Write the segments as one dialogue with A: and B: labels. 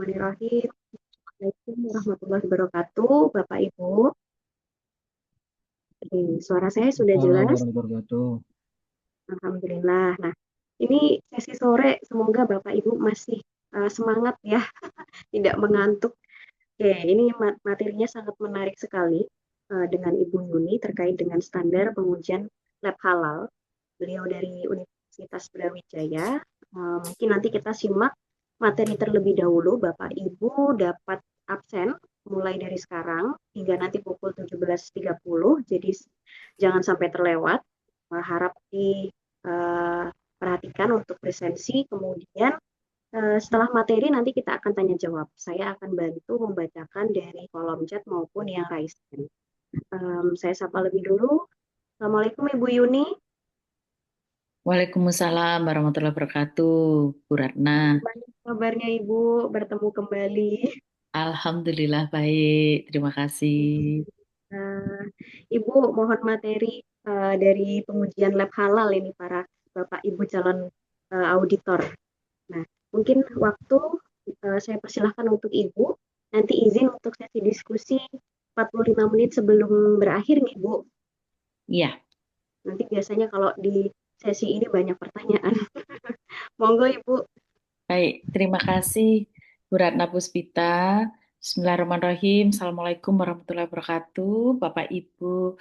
A: Bismillahirrahmanirrahim. Assalamualaikum warahmatullahi wabarakatuh, Bapak Ibu. Suara saya sudah
B: Salam
A: jelas?
B: warahmatullahi wabarakatuh.
A: Alhamdulillah. Nah, ini sesi sore. Semoga Bapak Ibu masih semangat ya, tidak mengantuk. Oke, ini materinya sangat menarik sekali dengan Ibu Yuni terkait dengan standar pengujian lab halal. Beliau dari Universitas Brawijaya. Mungkin nanti kita simak materi terlebih dahulu. Bapak Ibu dapat absen mulai dari sekarang hingga nanti pukul 17.30. Jadi jangan sampai terlewat. Harap diperhatikan untuk presensi. Kemudian setelah materi nanti kita akan tanya jawab. Saya akan bantu membacakan dari kolom chat maupun yang raise hand. Saya sapa lebih dulu. Assalamualaikum Ibu Yuni.
B: Waalaikumsalam warahmatullahi wabarakatuh, Bu Ratna.
A: Gimana kabarnya Ibu? Bertemu kembali.
B: Alhamdulillah baik, terima kasih.
A: Eh, Ibu mohon materi dari pengujian lab halal ini para Bapak Ibu calon auditor. Nah, mungkin waktu saya persilahkan untuk Ibu. Nanti izin untuk sesi diskusi 45 menit sebelum berakhir nih, Bu.
B: Iya,
A: Nanti biasanya kalau di sesi ini banyak pertanyaan. Monggo Ibu.
B: baik, terima kasih Bu Ratna Puspita. Bismillahirrahmanirrahim. Assalamualaikum warahmatullahi wabarakatuh, Bapak Ibu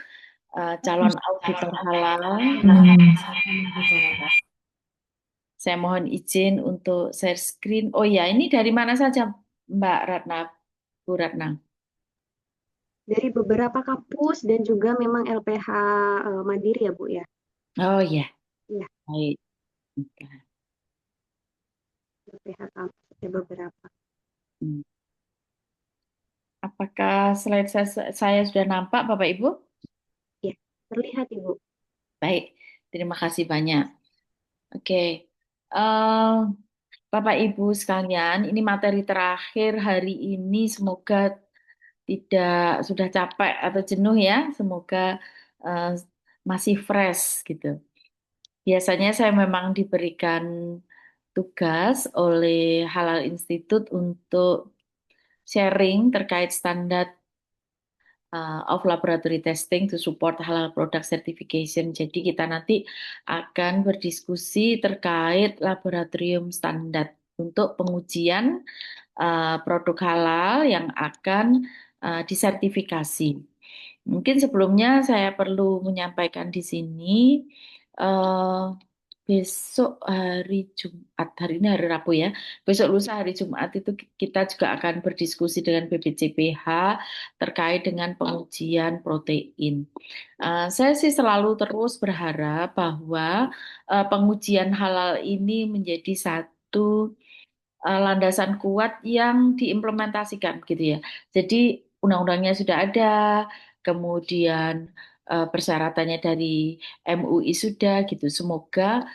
B: calon auditor halal. Saya mohon izin untuk share screen. Oh ya, ini dari mana saja, Mbak Ratna, Bu Ratna?
A: Dari beberapa kampus dan juga memang LPH Mandiri ya, Bu ya.
B: Oh ya,
A: Iya,
B: baik.
A: LPH kampus ada beberapa.
B: Hmm. Apakah slide saya sudah nampak, Bapak Ibu?
A: Ya, terlihat Ibu.
B: Baik, terima kasih banyak. Oke, Eh, Bapak Ibu sekalian, ini materi terakhir hari ini. Semoga tidak sudah capek atau jenuh ya. Semoga eh, masih fresh gitu. Biasanya saya memang diberikan tugas oleh Halal Institute untuk sharing terkait standar of laboratory testing to support halal product certification. Jadi kita nanti akan berdiskusi terkait laboratorium standar untuk pengujian produk halal yang akan disertifikasi. Mungkin sebelumnya saya perlu menyampaikan di sini eh, besok hari Jumat, hari ini hari Rabu ya. Besok lusa hari Jumat itu kita juga akan berdiskusi dengan BPCPH terkait dengan pengujian protein. Saya sih selalu terus berharap bahwa pengujian halal ini menjadi satu landasan kuat yang diimplementasikan gitu ya. Jadi undang-undangnya sudah ada, kemudian persyaratannya dari MUI sudah gitu. Semoga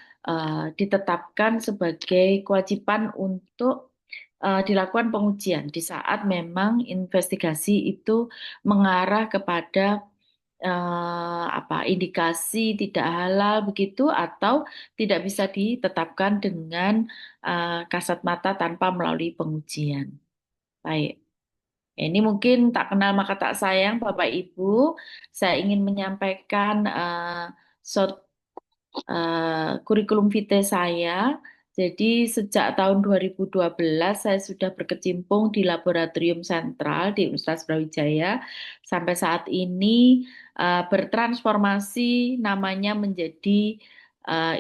B: ditetapkan sebagai kewajiban untuk dilakukan pengujian di saat memang investigasi itu mengarah kepada apa indikasi tidak halal begitu atau tidak bisa ditetapkan dengan kasat mata tanpa melalui pengujian. Baik, ini mungkin tak kenal maka tak sayang Bapak Ibu. Saya ingin menyampaikan short kurikulum vitae saya. Jadi sejak tahun 2012 saya sudah berkecimpung di Laboratorium Sentral di Universitas Brawijaya. Sampai saat ini bertransformasi namanya menjadi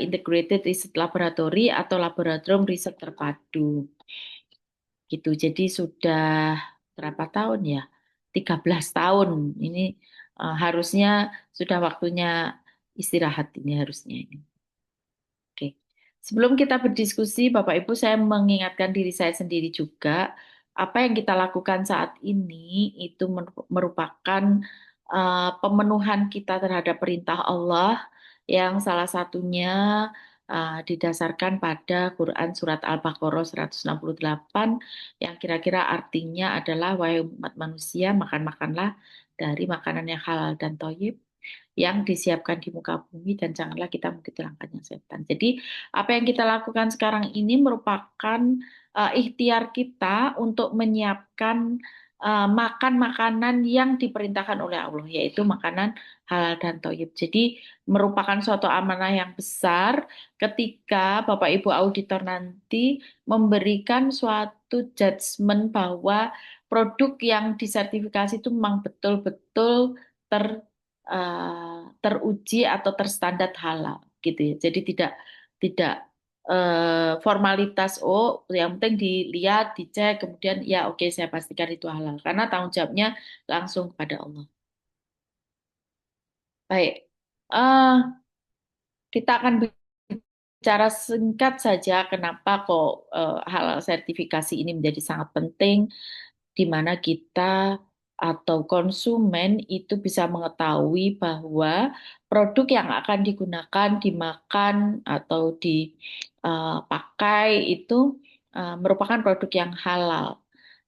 B: Integrated Research Laboratory atau Laboratorium Riset Terpadu. Gitu. Jadi sudah berapa tahun ya? 13 tahun. Ini harusnya sudah waktunya istirahat ini harusnya ini. Oke. Sebelum kita berdiskusi, Bapak Ibu, saya mengingatkan diri saya sendiri juga, apa yang kita lakukan saat ini itu merupakan pemenuhan kita terhadap perintah Allah yang salah satunya didasarkan pada Quran Surat Al-Baqarah 168 yang kira-kira artinya adalah, wahai umat manusia, makan-makanlah dari makanan yang halal dan thayyib yang disiapkan di muka bumi dan janganlah kita mengikuti langkahnya setan. Jadi apa yang kita lakukan sekarang ini merupakan ikhtiar kita untuk menyiapkan makan makanan yang diperintahkan oleh Allah, yaitu makanan halal dan thayyib. Jadi merupakan suatu amanah yang besar ketika Bapak Ibu auditor nanti memberikan suatu judgement bahwa produk yang disertifikasi itu memang betul-betul teruji atau terstandar halal gitu ya. Jadi tidak formalitas, oh yang penting dilihat, dicek, kemudian ya oke saya pastikan itu halal karena tanggung jawabnya langsung kepada Allah. Baik. Eh, kita akan bicara singkat saja kenapa kok hal sertifikasi ini menjadi sangat penting, di mana kita atau konsumen itu bisa mengetahui bahwa produk yang akan digunakan, dimakan atau dipakai itu merupakan produk yang halal.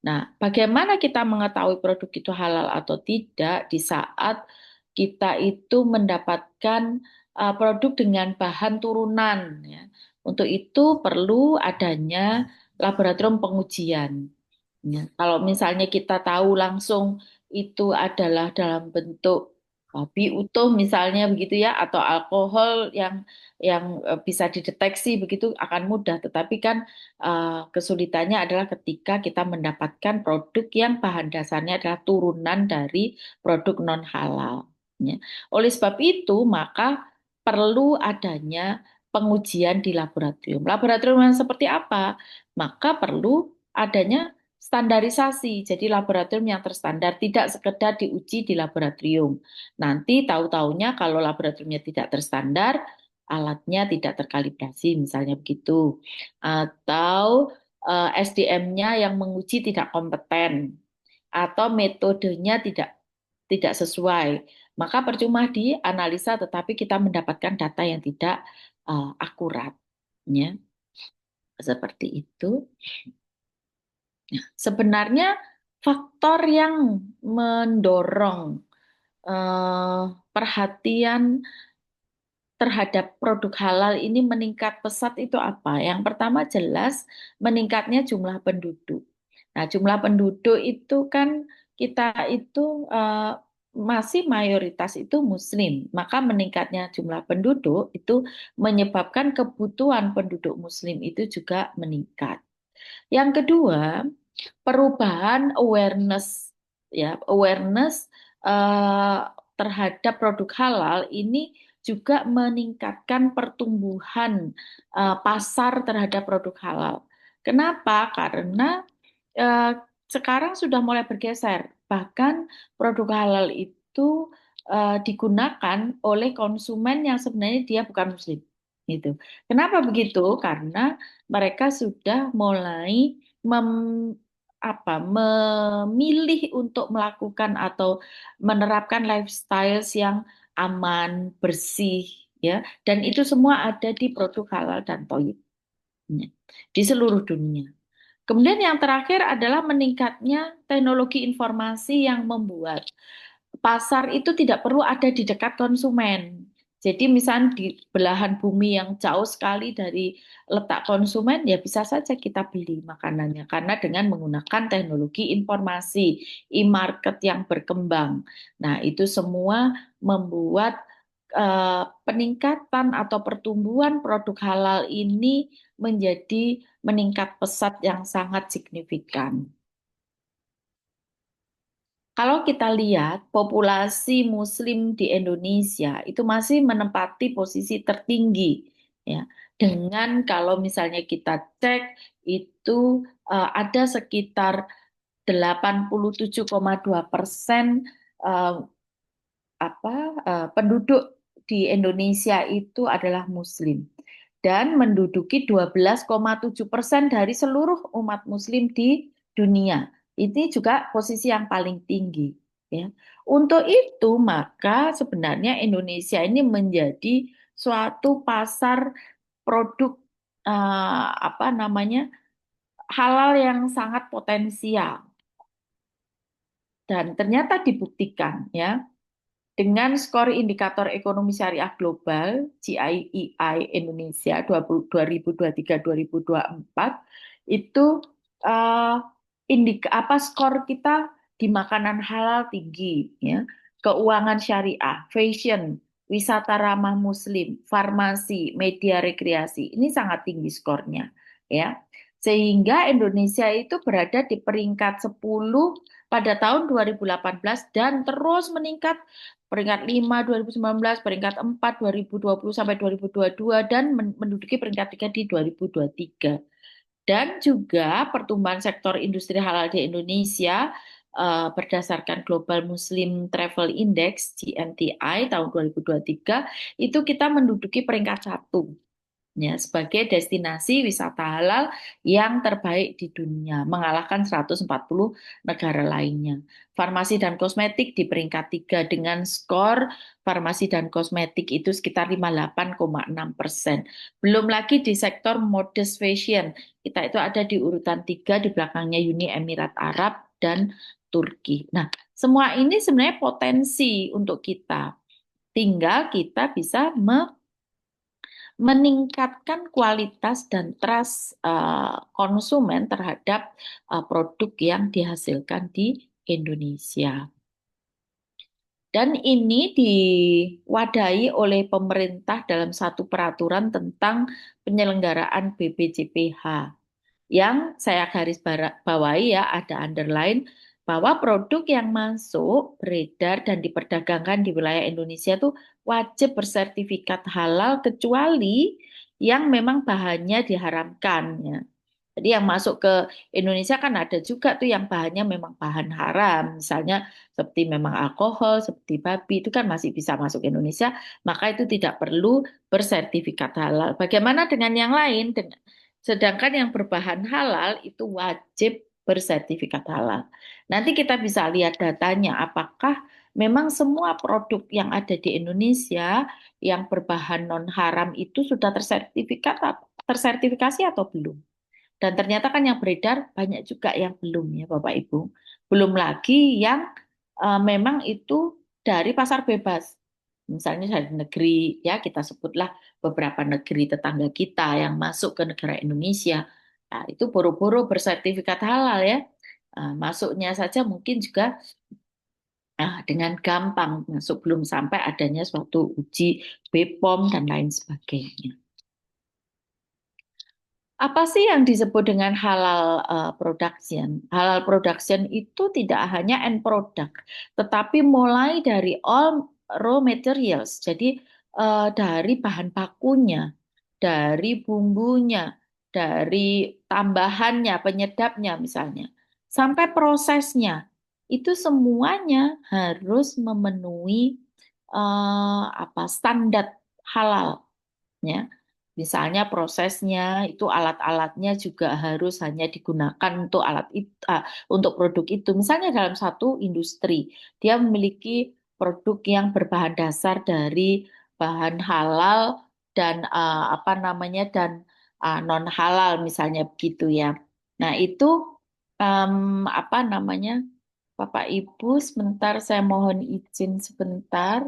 B: Nah, bagaimana kita mengetahui produk itu halal atau tidak di saat kita itu mendapatkan produk dengan bahan turunan ya. Untuk itu perlu adanya laboratorium pengujian. Ya, kalau misalnya kita tahu langsung itu adalah dalam bentuk babi utuh misalnya begitu ya atau alkohol yang bisa dideteksi begitu akan mudah. Tetapi kan kesulitannya adalah ketika kita mendapatkan produk yang bahan dasarnya adalah turunan dari produk non halal. Ya. Oleh sebab itu maka perlu adanya pengujian di laboratorium. Laboratorium yang seperti apa? Maka perlu adanya standarisasi, jadi laboratorium yang terstandar, tidak sekedar diuji di laboratorium. Nanti tahu-taunya kalau laboratoriumnya tidak terstandar, alatnya tidak terkalibrasi, misalnya begitu. Atau SDM-nya yang menguji tidak kompeten, atau metodenya tidak sesuai. Maka percuma dianalisa, tetapi kita mendapatkan data yang tidak akurat. Ya, seperti itu. Sebenarnya faktor yang mendorong eh, perhatian terhadap produk halal ini meningkat pesat itu apa? Yang pertama jelas meningkatnya jumlah penduduk. Nah, jumlah penduduk itu kan kita itu masih mayoritas itu Muslim, maka meningkatnya jumlah penduduk itu menyebabkan kebutuhan penduduk Muslim itu juga meningkat. Yang kedua, perubahan awareness ya awareness eh, terhadap produk halal ini juga meningkatkan pertumbuhan pasar terhadap produk halal. Kenapa? Karena eh, sekarang sudah mulai bergeser. Bahkan produk halal itu digunakan oleh konsumen yang sebenarnya dia bukan muslim. Gitu. Kenapa begitu? Karena mereka sudah mulai memilih untuk melakukan atau menerapkan lifestyle yang aman, bersih, ya, dan itu semua ada di produk halal dan thayyib di seluruh dunia. Kemudian yang terakhir adalah meningkatnya teknologi informasi yang membuat pasar itu tidak perlu ada di dekat konsumen. Jadi misalnya di belahan bumi yang jauh sekali dari letak konsumen, ya bisa saja kita beli makanannya. Karena dengan menggunakan teknologi informasi, e-market yang berkembang. Nah, itu semua membuat peningkatan atau pertumbuhan produk halal ini menjadi meningkat pesat yang sangat signifikan. Kalau kita lihat populasi Muslim di Indonesia itu masih menempati posisi tertinggi, ya. Dengan kalau misalnya kita cek itu ada sekitar 87,2% eh, penduduk di Indonesia itu adalah Muslim dan menduduki 12,7% dari seluruh umat Muslim di dunia. Ini juga posisi yang paling tinggi. Ya. Untuk itu, maka sebenarnya Indonesia ini menjadi suatu pasar produk apa namanya halal yang sangat potensial dan ternyata dibuktikan ya dengan skor indikator ekonomi syariah global GIEI Indonesia 2023-2024 itu eh, apa skor kita di makanan halal tinggi, ya, keuangan syariah, fashion, wisata ramah muslim, farmasi, media rekreasi, ini sangat tinggi skornya, ya. Sehingga Indonesia itu berada di peringkat 10 pada tahun 2018 dan terus meningkat peringkat 5 2019, peringkat 4 2020 sampai 2022 dan menduduki peringkat 3 di 2023. Dan juga pertumbuhan sektor industri halal di Indonesia berdasarkan Global Muslim Travel Index GMTI tahun 2023 itu kita menduduki peringkat 1, ya, sebagai destinasi wisata halal yang terbaik di dunia, mengalahkan 140 negara lainnya. Farmasi dan kosmetik di peringkat 3 dengan skor farmasi dan kosmetik itu sekitar 58,6%. Belum lagi di sektor modest fashion, kita itu ada di urutan 3 di belakangnya Uni Emirat Arab dan Turki. Nah, semua ini sebenarnya potensi untuk kita. Tinggal kita bisa meningkatkan kualitas dan trust konsumen terhadap produk yang dihasilkan di Indonesia. Dan ini diwadahi oleh pemerintah dalam satu peraturan tentang penyelenggaraan BPJPH yang saya garis bawahi, ya, ada underline bahwa produk yang masuk, beredar dan diperdagangkan di wilayah Indonesia itu wajib bersertifikat halal kecuali yang memang bahannya diharamkan, ya. Jadi yang masuk ke Indonesia kan ada juga tuh yang bahannya memang bahan haram, misalnya seperti memang alkohol, seperti babi itu kan masih bisa masuk ke Indonesia, maka itu tidak perlu bersertifikat halal. Bagaimana dengan yang lain? Sedangkan yang berbahan halal itu wajib bersertifikat halal. Nanti kita bisa lihat datanya, apakah memang semua produk yang ada di Indonesia yang berbahan non haram itu sudah tersertifikasi atau belum. Dan ternyata kan yang beredar banyak juga yang belum, ya Bapak Ibu. Belum lagi yang memang itu dari pasar bebas. Misalnya dari negeri, ya kita sebutlah beberapa negeri tetangga kita yang masuk ke negara Indonesia. Nah, itu boro-boro bersertifikat halal, ya. Masuknya saja mungkin juga dengan gampang masuk belum sampai adanya suatu uji BPOM dan lain sebagainya. Apa sih yang disebut dengan halal production? Halal production itu tidak hanya end product, tetapi mulai dari all raw materials. Jadi dari bahan bakunya, dari bumbunya, dari tambahannya, penyedapnya misalnya, sampai prosesnya, itu semuanya harus memenuhi apa standar halal, ya. Misalnya prosesnya itu alat-alatnya juga harus hanya digunakan untuk untuk produk itu. Misalnya dalam satu industri, dia memiliki produk yang berbahan dasar dari bahan halal dan apa namanya dan non halal misalnya begitu, ya. Nah, itu apa namanya? Bapak Ibu, sebentar saya mohon izin sebentar.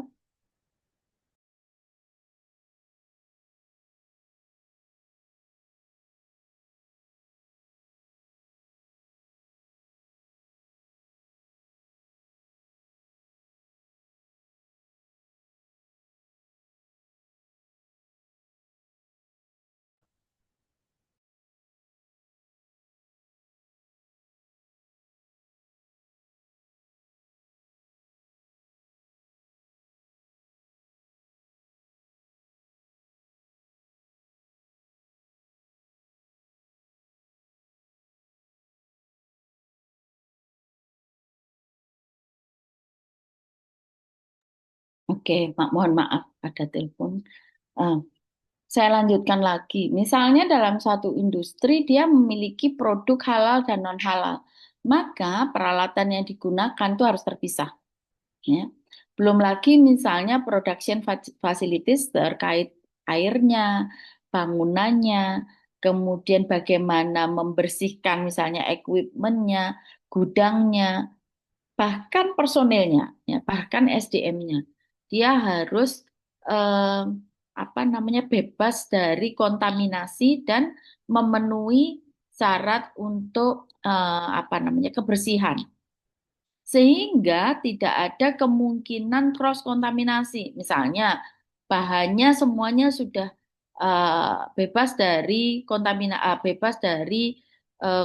B: Oke, mohon maaf ada telepon. Ah, saya lanjutkan lagi. Misalnya dalam satu industri dia memiliki produk halal dan non halal, maka peralatan yang digunakan itu harus terpisah, ya. Belum lagi misalnya production facilities terkait airnya, bangunannya, kemudian bagaimana membersihkan misalnya equipmentnya, gudangnya, bahkan personelnya, ya, bahkan SDM-nya, dia harus eh, apa namanya bebas dari kontaminasi dan memenuhi syarat untuk apa namanya kebersihan. Sehingga tidak ada kemungkinan cross kontaminasi. Misalnya bahannya semuanya sudah bebas dari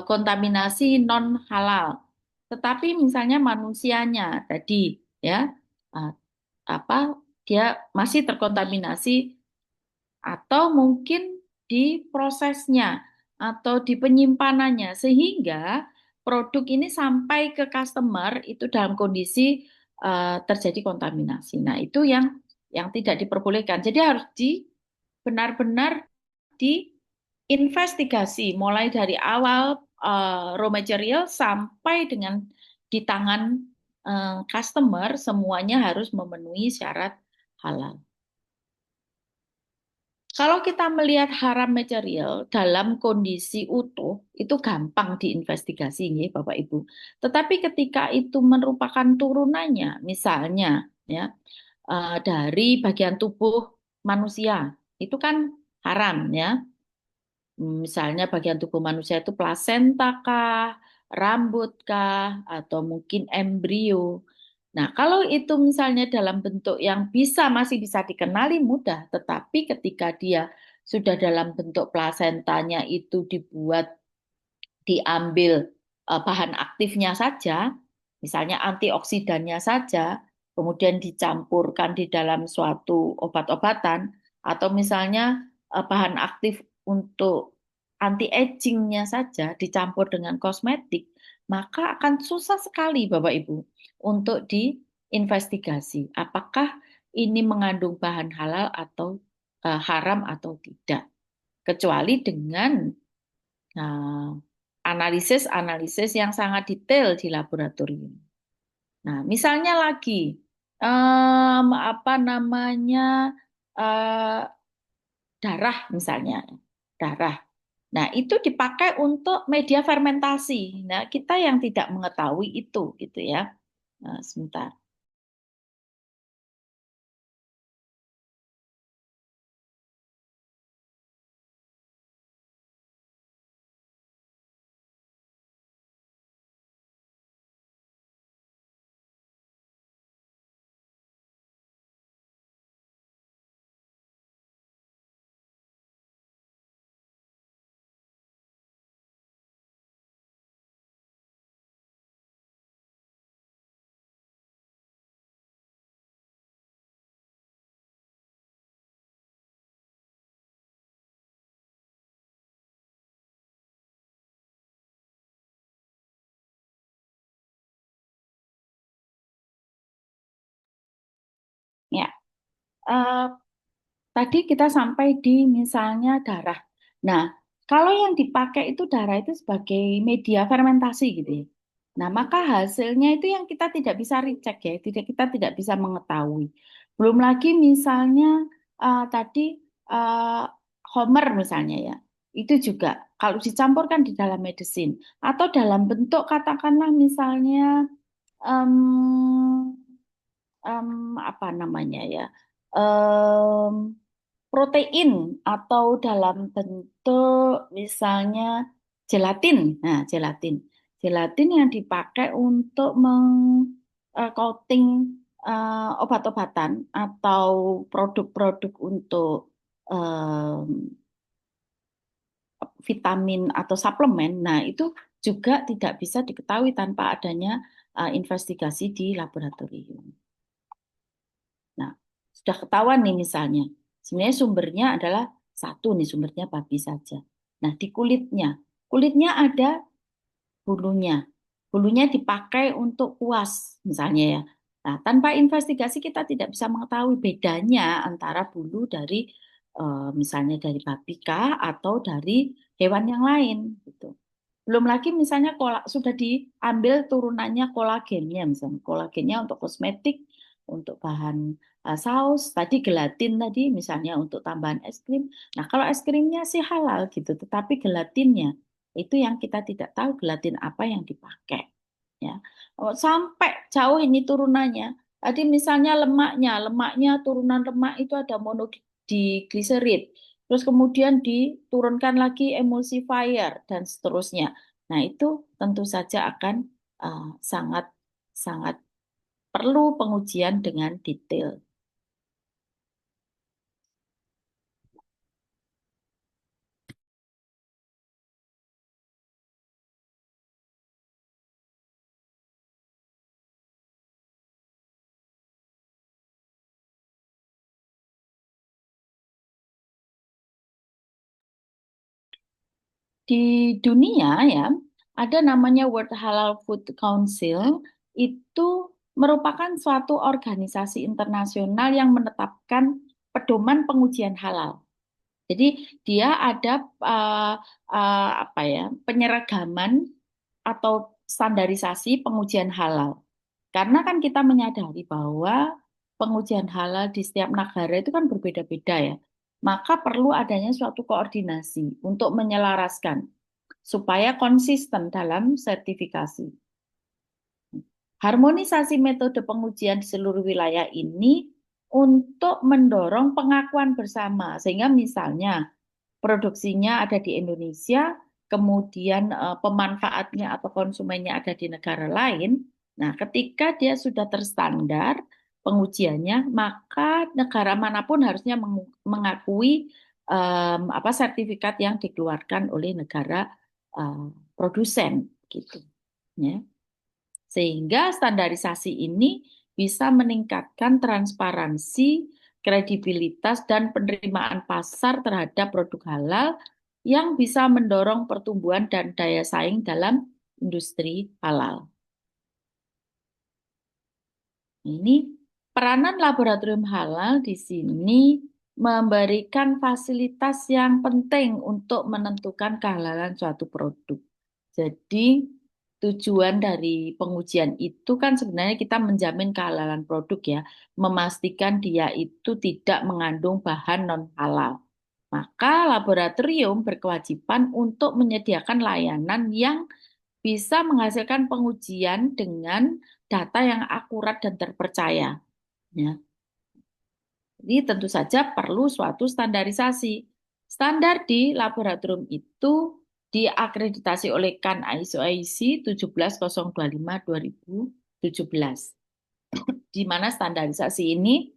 B: kontaminasi non halal. Tetapi misalnya manusianya tadi ya eh, apa dia masih terkontaminasi atau mungkin di prosesnya atau di penyimpanannya sehingga produk ini sampai ke customer itu dalam kondisi terjadi kontaminasi. Nah, itu yang tidak diperbolehkan. Jadi harus benar-benar diinvestigasi mulai dari awal raw material sampai dengan di tangan customer semuanya harus memenuhi syarat halal. Kalau kita melihat haram material dalam kondisi utuh, itu gampang diinvestigasi, ya, Bapak Ibu. Tetapi ketika itu merupakan turunannya, misalnya ya dari bagian tubuh manusia, itu kan haram, ya. Misalnya bagian tubuh manusia itu plasenta kah, rambut kah, atau mungkin embrio. Nah, kalau itu misalnya dalam bentuk yang masih bisa dikenali mudah, tetapi ketika dia sudah dalam bentuk plasentanya itu diambil bahan aktifnya saja, misalnya antioksidannya saja, kemudian dicampurkan di dalam suatu obat-obatan, atau misalnya bahan aktif untuk anti-agingnya saja dicampur dengan kosmetik, maka akan susah sekali Bapak Ibu untuk diinvestigasi apakah ini mengandung bahan halal atau haram atau tidak. Kecuali dengan Nah, analisis-analisis yang sangat detail di laboratorium. Nah, misalnya lagi, apa namanya, eh, darah misalnya, darah. Nah, itu dipakai untuk media fermentasi. Nah, kita yang tidak mengetahui itu, gitu ya. Nah, sebentar. Ya, eh, tadi kita sampai di misalnya darah. Nah, kalau yang dipakai itu darah itu sebagai media fermentasi gitu ya. Nah, maka hasilnya itu yang kita tidak bisa recheck ya, kita tidak bisa mengetahui. Belum lagi misalnya tadi uh, Homer misalnya ya, itu juga kalau dicampurkan di dalam medisin atau dalam bentuk katakanlah misalnya em, apa namanya ya, em, protein atau dalam bentuk misalnya gelatin. Nah, gelatin. Gelatin yang dipakai untuk coating obat-obatan atau produk-produk untuk em, vitamin atau suplemen. Nah, itu juga tidak bisa diketahui tanpa adanya investigasi di laboratorium. Nah, sudah ketahuan nih misalnya. Sebenarnya sumbernya adalah satu nih, sumbernya babi saja. Nah, di kulitnya. Kulitnya ada bulunya. Bulunya dipakai untuk kuas misalnya ya. Nah, tanpa investigasi kita tidak bisa mengetahui bedanya antara bulu dari misalnya dari babi kah atau dari hewan yang lain gitu. Belum lagi misalnya sudah diambil turunannya kolagennya, misalnya kolagennya untuk kosmetik, untuk bahan saus, tadi gelatin tadi misalnya untuk tambahan es krim. Nah, kalau es krimnya sih halal gitu, tetapi gelatinnya itu yang kita tidak tahu gelatin apa yang dipakai. Ya, sampai jauh ini turunannya. Tadi misalnya lemaknya turunan lemak itu ada monodiglycerid. terus kemudian diturunkan lagi emulsifier dan seterusnya. Nah, itu tentu saja akan sangat sangat perlu pengujian dengan detail. Di dunia ya, ada namanya World Halal Food Council, itu merupakan suatu organisasi internasional yang menetapkan pedoman pengujian halal. Jadi dia ada apa ya, penyeragaman atau standarisasi pengujian halal. Karena kan kita menyadari bahwa pengujian halal di setiap negara itu kan berbeda-beda ya. Maka perlu adanya suatu koordinasi untuk menyelaraskan supaya konsisten dalam sertifikasi. Harmonisasi metode pengujian di seluruh wilayah ini untuk mendorong pengakuan bersama, sehingga misalnya produksinya ada di Indonesia, kemudian pemanfaatnya atau konsumennya ada di negara lain. Nah, ketika dia sudah terstandar pengujiannya, maka negara manapun harusnya mengakui apa sertifikat yang dikeluarkan oleh negara eh, produsen, gitu. Ya. Sehingga standarisasi ini bisa meningkatkan transparansi, kredibilitas, dan penerimaan pasar terhadap produk halal yang bisa mendorong pertumbuhan dan daya saing dalam industri halal. Ini peranan laboratorium halal di sini memberikan fasilitas yang penting untuk menentukan kehalalan suatu produk. Jadi, tujuan dari pengujian itu kan sebenarnya kita menjamin kehalalan produk ya, memastikan dia itu tidak mengandung bahan non-halal. Maka laboratorium berkewajiban untuk menyediakan layanan yang bisa menghasilkan pengujian dengan data yang akurat dan terpercaya. Ya. Jadi tentu saja perlu suatu standarisasi. Standar di laboratorium itu diakreditasi oleh CAN ISO IC 17025 2017, di mana standarisasi ini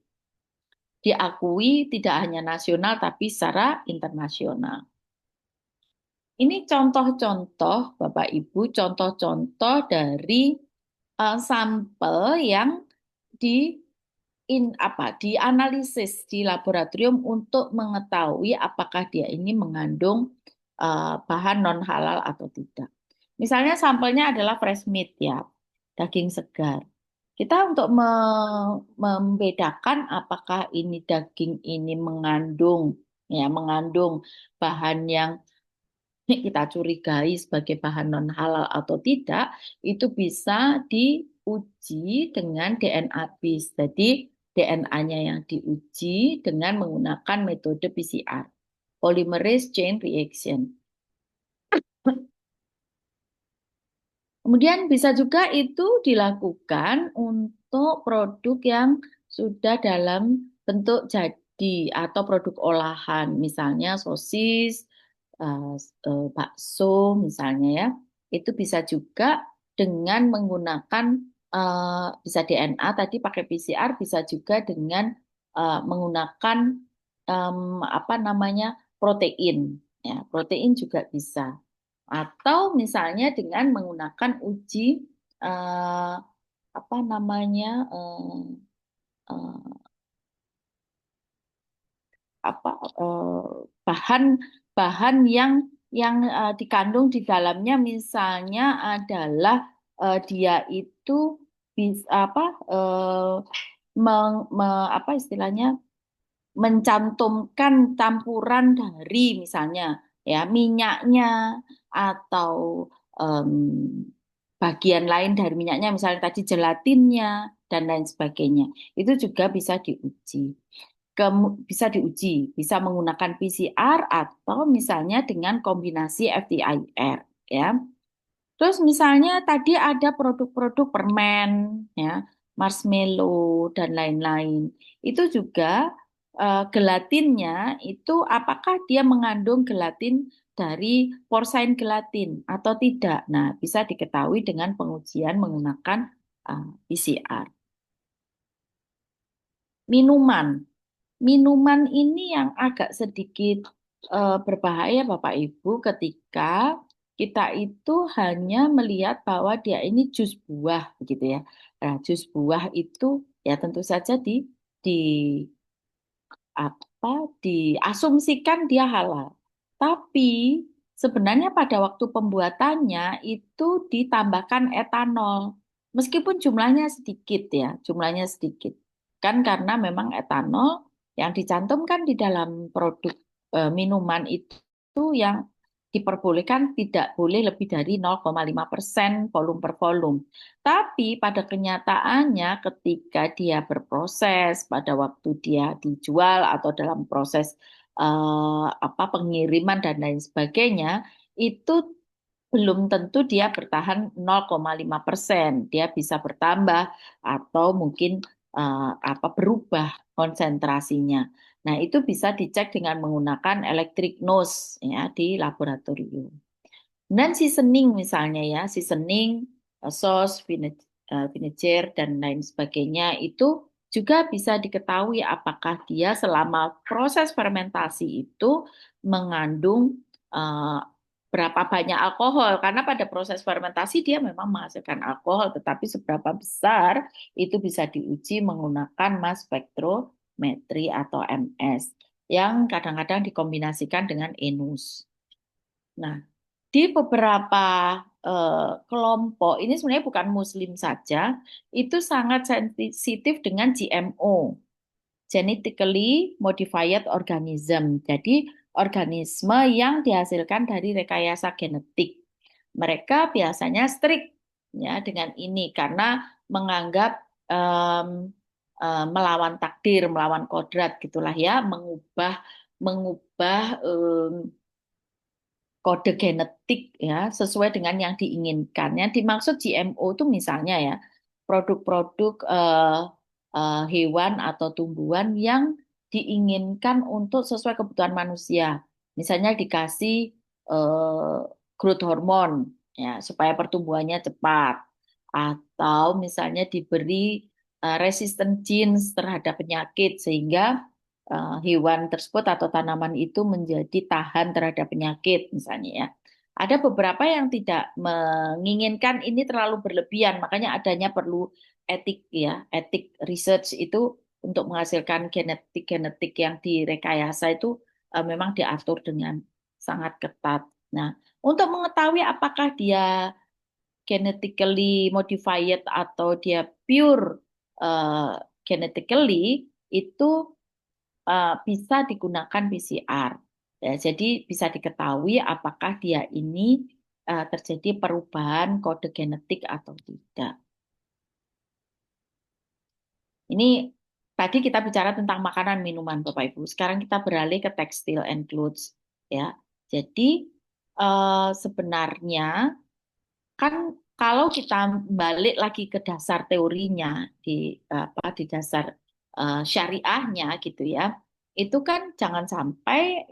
B: diakui tidak hanya nasional tapi secara internasional. Ini contoh-contoh, Bapak Ibu, contoh-contoh dari sampel yang di dianalisis di laboratorium untuk mengetahui apakah dia ini mengandung bahan non halal atau tidak. Misalnya sampelnya adalah fresh meat ya, daging segar. Kita untuk membedakan apakah ini daging ini mengandung bahan yang kita curigai sebagai bahan non halal atau tidak, itu bisa diuji dengan DNA base. Jadi DNA-nya yang diuji dengan menggunakan metode PCR, polymerase chain reaction. Kemudian bisa juga itu dilakukan untuk produk yang sudah dalam bentuk jadi atau produk olahan, misalnya sosis, eh, bakso misalnya ya. Itu bisa juga dengan menggunakan bisa DNA tadi pakai PCR, bisa juga dengan menggunakan em, apa namanya protein, ya protein juga bisa. Atau misalnya dengan menggunakan uji eh, apa namanya eh, apa bahan bahan yang dikandung di dalamnya misalnya adalah dia itu bisa eh, apa istilahnya mencantumkan campuran dari misalnya ya minyaknya atau em, bagian lain dari minyaknya misalnya tadi gelatinnya dan lain sebagainya itu juga bisa diuji. Bisa diuji, bisa menggunakan PCR atau misalnya dengan kombinasi FTIR ya. Terus misalnya tadi ada produk-produk permen ya, marshmallow dan lain-lain. Itu juga gelatinnya itu apakah dia mengandung gelatin dari porcine gelatin atau tidak. Nah, bisa diketahui dengan pengujian menggunakan PCR. Minuman. Minuman ini yang agak sedikit berbahaya Bapak Ibu ketika kita itu hanya melihat bahwa dia ini jus buah begitu ya. Nah, jus buah itu ya tentu saja di apa diasumsikan dia halal. Tapi sebenarnya pada waktu pembuatannya itu ditambahkan etanol. Meskipun jumlahnya sedikit ya, jumlahnya sedikit. Kan karena memang etanol yang dicantumkan di dalam produk minuman itu yang diperbolehkan tidak boleh lebih dari 0,5% volume per volume. Tapi pada kenyataannya ketika dia berproses, pada waktu dia dijual atau dalam proses pengiriman dan lain sebagainya, itu belum tentu dia bertahan 0,5%. Dia bisa bertambah atau mungkin berubah konsentrasinya. Nah, itu bisa dicek dengan menggunakan electric nose ya di laboratorium. Dan seasoning misalnya ya, seasoning, sauce, vinegar, dan lain sebagainya itu juga bisa diketahui apakah dia selama proses fermentasi itu mengandung eh, berapa banyak alkohol. Karena pada proses fermentasi dia memang menghasilkan alkohol, tetapi seberapa besar itu bisa diuji menggunakan mass spectrometry atau MS yang kadang-kadang dikombinasikan dengan ENUS. Nah, di beberapa kelompok, ini sebenarnya bukan Muslim saja, itu sangat sensitif dengan GMO, Genetically Modified Organism. Jadi, organisme yang dihasilkan dari rekayasa genetik. Mereka biasanya strict ya dengan ini karena menganggap em, melawan takdir, melawan kodrat gitulah ya, mengubah mengubah kode genetik ya sesuai dengan yang diinginkan. Yang dimaksud GMO itu misalnya ya produk-produk hewan atau tumbuhan yang diinginkan untuk sesuai kebutuhan manusia. Misalnya dikasih eh, growth hormone ya supaya pertumbuhannya cepat atau misalnya diberi resistant genes terhadap penyakit sehingga hewan tersebut atau tanaman itu menjadi tahan terhadap penyakit misalnya ya. Ada beberapa yang tidak menginginkan ini terlalu berlebihan, makanya adanya perlu etik ya, etik research itu untuk menghasilkan genetik-genetik yang direkayasa itu memang diatur dengan sangat ketat. Nah, untuk mengetahui apakah dia genetically modified atau dia pure uh, genetically itu bisa digunakan PCR. Ya, jadi bisa diketahui apakah dia ini terjadi perubahan kode genetik atau tidak. Ini tadi kita bicara tentang makanan minuman Bapak Ibu. Sekarang kita beralih ke textile and clothes ya. Jadi sebenarnya kan kalau kita balik lagi ke dasar teorinya di dasar syariahnya gitu ya, itu kan jangan sampai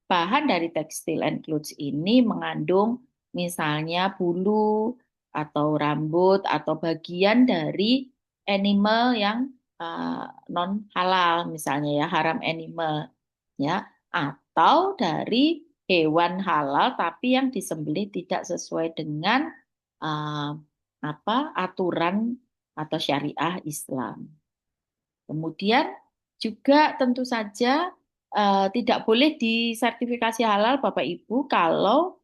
B: bahan dari tekstil and clothes ini mengandung misalnya bulu atau rambut atau bagian dari animal yang non halal misalnya ya haram animal ya atau dari hewan halal tapi yang disembelih tidak sesuai dengan eh, aturan atau syariah Islam. Kemudian juga tentu saja tidak boleh disertifikasi halal Bapak Ibu kalau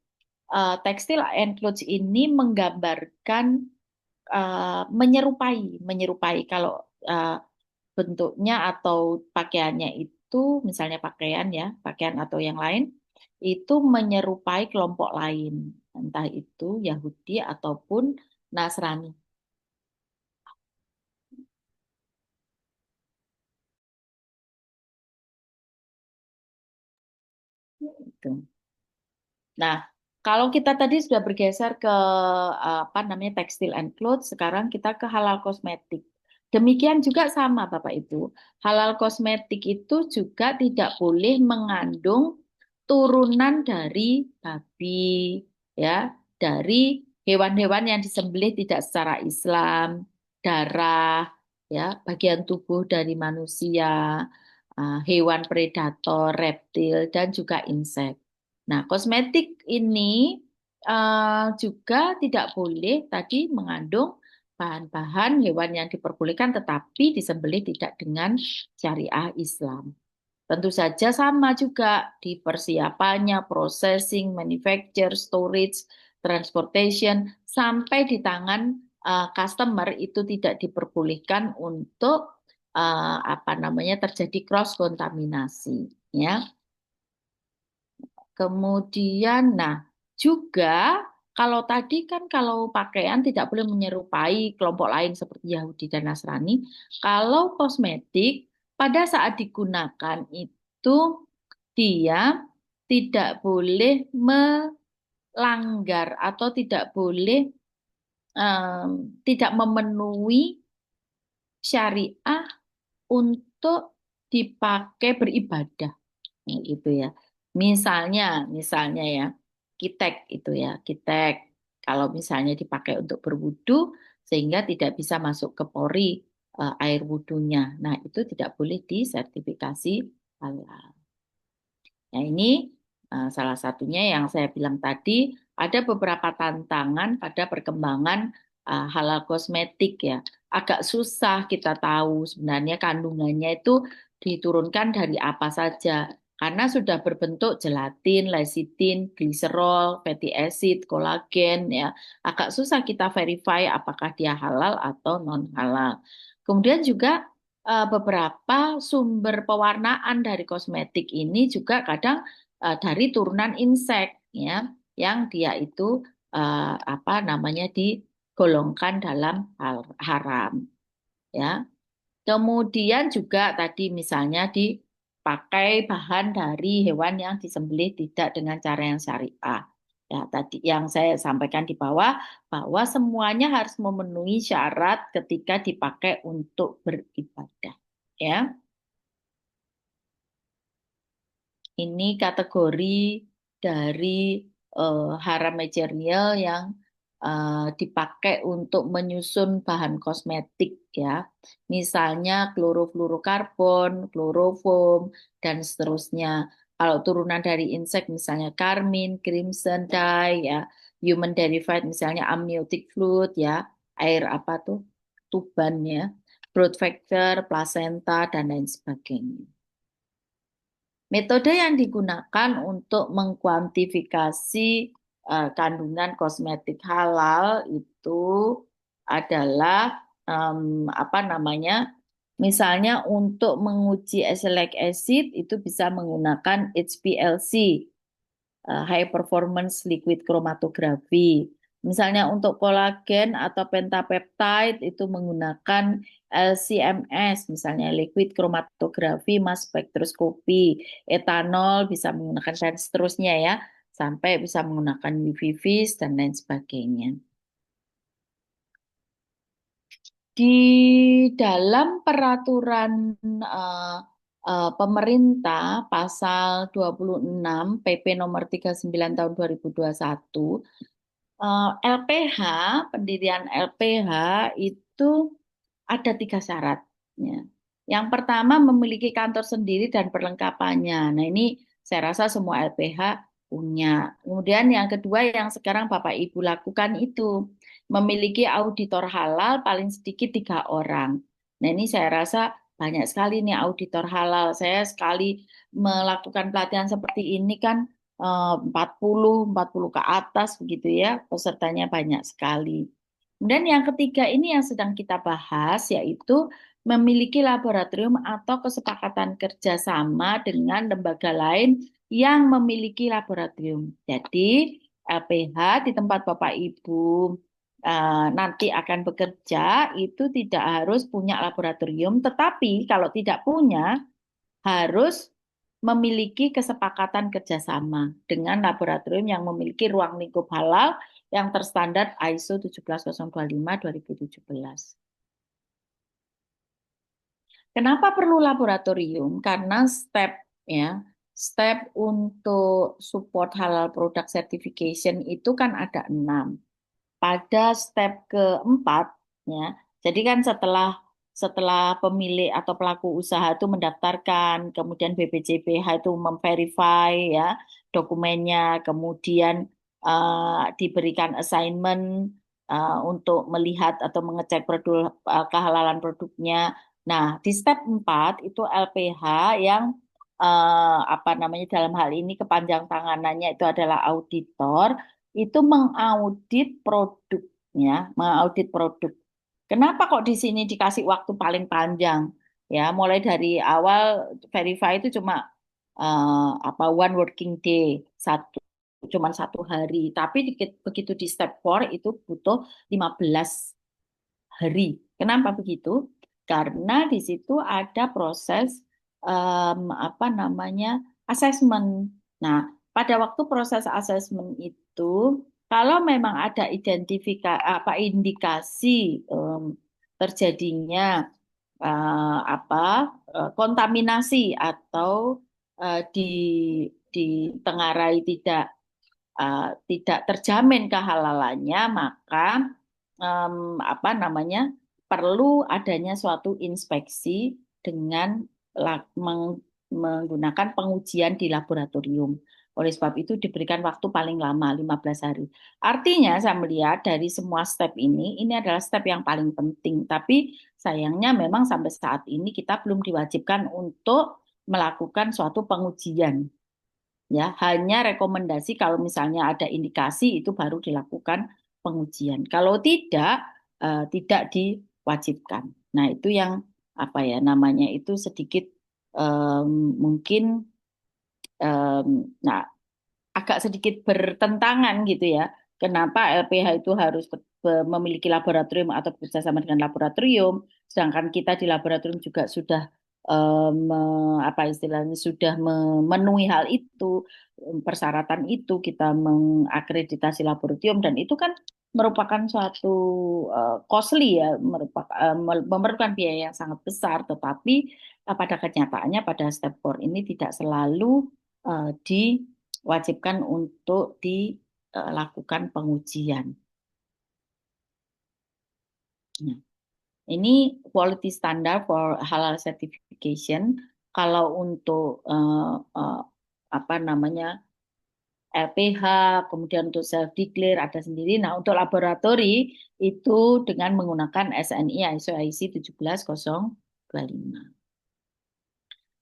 B: tekstil and clothes ini menggambarkan menyerupai kalau eh, bentuknya atau pakaiannya itu misalnya pakaian ya, pakaian atau yang lain itu menyerupai kelompok lain, entah itu Yahudi ataupun Nasrani. Gitu. Nah, kalau kita tadi sudah bergeser ke apa namanya tekstil and clothes, sekarang kita ke halal kosmetik. Demikian juga sama Bapak Ibu, halal kosmetik itu juga tidak boleh mengandung turunan dari babi, ya, dari hewan-hewan yang disembelih tidak secara Islam, darah, ya, bagian tubuh dari manusia, hewan predator, reptil, dan juga insek. Nah, kosmetik ini juga tidak boleh tadi mengandung bahan-bahan hewan yang diperbolehkan tetapi disembelih tidak dengan syariah Islam. Tentu saja sama juga di persiapannya, processing, manufacture, storage, transportation, sampai di tangan customer itu tidak diperbolehkan untuk apa namanya terjadi cross kontaminasi, ya. Kemudian, nah juga kalau tadi kan kalau pakaian tidak boleh menyerupai kelompok lain seperti Yahudi dan Nasrani. Kalau kosmetik pada saat digunakan itu dia tidak boleh melanggar atau tidak boleh tidak memenuhi syariah untuk dipakai beribadah. Nah, gitu ya. Misalnya ya, kitek itu ya, kitek. Kalau misalnya dipakai untuk berwudu, sehingga tidak bisa masuk ke pori air wudunya. Nah, itu tidak boleh disertifikasi halal. Nah, ini salah satunya yang saya bilang tadi, ada beberapa tantangan pada perkembangan halal kosmetik ya. Agak susah kita tahu sebenarnya kandungannya itu diturunkan dari apa saja. Karena sudah berbentuk gelatin, lecitin, gliserol, fatty acid, kolagen ya. Agak susah kita verify apakah dia halal atau non halal. Kemudian juga beberapa sumber pewarnaan dari kosmetik ini juga kadang dari turunan insek ya yang dia itu apa namanya digolongkan dalam hal haram ya. Kemudian juga tadi misalnya dipakai bahan dari hewan yang disembelih tidak dengan cara yang syariah. Ya, tadi yang saya sampaikan di bawah bahwa semuanya harus memenuhi syarat ketika dipakai untuk beribadah. Ya, ini kategori dari haram material yang dipakai untuk menyusun bahan kosmetik ya. Misalnya klorofluorokarbon, kloroform, dan seterusnya. Kalau turunan dari insek misalnya karmin, crimson dye ya, human derived misalnya amniotic fluid ya, air apa tuh? Tuban ya, growth factor, placenta dan lain sebagainya. Metode yang digunakan untuk mengkuantifikasi kandungan kosmetik halal itu adalah apa namanya? Misalnya untuk menguji azelaic acid itu bisa menggunakan HPLC, high performance liquid chromatography. Misalnya untuk kolagen atau pentapeptide itu menggunakan LCMS, misalnya liquid chromatography mass spectroscopy. Etanol bisa menggunakan dan seterusnya ya, sampai bisa menggunakan UV vis dan lain sebagainya. Di dalam peraturan eh, pemerintah pasal 26 PP nomor 39 tahun 2021 LPH, pendirian LPH itu ada 3 syarat. Ya. Yang pertama memiliki kantor sendiri dan perlengkapannya. Nah ini saya rasa semua LPH punya. Kemudian yang kedua yang sekarang Bapak Ibu lakukan itu memiliki auditor halal paling sedikit 3 orang. Nah ini saya rasa banyak sekali nih auditor halal. Saya sekali melakukan pelatihan seperti ini kan 40 ke atas begitu ya, pesertanya banyak sekali. Dan yang ketiga ini yang sedang kita bahas yaitu memiliki laboratorium atau kesepakatan kerjasama dengan lembaga lain yang memiliki laboratorium. Jadi LPH di tempat Bapak Ibu nanti akan bekerja itu tidak harus punya laboratorium, tetapi kalau tidak punya harus memiliki kesepakatan kerjasama dengan laboratorium yang memiliki ruang lingkup halal yang terstandar ISO 17025 2017. Kenapa perlu laboratorium? Karena step untuk support halal product certification itu kan ada 6. Pada step keempat, ya, jadi kan setelah setelah pemilik atau pelaku usaha itu mendaftarkan, kemudian BPJPH itu memverify ya dokumennya, kemudian diberikan assignment untuk melihat atau mengecek kehalalan produknya. Nah, di step 4 itu LPH yang apa namanya dalam hal ini kepanjang tanganannya itu adalah auditor itu mengaudit produk. Kenapa kok di sini dikasih waktu paling panjang? Ya, mulai dari awal verify itu cuma apa one working day, cuman 1 hari. Tapi begitu di step 4 itu butuh 15 hari. Kenapa begitu? Karena di situ ada proses apa namanya assessment. Nah, pada waktu proses assessment itu, kalau memang ada apa indikasi terjadinya apa kontaminasi atau di ditengarai tidak terjamin kehalalannya, maka apa namanya perlu adanya suatu inspeksi dengan menggunakan pengujian di laboratorium. Oleh sebab itu diberikan waktu paling lama 15 hari. Artinya saya melihat dari semua step ini adalah step yang paling penting. Tapi sayangnya memang sampai saat ini kita belum diwajibkan untuk melakukan suatu pengujian. Ya, hanya rekomendasi kalau misalnya ada indikasi itu baru dilakukan pengujian. Kalau tidak, tidak diwajibkan. Nah, itu yang apa ya namanya itu sedikit em, mungkin em, nah agak sedikit bertentangan gitu ya. Kenapa LPH itu harus memiliki laboratorium atau bekerjasama dengan laboratorium, sedangkan kita di laboratorium juga sudah apa istilahnya sudah memenuhi hal itu, persyaratan itu kita mengakreditasi laboratorium dan itu kan merupakan suatu costly ya, memerlukan biaya yang sangat besar, tetapi pada kenyataannya pada step 4 ini tidak selalu diwajibkan untuk dilakukan pengujian. Nah, ini quality standard for halal certification. Kalau untuk apa namanya LPH, kemudian untuk self declare ada sendiri. Nah, untuk laboratori itu dengan menggunakan SNI ISO IC 17025.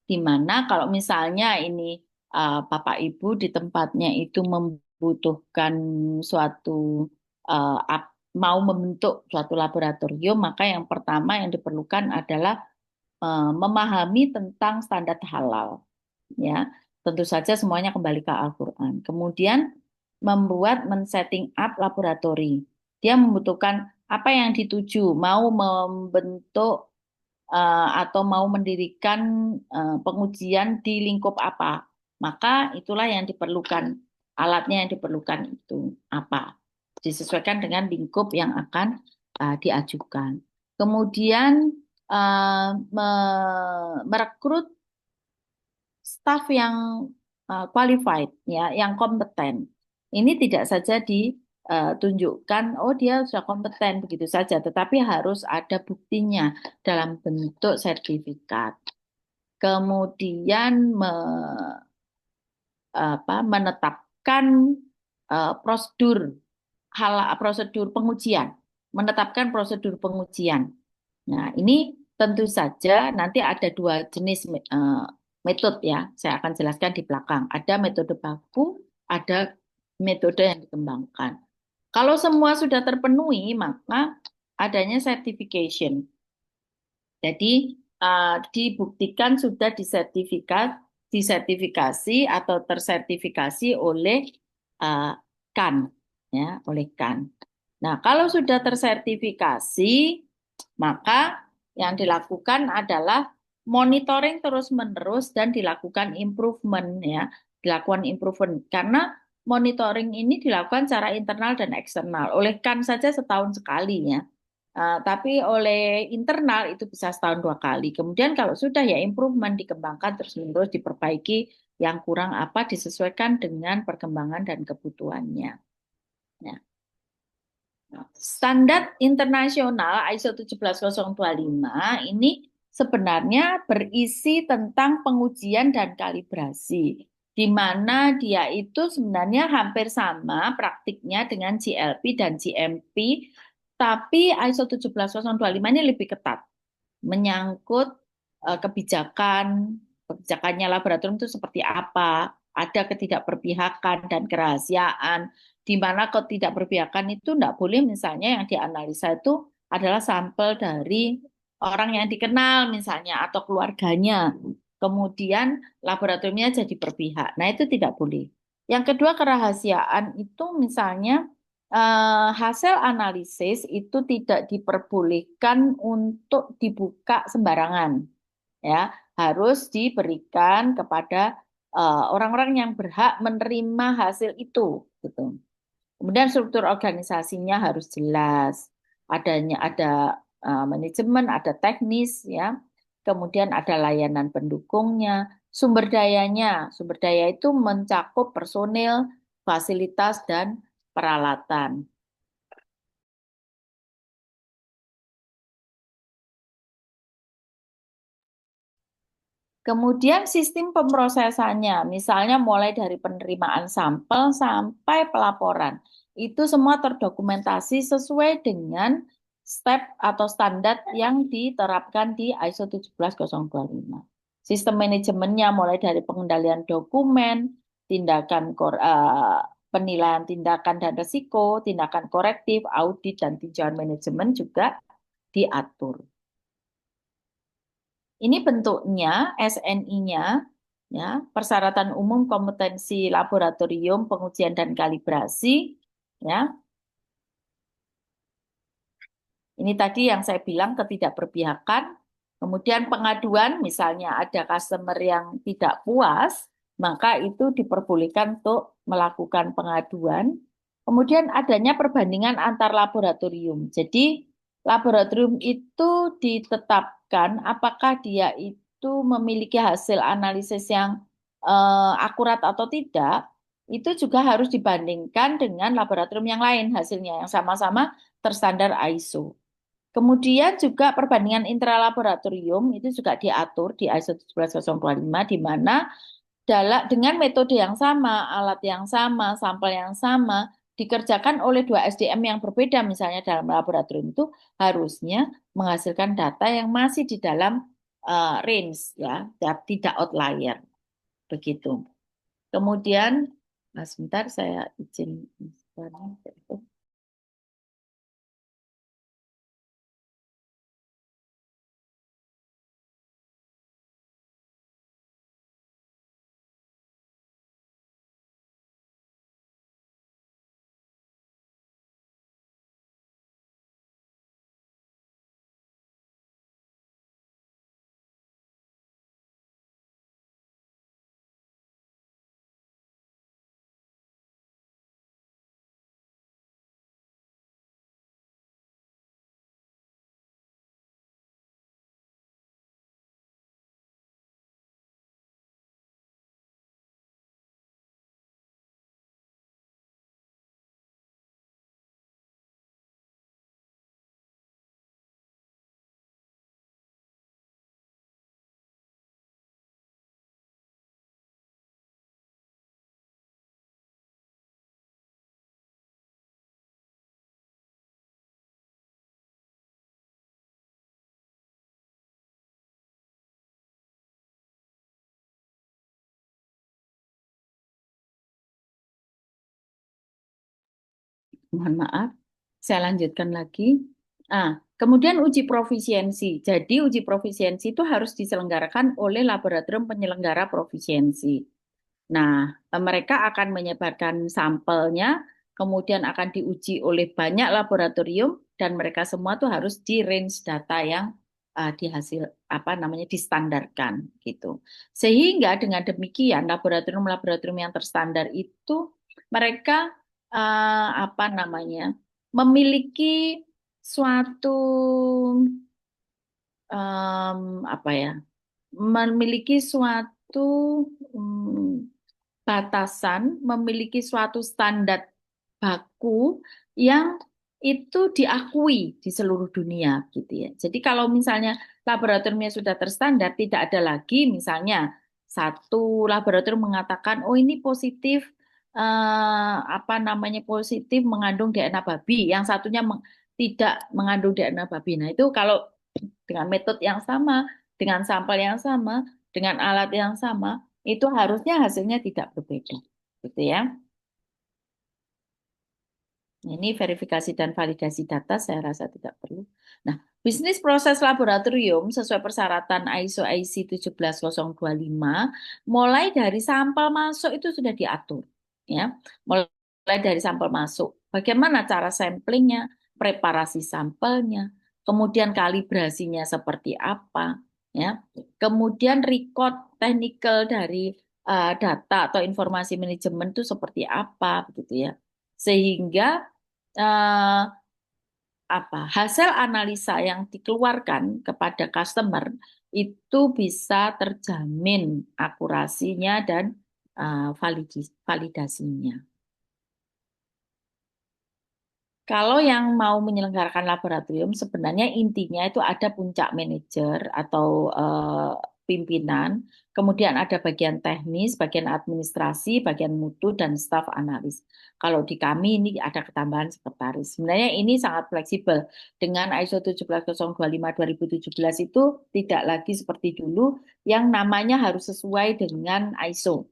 B: Di mana kalau misalnya ini Bapak Ibu di tempatnya itu membutuhkan suatu mau membentuk suatu laboratorium, maka yang pertama yang diperlukan adalah memahami tentang standar halal. Ya, tentu saja semuanya kembali ke Al-Quran. Kemudian men-setting up laboratori. Dia membutuhkan apa yang dituju, mau membentuk atau mau mendirikan pengujian di lingkup apa, maka itulah yang diperlukan, alatnya yang diperlukan itu apa, disesuaikan dengan lingkup yang akan diajukan. Kemudian merekrut staf yang qualified, ya, yang kompeten. Ini tidak saja ditunjukkan, oh dia sudah kompeten begitu saja, tetapi harus ada buktinya dalam bentuk sertifikat. Kemudian menetapkan prosedur prosedur pengujian, menetapkan prosedur pengujian. Nah, ini tentu saja nanti ada 2 jenis metode ya. Saya akan jelaskan di belakang. Ada metode baku, ada metode yang dikembangkan. Kalau semua sudah terpenuhi, maka adanya certification. Jadi dibuktikan sudah disertifikasi atau tersertifikasi oleh CAN, ya, oleh CAN. Nah, kalau sudah tersertifikasi, maka yang dilakukan adalah monitoring terus-menerus dan dilakukan improvement, ya, dilakukan improvement karena monitoring ini dilakukan secara internal dan eksternal. Oleh CAN saja setahun sekali, ya. Tapi oleh internal itu bisa setahun 2 kali. Kemudian kalau sudah ya improvement, dikembangkan terus-menerus, diperbaiki yang kurang apa, disesuaikan dengan perkembangan dan kebutuhannya. Ya. Standar internasional ISO 17025 ini sebenarnya berisi tentang pengujian dan kalibrasi, di mana dia itu sebenarnya hampir sama praktiknya dengan GLP dan GMP, tapi ISO 17025 ini lebih ketat, menyangkut kebijakannya laboratorium itu seperti apa, ada ketidakberpihakan dan kerahasiaan, di mana ketidakberpihakan itu tidak boleh misalnya yang dianalisa itu adalah sampel dari orang yang dikenal misalnya atau keluarganya. Kemudian laboratoriumnya jadi berpihak. Nah, itu tidak boleh. Yang kedua, kerahasiaan itu misalnya hasil analisis itu tidak diperbolehkan untuk dibuka sembarangan, ya, harus diberikan kepada orang-orang yang berhak menerima hasil itu, gitu. Kemudian struktur organisasinya harus jelas, ada manajemen, ada teknis, ya. Kemudian ada layanan pendukungnya, sumber daya itu mencakup personil, fasilitas dan peralatan. Kemudian sistem pemrosesannya, misalnya mulai dari penerimaan sampel sampai pelaporan, itu semua terdokumentasi sesuai dengan step atau standar yang diterapkan di ISO 17025. Sistem manajemennya mulai dari pengendalian dokumen, penilaian tindakan dan risiko, tindakan korektif, audit, dan tinjauan manajemen juga diatur. Ini bentuknya SNI-nya, ya, persyaratan umum kompetensi laboratorium pengujian dan kalibrasi, ya. Ini tadi yang saya bilang ketidakberpihakan. Kemudian pengaduan, misalnya ada customer yang tidak puas, maka itu diperbolehkan untuk melakukan pengaduan. Kemudian adanya perbandingan antar laboratorium. Jadi laboratorium itu ditetapkan apakah dia itu memiliki hasil analisis yang akurat atau tidak, itu juga harus dibandingkan dengan laboratorium yang lain hasilnya yang sama-sama terstandar ISO. Kemudian juga perbandingan intralaboratorium itu juga diatur di ISO 17025 di mana dengan metode yang sama, alat yang sama, sampel yang sama dikerjakan oleh 2 SDM yang berbeda misalnya dalam laboratorium itu harusnya menghasilkan data yang masih di dalam range, ya, tidak outlier begitu. Kemudian sebentar saya izin. Mohon maaf, saya lanjutkan lagi. Kemudian uji profisiensi. Jadi uji profisiensi itu harus diselenggarakan oleh laboratorium penyelenggara profisiensi. Nah, mereka akan menyebarkan sampelnya, kemudian akan diuji oleh banyak laboratorium dan mereka semua tuh harus di range data yang dihasil distandarkan gitu. Sehingga dengan demikian laboratorium-laboratorium yang terstandar itu mereka memiliki suatu apa ya, memiliki suatu batasan, memiliki suatu standar baku yang itu diakui di seluruh dunia gitu ya. Jadi kalau misalnya laboratoriumnya sudah terstandar, tidak ada lagi misalnya satu laboratorium mengatakan oh ini positif apa namanya positif mengandung DNA babi, yang satunya tidak mengandung DNA babi. Nah, itu kalau dengan metode yang sama, dengan sampel yang sama, dengan alat yang sama, itu harusnya hasilnya tidak berbeda, gitu ya. Ini verifikasi dan validasi data saya rasa tidak perlu. Nah, bisnis proses laboratorium sesuai persyaratan ISO IC 17025 mulai dari sampel masuk itu sudah diatur, ya. Mulai dari sampel masuk. Bagaimana cara samplingnya, preparasi sampelnya, kemudian kalibrasinya seperti apa, ya. Kemudian record technical dari data atau informasi manajemen itu seperti apa, begitu ya. Sehingga eh, hasil analisa yang dikeluarkan kepada customer itu bisa terjamin akurasinya dan validasinya. Kalau yang mau menyelenggarakan laboratorium, sebenarnya intinya itu ada puncak manajer atau pimpinan, kemudian ada bagian teknis, bagian administrasi, bagian mutu, dan staf analis. Kalau di kami ini ada ketambahan sekretaris. Sebenarnya ini sangat fleksibel. Dengan ISO 17025 2017 itu tidak lagi seperti dulu yang namanya harus sesuai dengan ISO.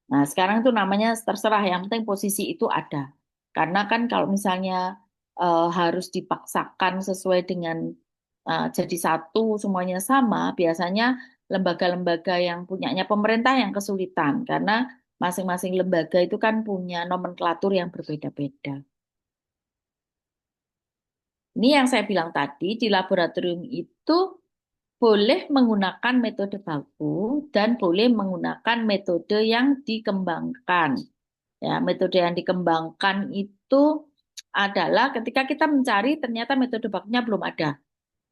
B: Nah, sekarang itu namanya terserah, yang penting posisi itu ada. Karena kan kalau misalnya harus dipaksakan sesuai dengan jadi satu semuanya sama, biasanya lembaga-lembaga yang punyanya pemerintah yang kesulitan karena masing-masing lembaga itu kan punya nomenklatur yang berbeda-beda. Ini yang saya bilang tadi, di laboratorium itu boleh menggunakan metode baku dan boleh menggunakan metode yang dikembangkan. Ya, metode yang dikembangkan itu adalah ketika kita mencari ternyata metode bakunya belum ada.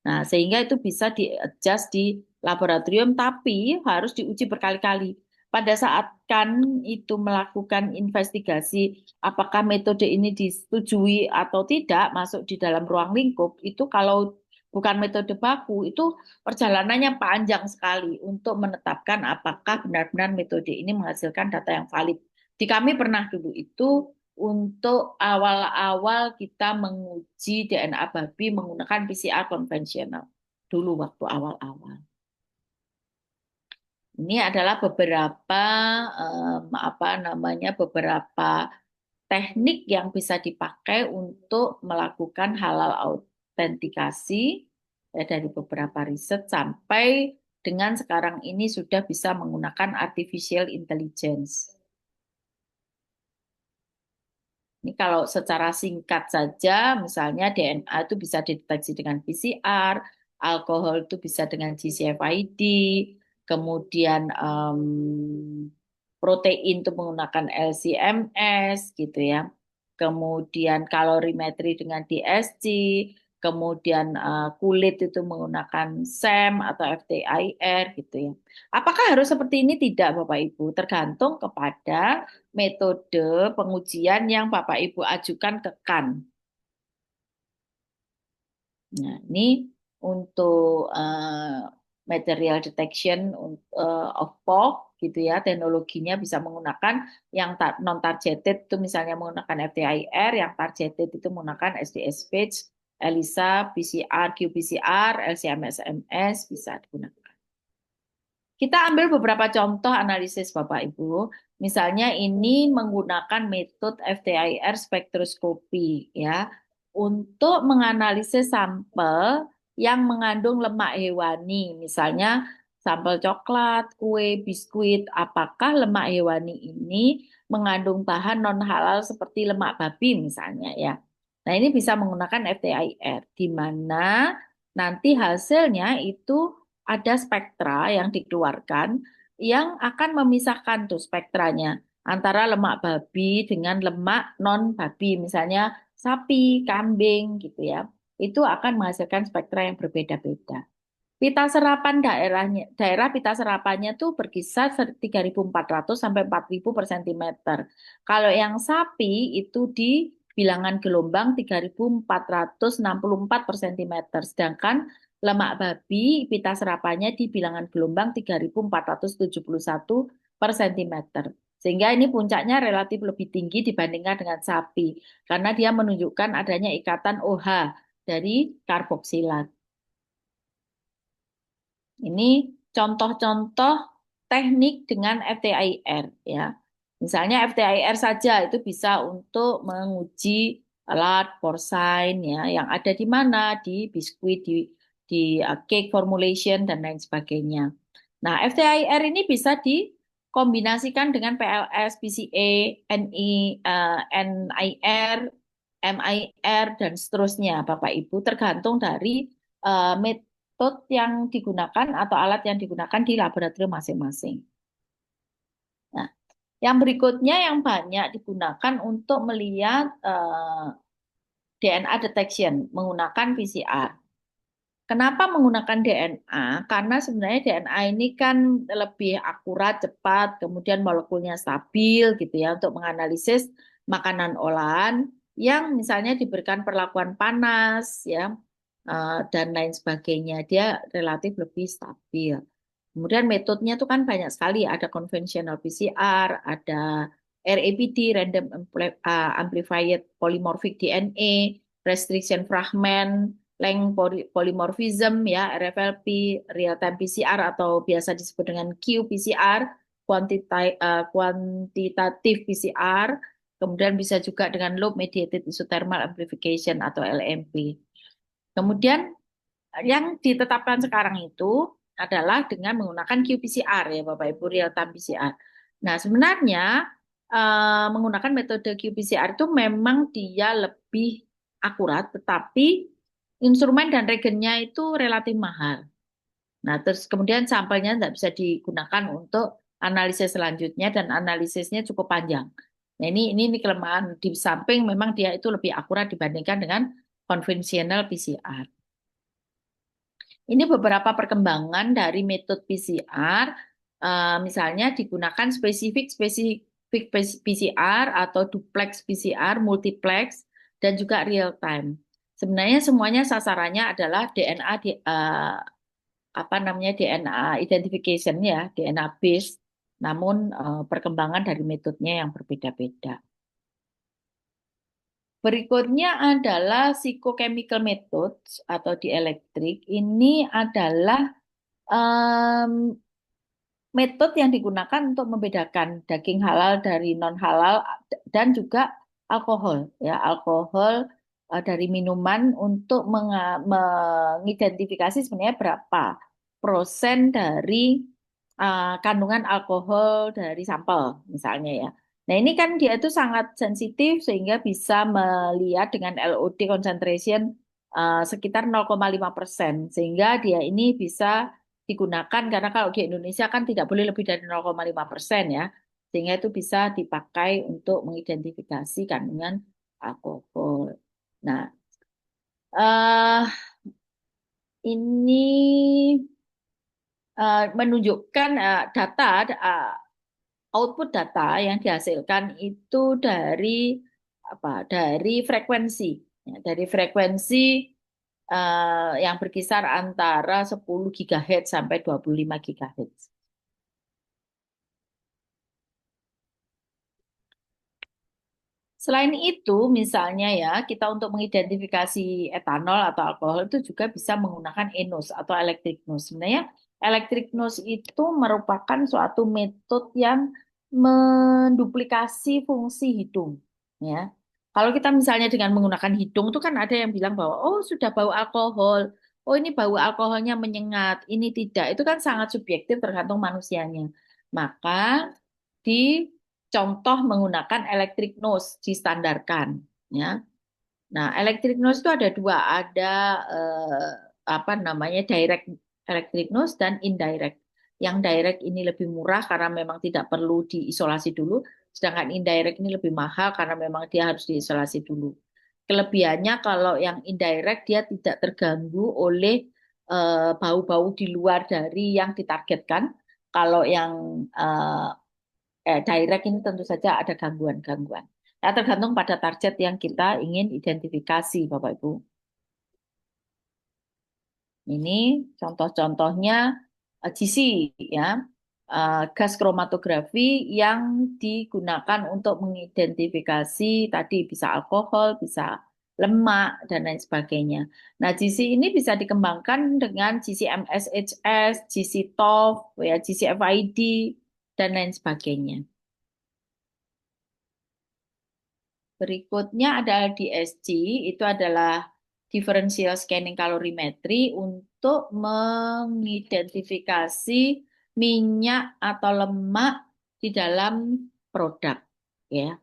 B: Nah, sehingga itu bisa di-adjust di laboratorium, tapi harus diuji berkali-kali. Pada saat kan itu melakukan investigasi apakah metode ini disetujui atau tidak masuk di dalam ruang lingkup, itu kalau bukan metode baku, itu perjalanannya panjang sekali untuk menetapkan apakah benar-benar metode ini menghasilkan data yang valid. Di kami pernah dulu itu untuk awal-awal kita menguji DNA babi menggunakan PCR konvensional dulu waktu awal-awal. Ini adalah beberapa apa namanya beberapa teknik yang bisa dipakai untuk melakukan halal autentikasi ya, dari beberapa riset sampai dengan sekarang ini sudah bisa menggunakan artificial intelligence. Ini kalau secara singkat saja, misalnya DNA itu bisa dideteksi dengan PCR, alkohol itu bisa dengan GCFID, kemudian protein itu menggunakan LC-MS gitu ya. Kemudian kalorimetri dengan DSC, kemudian kulit itu menggunakan SEM atau FTIR gitu ya. Apakah harus seperti ini? Tidak, Bapak Ibu. Tergantung kepada metode pengujian yang Bapak Ibu ajukan ke KAN. Nah, ini untuk material detection of POC gitu ya, teknologinya bisa menggunakan yang non targeted itu misalnya menggunakan FTIR, yang targeted itu menggunakan SDS-Page, ELISA, PCR, qPCR, LC-MS bisa digunakan. Kita ambil beberapa contoh analisis Bapak Ibu. Misalnya ini menggunakan metode FTIR spektroskopi ya untuk menganalisis sampel yang mengandung lemak hewani. Misalnya sampel coklat, kue, biskuit, apakah lemak hewani ini mengandung bahan non halal seperti lemak babi misalnya ya. Nah, ini bisa menggunakan FTIR di mana nanti hasilnya itu ada spektra yang dikeluarkan yang akan memisahkan tuh spektranya antara lemak babi dengan lemak non babi, misalnya sapi, kambing gitu ya. itu akan menghasilkan spektra yang berbeda-beda. Pita serapan daerah pita serapannya tuh berkisar 3.400 sampai 4.000 per sentimeter. Kalau yang sapi itu di bilangan gelombang 3.464 per sentimeter. Sedangkan lemak babi pita serapannya di bilangan gelombang 3.471 per sentimeter. Sehingga ini puncaknya relatif lebih tinggi dibandingkan dengan sapi. Karena dia menunjukkan adanya ikatan OH dari karboksilat. Ini contoh-contoh teknik dengan FTIR ya. Misalnya FTIR saja itu bisa untuk menguji alat porcine ya yang ada di mana di biskuit di cake formulation dan lain sebagainya. Nah, FTIR ini bisa dikombinasikan dengan PLS, PCA, NI, NIR, MIR dan seterusnya Bapak Ibu tergantung dari metode yang digunakan atau alat yang digunakan di laboratorium masing-masing. Nah, yang berikutnya yang banyak digunakan untuk melihat DNA detection menggunakan PCR. Kenapa menggunakan DNA? Karena sebenarnya DNA ini kan lebih akurat, cepat, kemudian molekulnya stabil gitu ya untuk menganalisis makanan olahan yang misalnya diberikan perlakuan panas ya dan lain sebagainya. Dia relatif lebih stabil. Kemudian metodenya itu kan banyak sekali, ada konvensional PCR, ada RAPD, Random Amplified Polymorphic DNA, Restriction Fragment, length polymorphism ya RFLP, real time PCR atau biasa disebut dengan qPCR, quantitative PCR, kemudian bisa juga dengan loop mediated isothermal amplification atau LMP. Kemudian yang ditetapkan sekarang itu adalah dengan menggunakan qPCR ya Bapak Ibu, real time PCR. Nah, sebenarnya menggunakan metode qPCR itu memang dia lebih akurat, tetapi instrumen dan regennya itu relatif mahal. Nah, terus kemudian sampelnya tidak bisa digunakan untuk analisis selanjutnya dan analisisnya cukup panjang. Nah, ini kelemahan di samping memang dia itu lebih akurat dibandingkan dengan konvensional PCR. Ini beberapa perkembangan dari metode PCR, misalnya digunakan spesifik PCR atau duplex PCR, multiplex, dan juga real time. Sebenarnya semuanya sasarannya adalah DNA apa namanya DNA identification ya, DNA base, namun perkembangan dari metodenya yang berbeda-beda. Berikutnya adalah physicochemical methods atau dielektrik. Ini adalah metode yang digunakan untuk membedakan daging halal dari non halal dan juga alkohol ya alkohol dari minuman untuk mengidentifikasi sebenarnya berapa persen dari kandungan alkohol dari sampel misalnya ya. Nah ini kan dia itu sangat sensitif sehingga bisa melihat dengan LOD concentration sekitar 0,5% sehingga dia ini bisa digunakan karena kalau di Indonesia kan tidak boleh lebih dari 0,5% ya, sehingga itu bisa dipakai untuk mengidentifikasi kandungan alkohol. Nah, eh ini menunjukkan data output data yang dihasilkan itu dari apa? Dari frekuensi, ya, dari frekuensi yang berkisar antara 10 GHz sampai 25 GHz. Selain itu, misalnya ya, kita untuk mengidentifikasi etanol atau alkohol itu juga bisa menggunakan ENOS atau electric nose. Sebenarnya electric nose itu merupakan suatu metode yang menduplikasi fungsi hidung. Ya, kalau kita misalnya dengan menggunakan hidung itu kan ada yang bilang bahwa oh sudah bau alkohol, oh ini bau alkoholnya menyengat, ini tidak. Itu kan sangat subjektif tergantung manusianya. Maka di contoh menggunakan electric nose distandarkan ya. Nah, electric nose itu ada dua, ada apa namanya direct electric nose dan indirect. Yang direct ini lebih murah karena memang tidak perlu diisolasi dulu, sedangkan indirect ini lebih mahal karena memang dia harus diisolasi dulu. Kelebihannya kalau yang indirect dia tidak terganggu oleh bau-bau di luar dari yang ditargetkan. Kalau yang eh, direct ini tentu saja ada gangguan-gangguan. Nah, tergantung pada target yang kita ingin identifikasi, Bapak Ibu. Ini contoh-contohnya GC ya, gas kromatografi yang digunakan untuk mengidentifikasi tadi bisa alkohol, bisa lemak dan lain sebagainya. Nah, GC ini bisa dikembangkan dengan GC-MSHS, GC-TOF, ya, GC-FID dan lain sebagainya. Berikutnya adalah DSG, itu adalah differential scanning calorimetry untuk mengidentifikasi minyak atau lemak di dalam produk, ya.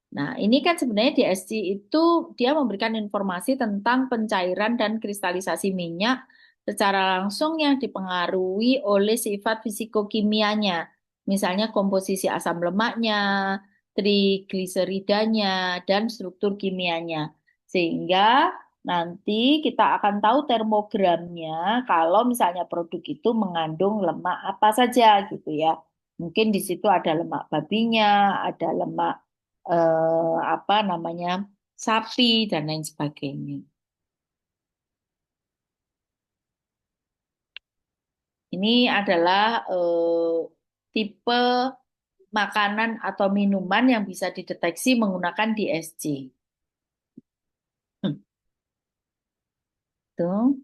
B: Nah, ini kan sebenarnya DSG itu dia memberikan informasi tentang pencairan dan kristalisasi minyak secara langsung yang dipengaruhi oleh sifat fisikokimianya, misalnya komposisi asam lemaknya, trigliseridanya, dan struktur kimianya. Sehingga nanti kita akan tahu termogramnya kalau misalnya produk itu mengandung lemak apa saja gitu ya. Mungkin di situ ada lemak babinya, ada lemak apa namanya sapi dan lain sebagainya. Ini adalah tipe makanan atau minuman yang bisa dideteksi menggunakan DSG. Tuh.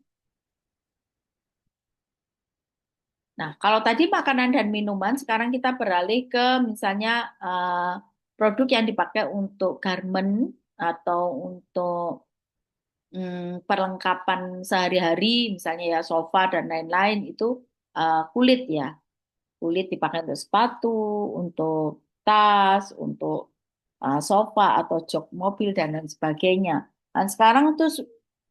B: Nah, kalau tadi makanan dan minuman, sekarang kita beralih ke misalnya produk yang dipakai untuk garment atau untuk perlengkapan sehari-hari, misalnya ya sofa dan lain-lain itu kulit ya. Kulit dipakai untuk sepatu, untuk tas, untuk sofa atau jok mobil dan lain sebagainya. Dan sekarang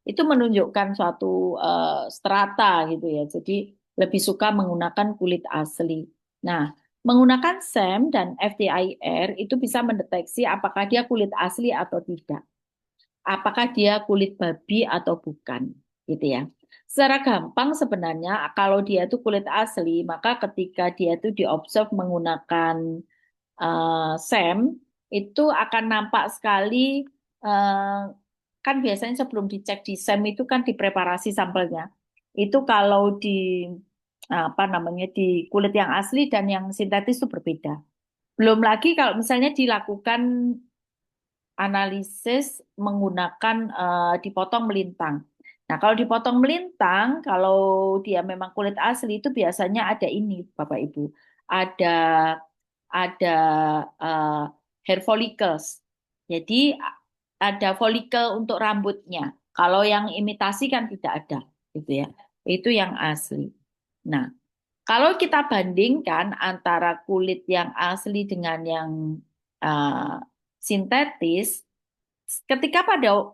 B: itu menunjukkan suatu strata gitu ya. Jadi lebih suka menggunakan kulit asli. Nah, menggunakan SEM dan FTIR itu bisa mendeteksi apakah dia kulit asli atau tidak. Apakah dia kulit babi atau bukan, gitu ya. Secara gampang sebenarnya kalau dia itu kulit asli, maka ketika dia itu diobserv menggunakan SEM, itu akan nampak sekali, eh, kan biasanya sebelum dicek di SEM itu kan dipreparasi sampelnya. Itu kalau di apa namanya di kulit yang asli dan yang sintetis itu berbeda. Belum lagi kalau misalnya dilakukan analisis menggunakan dipotong melintang. Nah, kalau dipotong melintang, kalau dia memang kulit asli itu biasanya ada ini, Bapak Ibu, ada ada eh, hair follicles. Jadi ada folikel untuk rambutnya. Kalau yang imitasi kan tidak ada, gitu ya. Itu yang asli. Nah, kalau kita bandingkan antara kulit yang asli dengan yang eh, sintetis, ketika pada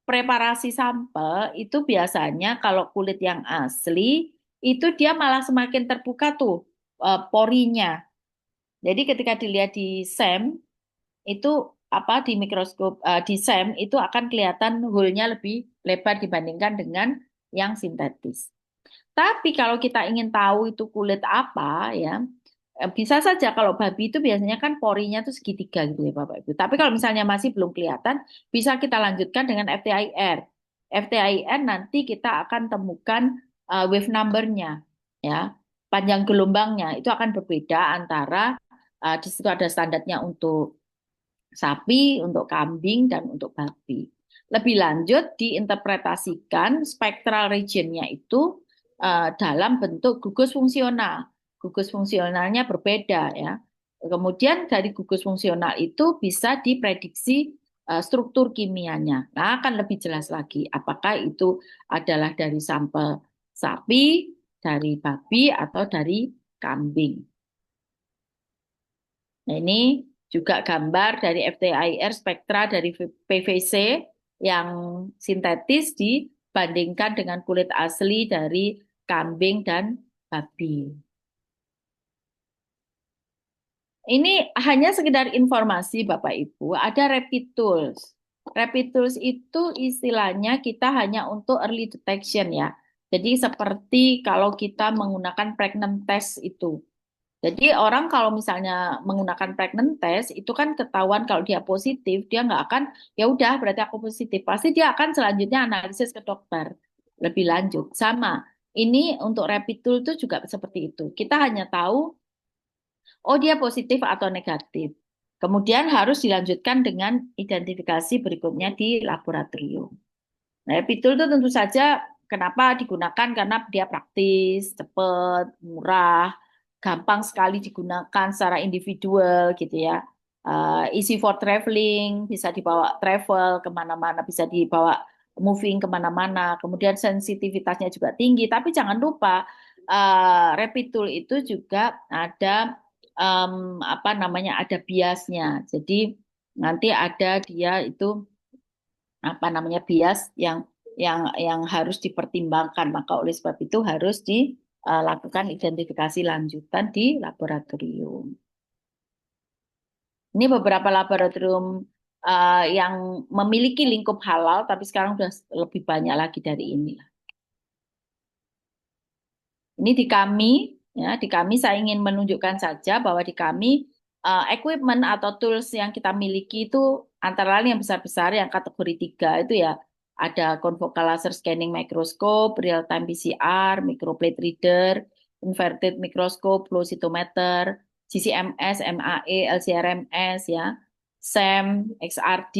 B: preparasi sampel itu biasanya kalau kulit yang asli itu dia malah semakin terbuka tuh porinya. Jadi ketika dilihat di SEM itu apa di mikroskop di SEM itu akan kelihatan hole-nya lebih lebar dibandingkan dengan yang sintetis. Tapi kalau kita ingin tahu itu kulit apa ya, bisa saja kalau babi itu biasanya kan porinya tuh segitiga gitu ya Bapak Ibu. Tapi kalau misalnya masih belum kelihatan, bisa kita lanjutkan dengan FTIR. FTIR nanti kita akan temukan wave number-nya ya. Panjang gelombangnya itu akan berbeda antara di situ ada standarnya untuk sapi, untuk kambing dan untuk babi. Lebih lanjut diinterpretasikan spektral regionnya itu dalam bentuk gugus fungsional. Gugus fungsionalnya berbeda ya. Kemudian dari gugus fungsional itu bisa diprediksi struktur kimianya. Nah, akan lebih jelas lagi apakah itu adalah dari sampel sapi, dari babi atau dari kambing. Nah, ini juga gambar dari FTIR spektra dari PVC yang sintetis dibandingkan dengan kulit asli dari kambing dan babi. Ini hanya sekedar informasi Bapak Ibu, ada Rapid Tools. Rapid tools itu istilahnya kita hanya untuk early detection ya. Jadi seperti kalau kita menggunakan pregnant test itu. Jadi orang kalau misalnya menggunakan pregnant test itu kan ketahuan kalau dia positif, dia nggak akan ya udah berarti aku positif. Pasti dia akan selanjutnya analisis ke dokter lebih lanjut. Sama. Ini untuk rapid tool itu juga seperti itu. Kita hanya tahu oh dia positif atau negatif. Kemudian harus dilanjutkan dengan identifikasi berikutnya di laboratorium. Nah, Pitul itu tentu saja kenapa digunakan karena dia praktis, cepat, murah, gampang sekali digunakan secara individual gitu ya. Easy for traveling, bisa dibawa travel kemana-mana, bisa dibawa moving kemana-mana. Kemudian sensitivitasnya juga tinggi, tapi jangan lupa Rapid Tool itu juga ada apa namanya ada biasnya. Jadi nanti ada dia itu apa namanya bias yang harus dipertimbangkan. Maka oleh sebab itu harus dilakukan identifikasi lanjutan di laboratorium. Ini beberapa laboratorium yang memiliki lingkup halal, tapi sekarang sudah lebih banyak lagi dari ini. Ini di kami, ya, di kami saya ingin menunjukkan saja bahwa di kami equipment atau tools yang kita miliki itu antara lain yang besar-besar yang kategori 3 itu ya ada confocal laser scanning microscope, real time PCR, microplate reader, inverted microscope, flow cytometer, GCMS, MAE, LCRMS ya, SEM, XRD,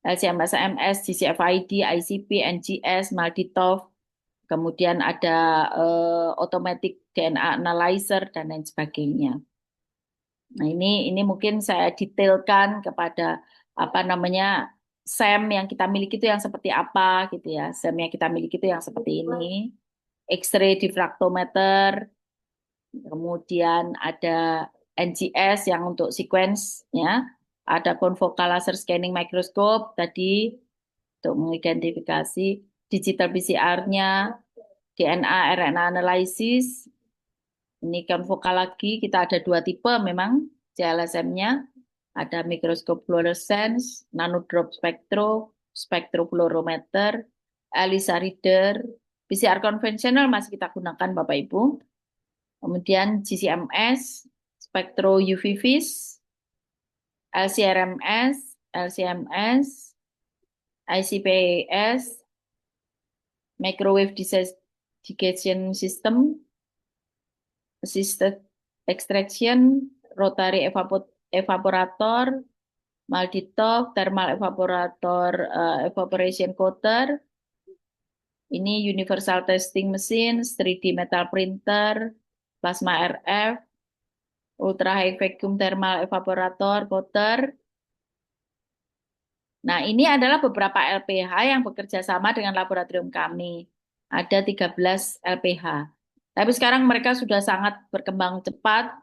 B: LCMS-MS, GCFID, ICP, NGS, Malditov, kemudian ada automatic DNA analyzer dan lain sebagainya. Nah, ini mungkin saya detailkan kepada apa namanya SEM yang kita miliki itu yang seperti apa gitu ya. SEM yang kita miliki itu yang seperti ini. X-ray diffractometer, kemudian ada NGS yang untuk sequence ya. Ada confocal laser scanning microscope tadi untuk mengidentifikasi digital PCR-nya, DNA, RNA analysis. Ini confocal lagi, kita ada dua tipe memang CLSM-nya. Ada mikroskop fluorescence, nanodrop spektro, spektrofluorometer, ELISA reader, PCR konvensional masih kita gunakan Bapak Ibu. Kemudian GCMS, spektro UV vis, LCRMS, LCMS, ICPS, microwave desegregation system, assisted extraction, rotary evaporator, Malditov, thermal evaporator, evaporation coater, ini universal testing machine, 3D metal printer, plasma RF, ultra high vacuum thermal evaporator, coater. Nah, ini adalah beberapa LPH yang bekerja sama dengan laboratorium kami. Ada 13 LPH. Tapi sekarang mereka sudah sangat berkembang cepat.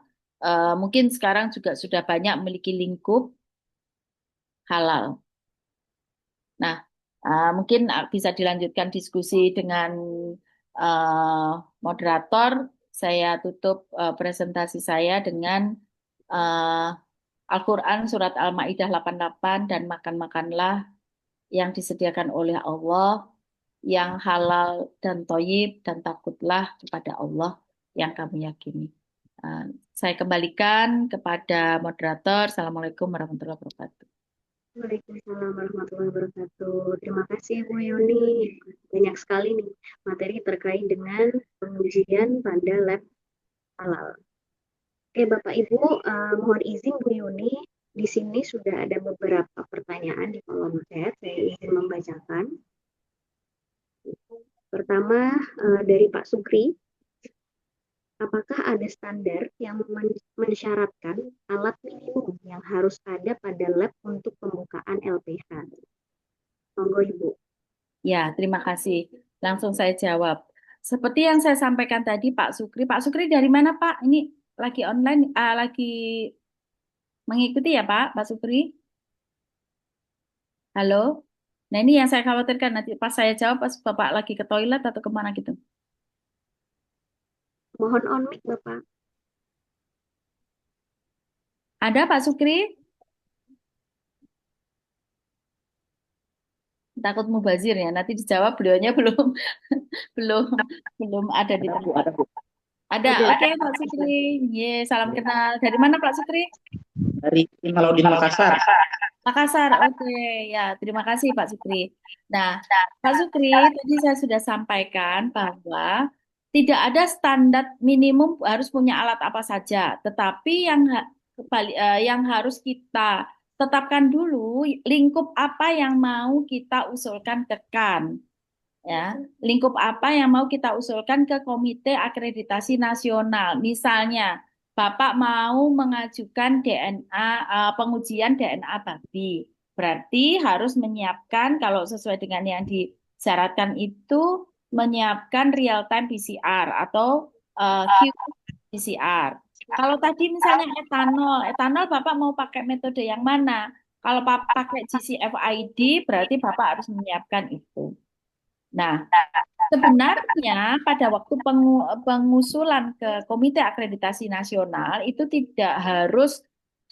B: Mungkin sekarang juga sudah banyak memiliki lingkup halal. Nah, mungkin bisa dilanjutkan diskusi dengan uh, moderator. Saya tutup presentasi saya dengan uh, Al-Quran Surat Al-Ma'idah 88 dan makan-makanlah yang disediakan oleh Allah, yang halal dan toyib, dan takutlah kepada Allah yang kami yakini. Uh, saya kembalikan kepada moderator. Assalamualaikum warahmatullahi wabarakatuh.
A: Waalaikumsalam warahmatullahi wabarakatuh. Terima kasih Bu Yuni. Banyak sekali nih materi terkait dengan pengujian pada lab halal. Oke Bapak Ibu, mohon izin Bu Yuni. Di sini sudah ada beberapa pertanyaan di kolom chat. Saya izin membacakan. Pertama dari Pak Sukri, apakah ada standar yang mensyaratkan alat minimum yang harus ada pada lab untuk pembukaan LPH? Monggo Ibu.
B: Ya, terima kasih. Langsung saya jawab. Seperti yang saya sampaikan tadi, Pak Sukri. Pak Sukri dari mana, Pak? Ini lagi online, lagi mengikuti ya, Pak? Pak Sukri? Halo? Nah, ini yang saya khawatirkan. Nanti pas saya jawab, pas Bapak lagi ke toilet atau kemana gitu.
A: Mohon on mic Bapak.
B: Ada, Pak Sukri? Takut mubazir ya. Nanti dijawab beliaunya belum belum belum ada di
C: Ada Bu,
B: tempat.
C: ada Bu.
B: Ada,
A: Ada.
B: oke Pak Sukri. Ye, salam kenal. Dari mana Pak Sukri?
C: Dari Malaudin Makassar.
B: Makassar, oke. Ya, terima kasih Pak Sukri. Nah, Pak Sukri, tadi saya sudah sampaikan bahwa tidak ada standar minimum harus punya alat apa saja, tetapi yang harus kita tetapkan dulu lingkup apa yang mau kita usulkan ke KAN, ya. Lingkup apa yang mau kita usulkan ke Komite Akreditasi Nasional. Misalnya, Bapak mau mengajukan DNA, pengujian DNA babi. Berarti harus menyiapkan, kalau sesuai dengan yang disyaratkan itu, menyiapkan real time PCR atau qPCR. Kalau tadi misalnya etanol, etanol Bapak mau pakai metode yang mana? Kalau pakai GCFID, berarti Bapak harus menyiapkan itu. Nah, sebenarnya pada waktu pengusulan ke Komite Akreditasi Nasional itu tidak harus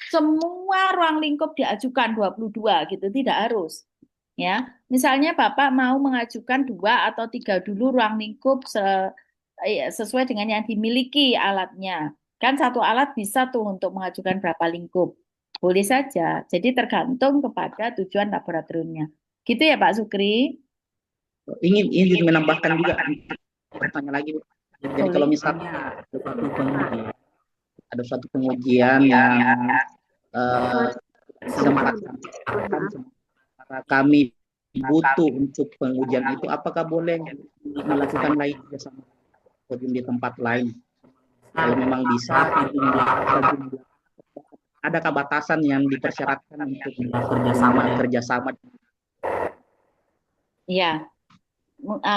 B: semua ruang lingkup diajukan 22 gitu, tidak harus. Ya, misalnya Bapak mau mengajukan 2 atau 3 dulu ruang lingkup sesuai dengan yang dimiliki alatnya. Kan satu alat bisa tuh untuk mengajukan berapa lingkup. Boleh saja. Jadi tergantung kepada tujuan laboratoriumnya. Gitu ya Pak Sukri?
C: Ingin menambahkan juga bertanya lagi Bu. Jadi kalau
B: Boleh.
C: misalnya ada suatu pengujian yang eh, sempat sementara kami butuh untuk pengujian itu, apakah boleh melakukan lagi bersama di tempat lain? Kalau memang bisa, adakah batasan yang dipersyaratkan untuk kerjasama?
B: Iya,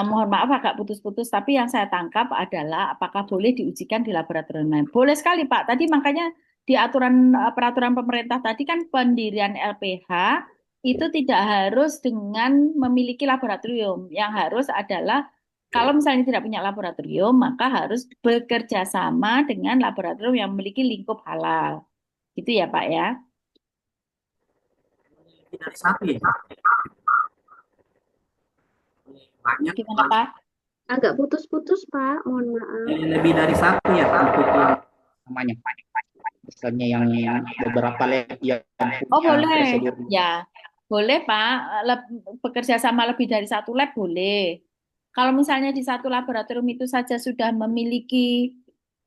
B: mohon maaf agak putus-putus, tapi yang saya tangkap adalah apakah boleh diujikan di laboratorium lain. Boleh sekali, Pak. Tadi makanya di peraturan pemerintah tadi kan pendirian LPH itu tidak harus dengan memiliki laboratorium. Yang harus adalah kalau misalnya tidak punya laboratorium, maka harus bekerja sama dengan laboratorium yang memiliki lingkup halal. Gitu ya, Pak ya.
D: Dari satu ya, banyak
B: Gimana, Pak?
A: Agak putus-putus, Pak. Mohon maaf.
D: lebih dari satu ya untuk yang
C: Namanya, misalnya yang beberapa lab yang
B: Oh,
C: punya
B: boleh.
C: prosedur.
B: Ya, boleh, Pak. Bekerja sama lebih dari satu lab boleh. Kalau misalnya di satu laboratorium itu saja sudah memiliki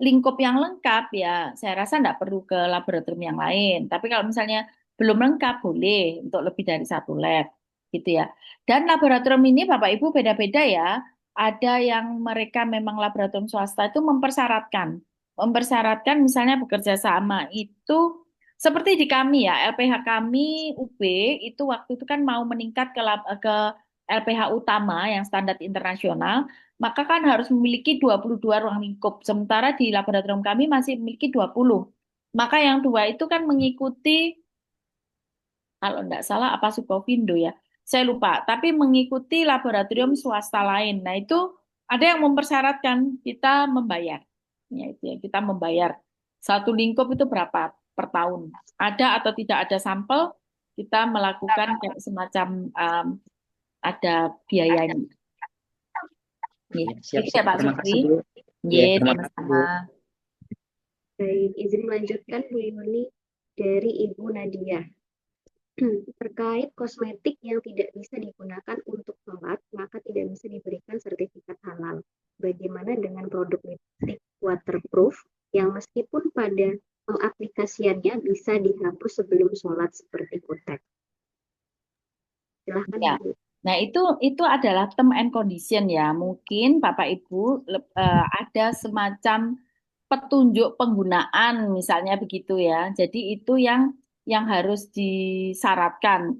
B: lingkup yang lengkap, ya saya rasa tidak perlu ke laboratorium yang lain. Tapi kalau misalnya belum lengkap, boleh untuk lebih dari satu lab, gitu ya. Dan laboratorium ini, Bapak Ibu, beda-beda ya. Ada yang mereka memang laboratorium swasta itu mempersyaratkan misalnya bekerja sama itu seperti di kami ya, LPH kami UB itu waktu itu kan mau meningkat ke LPH utama yang standar internasional, maka kan harus memiliki 22 ruang lingkup. Sementara di laboratorium kami masih memiliki 20. Maka yang dua itu kan mengikuti, kalau tidak salah apa Sukovindo ya, saya lupa. Tapi mengikuti laboratorium swasta lain. Nah itu ada yang mempersyaratkan kita membayar. Ya itu ya, kita membayar. Satu lingkup itu berapa per tahun? Ada atau tidak ada sampel, kita melakukan kayak semacam ada biayanya. Ya,
C: Ya,
B: itu ya
C: siap-siap.
B: Pak
C: Terima
B: Supri.
C: kasih Bu.
B: Ya,
C: Ya, terima kasih
B: sama-sama.
C: Bu.
A: Baik, izin melanjutkan Bu Yuni dari Ibu Nadia. Terkait kosmetik yang tidak bisa digunakan untuk sholat, maka tidak bisa diberikan sertifikat halal. Bagaimana dengan produk lipstick waterproof yang meskipun pada pengaplikasiannya bisa dihapus sebelum sholat seperti kutek? Silahkan
B: Ya.
A: Bu.
B: Nah, itu adalah term and condition ya. Mungkin Bapak Ibu ada semacam petunjuk penggunaan misalnya begitu ya. Jadi itu yang harus disyaratkan.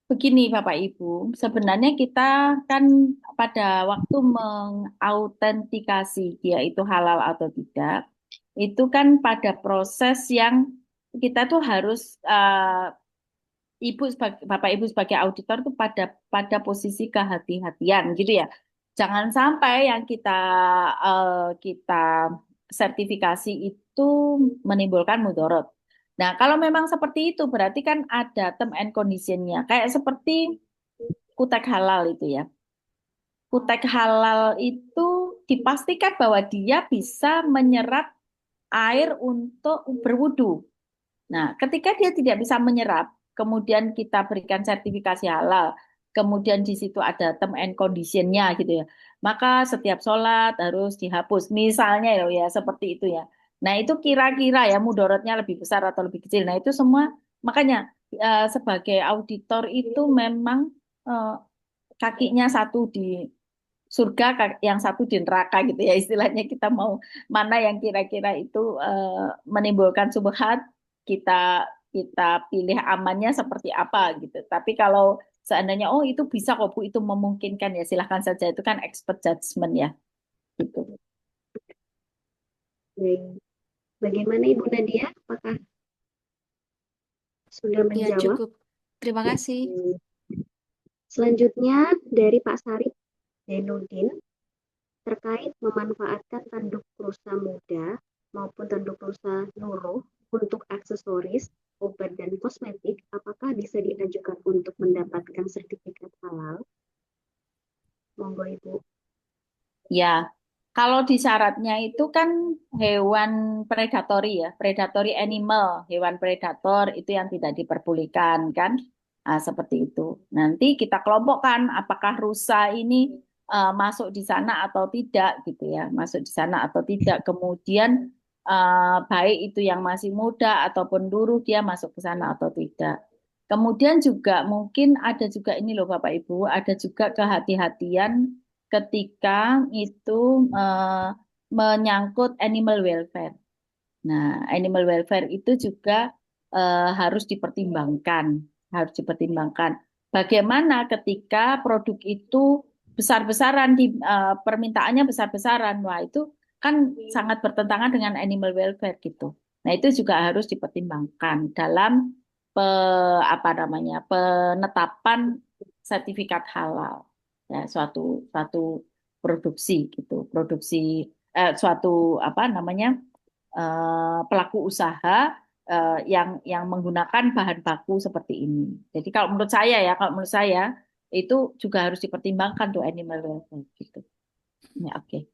B: Begini Bapak Ibu, sebenarnya kita kan pada waktu mengautentikasi dia itu halal atau tidak, itu kan pada proses yang kita tuh harus Bapak Ibu sebagai auditor tuh pada posisi kehati-hatian gitu ya. Jangan sampai yang kita sertifikasi itu menimbulkan mudorot. Nah, kalau memang seperti itu berarti kan ada term and condition-nya. Kayak seperti kutek halal itu ya. Kutek halal itu dipastikan bahwa dia bisa menyerap air untuk berwudu. Nah, ketika dia tidak bisa menyerap, kemudian kita berikan sertifikasi halal, kemudian di situ ada term and condition-nya gitu ya. Maka setiap sholat harus dihapus. Misalnya ya seperti itu ya. Nah, itu kira-kira ya mudorotnya lebih besar atau lebih kecil. Nah, itu semua makanya sebagai auditor itu memang eh, kakinya satu di surga, yang satu di neraka gitu ya istilahnya. Kita mau mana yang kira-kira itu menimbulkan subhat, kita kita pilih amannya seperti apa gitu. Tapi kalau seandainya oh itu bisa kok Bu, itu memungkinkan ya silahkan saja, itu kan expert judgment ya gitu.
A: Baik. Bagaimana Ibu Nadia? Apakah sudah
E: Ya,
A: menjawab?
E: cukup. Terima kasih.
A: Selanjutnya dari Pak Sarip Zainuddin terkait memanfaatkan tanduk rusa muda maupun tanduk rusa luruh untuk aksesoris, obat, dan kosmetik, apakah bisa diajukan untuk mendapatkan sertifikat halal? Monggo Ibu.
B: Ya, kalau di syaratnya itu kan hewan predatory ya, predatory animal, hewan predator itu yang tidak diperbolehkan kan. Nah, seperti itu. Nanti kita kelompokkan apakah rusa ini masuk di sana atau tidak gitu ya, masuk di sana atau tidak. Kemudian baik itu yang masih muda ataupun dulu dia masuk ke sana atau tidak. Kemudian juga mungkin ada juga ini loh Bapak Ibu, ada juga kehati-hatian ketika itu menyangkut animal welfare. Nah, animal welfare itu juga harus dipertimbangkan, harus dipertimbangkan. Bagaimana ketika produk itu besar-besaran di permintaannya besar-besaran, wah itu kan sangat bertentangan dengan animal welfare gitu. Nah, itu juga harus dipertimbangkan dalam apa namanya penetapan sertifikat halal ya suatu suatu produksi gitu, produksi suatu apa namanya pelaku usaha yang menggunakan bahan baku seperti ini. Jadi kalau menurut saya ya, kalau menurut saya itu juga harus dipertimbangkan tuh animal welfare gitu. Ya, oke.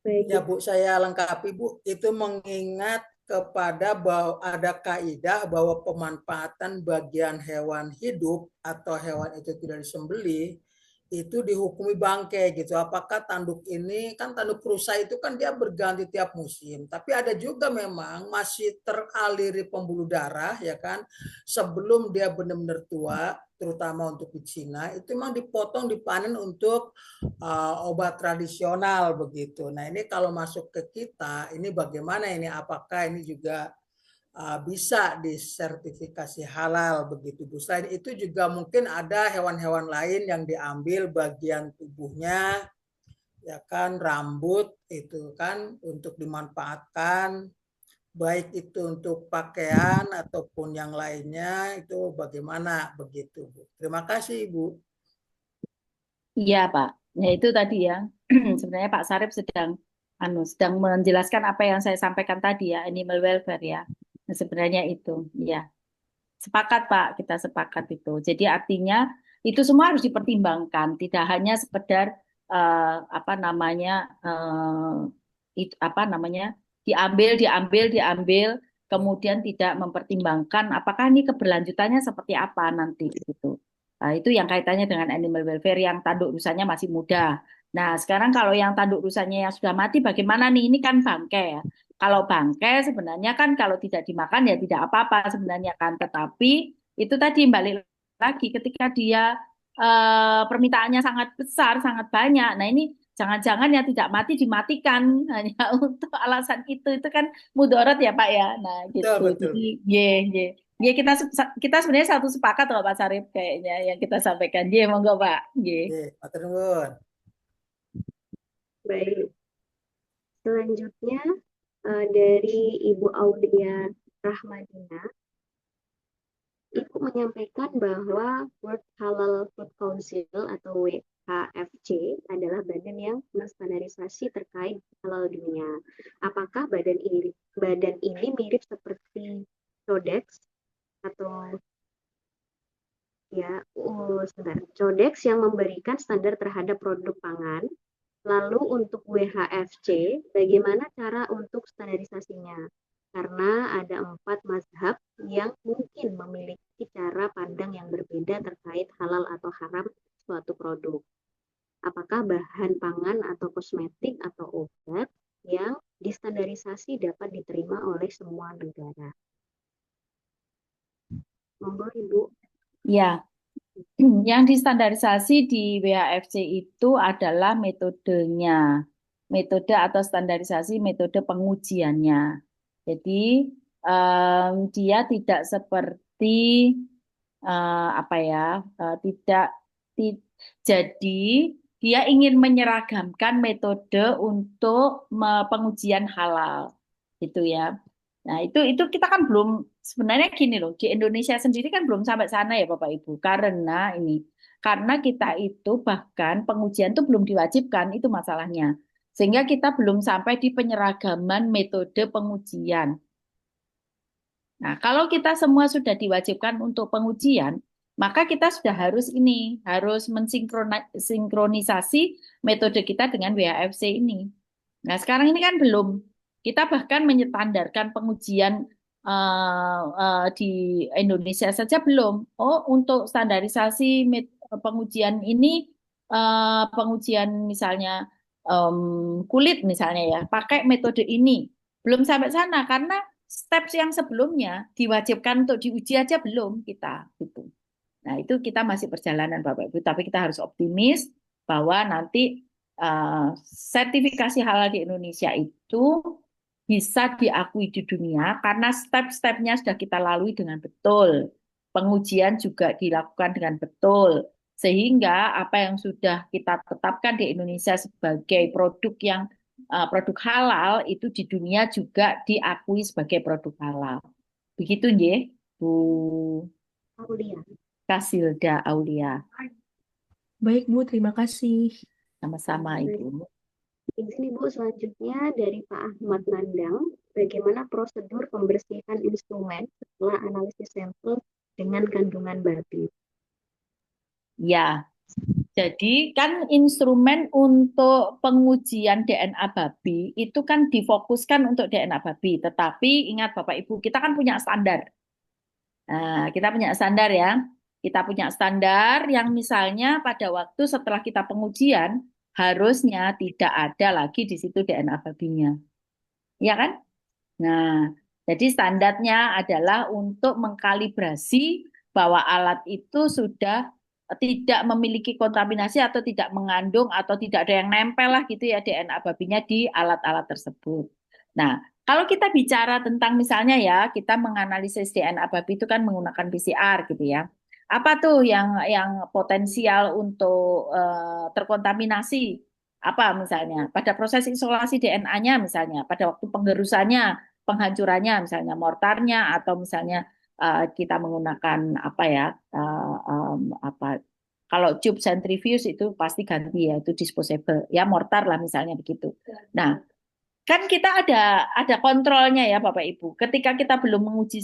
A: Baik,
F: Ya Bu, saya lengkapi Bu, itu mengingat kepada bahwa ada kaidah bahwa pemanfaatan bagian hewan hidup atau hewan itu tidak disembelih itu dihukumi bangkai gitu. Apakah tanduk ini kan tanduk rusa itu kan dia berganti tiap musim, tapi ada juga memang masih teraliri pembuluh darah ya kan sebelum dia benar-benar tua, terutama untuk di Cina itu memang dipotong dipanen untuk obat tradisional begitu. Nah ini kalau masuk ke kita ini bagaimana ini apakah ini juga bisa disertifikasi halal begitu Bu. Selain itu juga mungkin ada hewan-hewan lain yang diambil bagian tubuhnya ya kan rambut itu kan untuk dimanfaatkan baik itu untuk pakaian ataupun yang lainnya itu bagaimana begitu Bu. Terima kasih Bu.
B: Iya Pak, ya itu tadi ya. Sebenarnya Pak Sarip sedang menjelaskan apa yang saya sampaikan tadi ya, animal welfare ya. Nah, sebenarnya itu, ya. Sepakat Pak, kita sepakat itu. Jadi artinya itu semua harus dipertimbangkan, tidak hanya sekedar apa namanya itu apa namanya diambil, kemudian tidak mempertimbangkan apakah ini keberlanjutannya seperti apa nanti gitu. Nah, itu yang kaitannya dengan animal welfare yang tanduk rusanya masih muda. Nah, sekarang kalau yang tanduk rusanya yang sudah mati bagaimana nih? Ini kan bangkai ya. Kalau bangkai sebenarnya kan kalau tidak dimakan ya tidak apa-apa sebenarnya kan. Tetapi itu tadi balik lagi ketika dia permintaannya sangat besar, sangat banyak. Nah ini jangan-jangan yang tidak mati dimatikan hanya untuk alasan itu kan mudorot ya Pak ya. Nah
F: Betul,
B: gitu.
F: betul.
B: Jadi ye. Ya kita sebenarnya satu sepakat loh Pak Sarip kayaknya yang kita sampaikan. Ye monggo Pak. Ye.
F: Oke, matur nuwun.
A: baik. Selanjutnya dari Ibu Aulia Rahmadina, Ibu menyampaikan bahwa World Halal Food Council atau WHFC adalah badan yang menstandarisasi terkait halal dunia. Apakah badan ini mirip seperti Codex atau ya, sebentar. Codex yang memberikan standar terhadap produk pangan. Lalu untuk WHFC, bagaimana cara untuk standarisasinya? Karena ada 4 mazhab yang mungkin memiliki cara pandang yang berbeda terkait halal atau haram suatu produk. Apakah bahan pangan atau kosmetik atau obat yang distandarisasi dapat diterima oleh semua negara? Monggo Ibu.
B: Ya, yang distandarisasi di WHFC itu adalah metodenya, metode atau standarisasi metode pengujiannya. Jadi dia tidak seperti apa ya, tidak, jadi dia ingin menyeragamkan metode untuk pengujian halal, gitu ya. Nah, itu kita kan belum, sebenarnya gini loh, di Indonesia sendiri kan belum sampai sana ya Bapak Ibu, karena kita itu bahkan pengujian itu belum diwajibkan, itu masalahnya. Sehingga kita belum sampai di penyeragaman metode pengujian. Nah, kalau kita semua sudah diwajibkan untuk pengujian, maka kita sudah harus mensinkronisasi metode kita dengan WHFC ini. Nah, sekarang ini kan belum. Kita bahkan menyetandarkan pengujian di Indonesia saja belum. Oh, untuk standarisasi pengujian ini, pengujian misalnya kulit misalnya ya, pakai metode ini. Belum sampai sana karena steps yang sebelumnya diwajibkan untuk diuji aja belum kita gitu. Nah, itu kita masih perjalanan Bapak Ibu, tapi kita harus optimis bahwa nanti sertifikasi halal di Indonesia itu bisa diakui di dunia karena step-stepnya sudah kita lalui dengan betul. Pengujian juga dilakukan dengan betul. Sehingga apa yang sudah kita tetapkan di Indonesia sebagai produk halal itu di dunia juga diakui sebagai produk halal. Begitu nggih, Bu
A: Aulia.
B: Kasilda Aulia.
E: Baik Bu, terima kasih.
B: Sama-sama Ibu.
A: Izin Ibu, selanjutnya dari Pak Ahmad Nandang, bagaimana prosedur pembersihan instrumen setelah analisis sampel dengan kandungan babi?
B: Ya, jadi kan instrumen untuk pengujian DNA babi itu kan difokuskan untuk DNA babi. Tetapi ingat Bapak Ibu, kita kan punya standar. Nah, kita punya standar ya. Kita punya standar yang misalnya pada waktu setelah kita pengujian, harusnya tidak ada lagi di situ DNA babinya. Ya kan? Nah, jadi standarnya adalah untuk mengkalibrasi bahwa alat itu sudah tidak memiliki kontaminasi atau tidak mengandung atau tidak ada yang nempel lah gitu ya DNA babinya di alat-alat tersebut. Nah, kalau kita bicara tentang misalnya ya kita menganalisis DNA babi itu kan menggunakan PCR gitu ya. Apa tuh yang potensial untuk terkontaminasi? Apa misalnya pada proses isolasi DNA-nya misalnya pada waktu penggerusannya, penghancurannya misalnya mortarnya atau misalnya kita menggunakan apa ya apa kalau tube centrifuge itu pasti ganti ya itu disposable ya mortar lah misalnya begitu. Nah, kan kita ada kontrolnya ya Bapak Ibu. Ketika kita belum menguji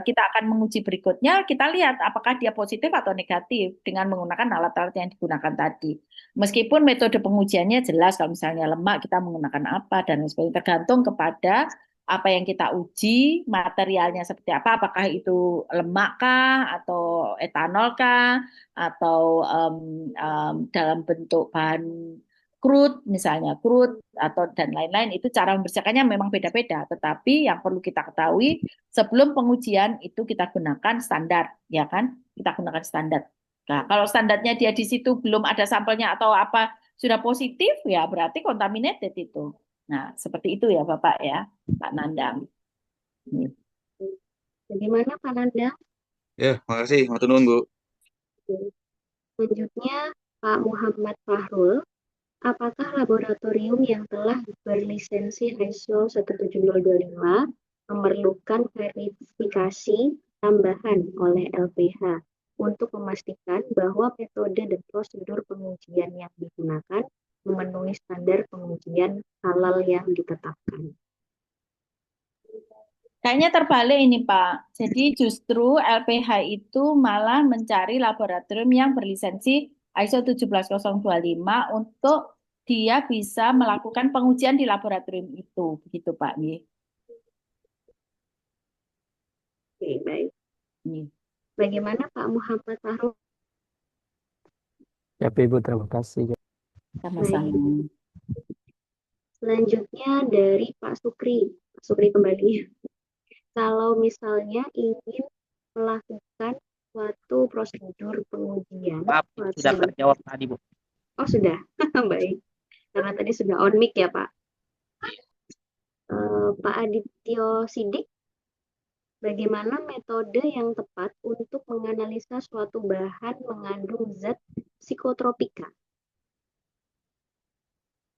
B: kita akan menguji berikutnya, kita lihat apakah dia positif atau negatif dengan menggunakan alat-alat yang digunakan tadi. Meskipun metode pengujiannya jelas kalau misalnya lemak kita menggunakan apa dan sebagainya tergantung kepada apa yang kita uji, materialnya seperti apa, apakah itu lemak kah atau etanol kah atau dalam bentuk bahan misalnya crude atau dan lain-lain itu cara membersihkannya memang beda-beda. Tetapi yang perlu kita ketahui sebelum pengujian itu kita gunakan standar, ya kan? Kita gunakan standar. Nah, kalau standarnya dia di situ belum ada sampelnya atau apa sudah positif, ya berarti contaminated itu. Nah, seperti itu ya Bapak ya, Pak Nandang.
A: Bagaimana Pak Nandang?
G: Ya, makasih. Matur nuwun, Bu.
A: Selanjutnya Pak Muhammad Fahrul, apakah laboratorium yang telah berlisensi ISO 17025 memerlukan verifikasi tambahan oleh LPH untuk memastikan bahwa metode dan prosedur pengujian yang digunakan memenuhi standar pengujian halal yang ditetapkan?
B: Kayaknya terbalik ini, Pak. Jadi justru LPH itu malah mencari laboratorium yang berlisensi ISO 17025 untuk dia bisa melakukan pengujian di laboratorium itu. Begitu, Pak. Nggih.
A: Oke, baik.
B: Nggih.
A: Bagaimana Pak Muhammad Fahrul?
H: Ya, Ibu, terima kasih.
B: Sama-sama.
A: Baik. Selanjutnya dari Pak Sukri. Pak Sukri kembali. Kalau misalnya ingin melakukan suatu prosedur pengujian,
C: Maaf, sudah terjawab tadi, Bu.
A: oh sudah, baik. Karena tadi sudah on mic ya Pak. Pak Adityo Sidik, bagaimana metode yang tepat untuk menganalisa suatu bahan mengandung zat psikotropika?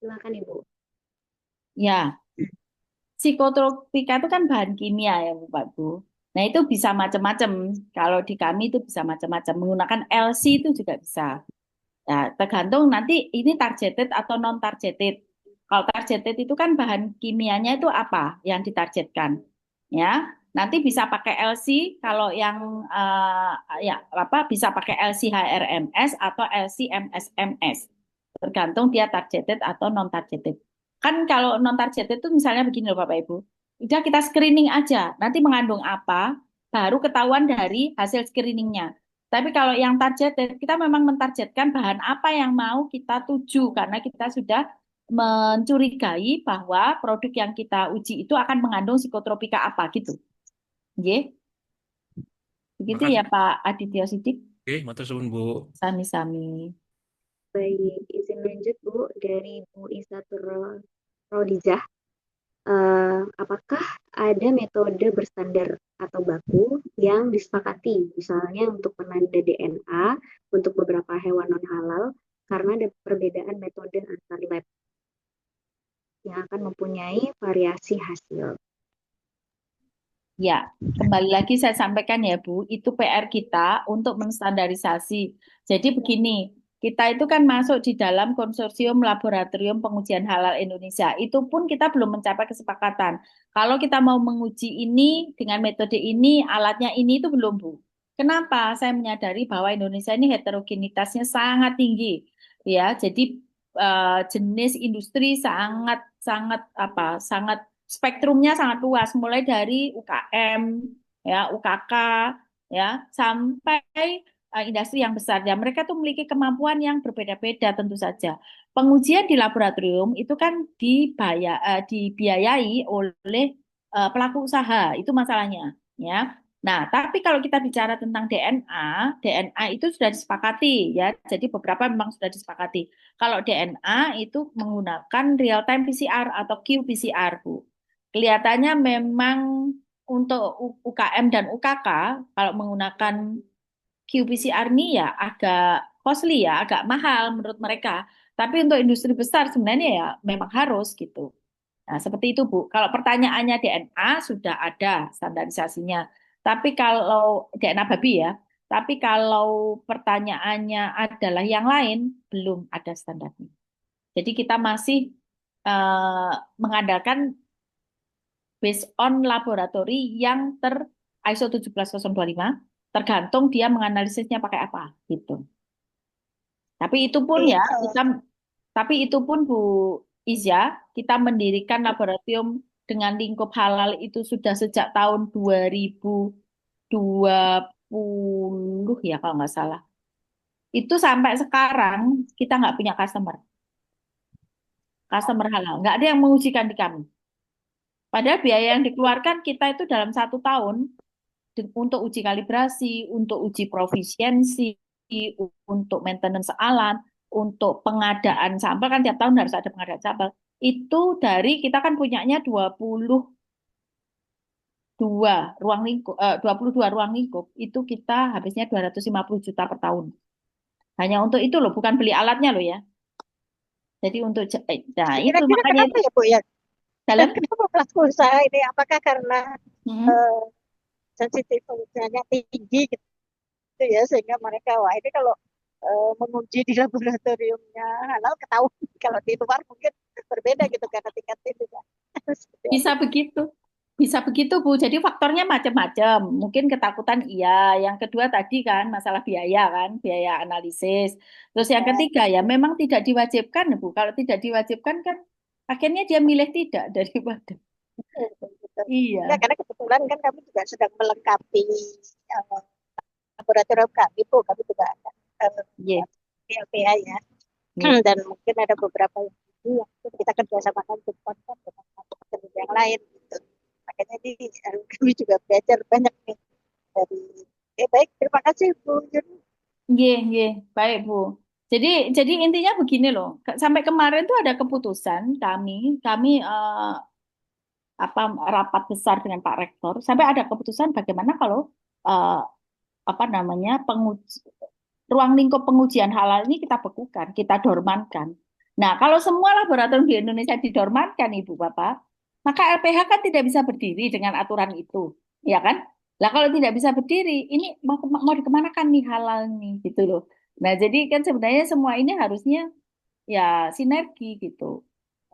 A: Silakan Ibu.
B: Ya, psikotropika itu kan bahan kimia ya, Bapak Bu. Nah, itu bisa macam-macam. Kalau di kami itu bisa macam-macam. Menggunakan LC itu juga bisa. Ya, tergantung nanti ini targeted atau non targeted. Kalau targeted itu kan bahan kimianya itu apa yang ditargetkan, ya. Nanti bisa pakai LC kalau yang ya apa bisa pakai LC HRMS atau LC MSMS. Tergantung dia targeted atau non targeted. Kan kalau non targeted itu misalnya begini loh Bapak Ibu. Udah kita screening aja, nanti mengandung apa, baru ketahuan dari hasil screeningnya. Tapi kalau yang targeted, kita memang mentargetkan bahan apa yang mau kita tuju karena kita sudah mencurigai bahwa produk yang kita uji itu akan mengandung psikotropika apa gitu. Nggih. Begitu
I: Makasih.
B: ya Pak Aditya Sidik.
I: Oke, matur suwun, Bu.
B: Sami-sami.
A: Baik, izin lanjut Bu dari Bu Isatur Rodijah. Apakah ada metode berstandar atau baku yang disepakati, misalnya untuk penanda DNA untuk beberapa hewan non halal, karena ada perbedaan metode antar lab yang akan mempunyai variasi hasil.
B: Ya, kembali lagi saya sampaikan ya Bu, itu PR kita untuk menstandarisasi. Jadi begini, kita itu kan masuk di dalam konsorsium laboratorium pengujian halal Indonesia. Itu pun kita belum mencapai kesepakatan. Kalau kita mau menguji ini dengan metode ini, alatnya ini itu belum Bu. Kenapa? Saya menyadari bahwa Indonesia ini heterogenitasnya sangat tinggi. Ya, jadi jenis industri sangat sangat apa? Sangat spektrumnya sangat luas, mulai dari UKM, ya, UKK, ya, sampai industri yang besar. Ya, mereka tuh memiliki kemampuan yang berbeda-beda tentu saja. Pengujian di laboratorium itu kan dibiayai oleh pelaku usaha, itu masalahnya, ya. Nah, tapi kalau kita bicara tentang DNA itu sudah disepakati, ya. Jadi beberapa memang sudah disepakati. Kalau DNA itu menggunakan real time PCR atau qPCR, Bu. Kelihatannya memang untuk UKM dan UKK kalau menggunakan qPCR ini ya agak costly ya, agak mahal menurut mereka. Tapi untuk industri besar sebenarnya ya memang harus gitu. Nah, seperti itu Bu. Kalau pertanyaannya DNA sudah ada standarisasinya. Tapi kalau DNA babi ya, tapi kalau pertanyaannya adalah yang lain belum ada standarnya. Jadi kita masih mengandalkan based on laboratori yang ISO 17025, tergantung dia menganalisisnya pakai apa gitu. Tapi itu pun ya, tapi itu pun Bu Izya, kita mendirikan laboratorium dengan lingkup halal itu sudah sejak tahun 2020 ya kalau nggak salah. Itu sampai sekarang kita nggak punya customer halal, nggak ada yang mengujikan di kami. Padahal biaya yang dikeluarkan kita itu dalam 1 tahun untuk uji kalibrasi, untuk uji profisiensi, untuk maintenance alat, untuk pengadaan sampel kan tiap tahun harus ada pengadaan sampel. Itu dari kita kan punyanya 22 ruang lingkup itu kita habisnya 250 juta per tahun. Hanya untuk itu loh, bukan beli alatnya loh ya. Jadi untuk nah itu
J: Kira-kira
B: makanya
J: kenapa ya Bu ya?
B: dalam
J: Kenapa pelaku usaha ini? Apakah karena sensitivitasnya tinggi gitu ya sehingga mereka wah ini kalau menguji di laboratoriumnya halal ketahuan kalau di luar mungkin berbeda gitu karena tingkat itu ya.
B: bisa begitu. bisa begitu, Bu. Jadi faktornya macam-macam. Mungkin ketakutan iya. Yang kedua tadi kan masalah biaya kan, biaya analisis. Terus yang
J: Ya,
B: ketiga ya memang tidak diwajibkan, Bu. Kalau tidak diwajibkan kan akhirnya dia milih tidak daripada.
J: betul, betul, betul. Enggak,
B: Iya.
J: karena kebetulan kan kami juga sedang melengkapi laboratorium kami, Bu. Kami juga ada
B: Iya.
J: LPA ya.
B: Iya.
J: Dan mungkin ada beberapa yang kita kerjasamakan dengan laboratorium yang lain gitu. Makanya ini kami juga belajar banyak nih dari baik, terima kasih Bu Yuni.
B: Iya, iya. Baik, Bu. Jadi intinya begini loh. Sampai kemarin tuh ada keputusan kami apa rapat besar dengan Pak Rektor sampai ada keputusan bagaimana kalau eh, apa namanya ruang lingkup pengujian halal ini kita bekukan, kita dormankan. Nah, kalau semua laboratorium di Indonesia didormankan, Ibu Bapak, maka LPH kan tidak bisa berdiri dengan aturan itu, ya kan? Lah kalau tidak bisa berdiri, ini mau dikemanakan nih halal nih, gitu loh. Nah, jadi kan sebenarnya semua ini harusnya ya sinergi gitu.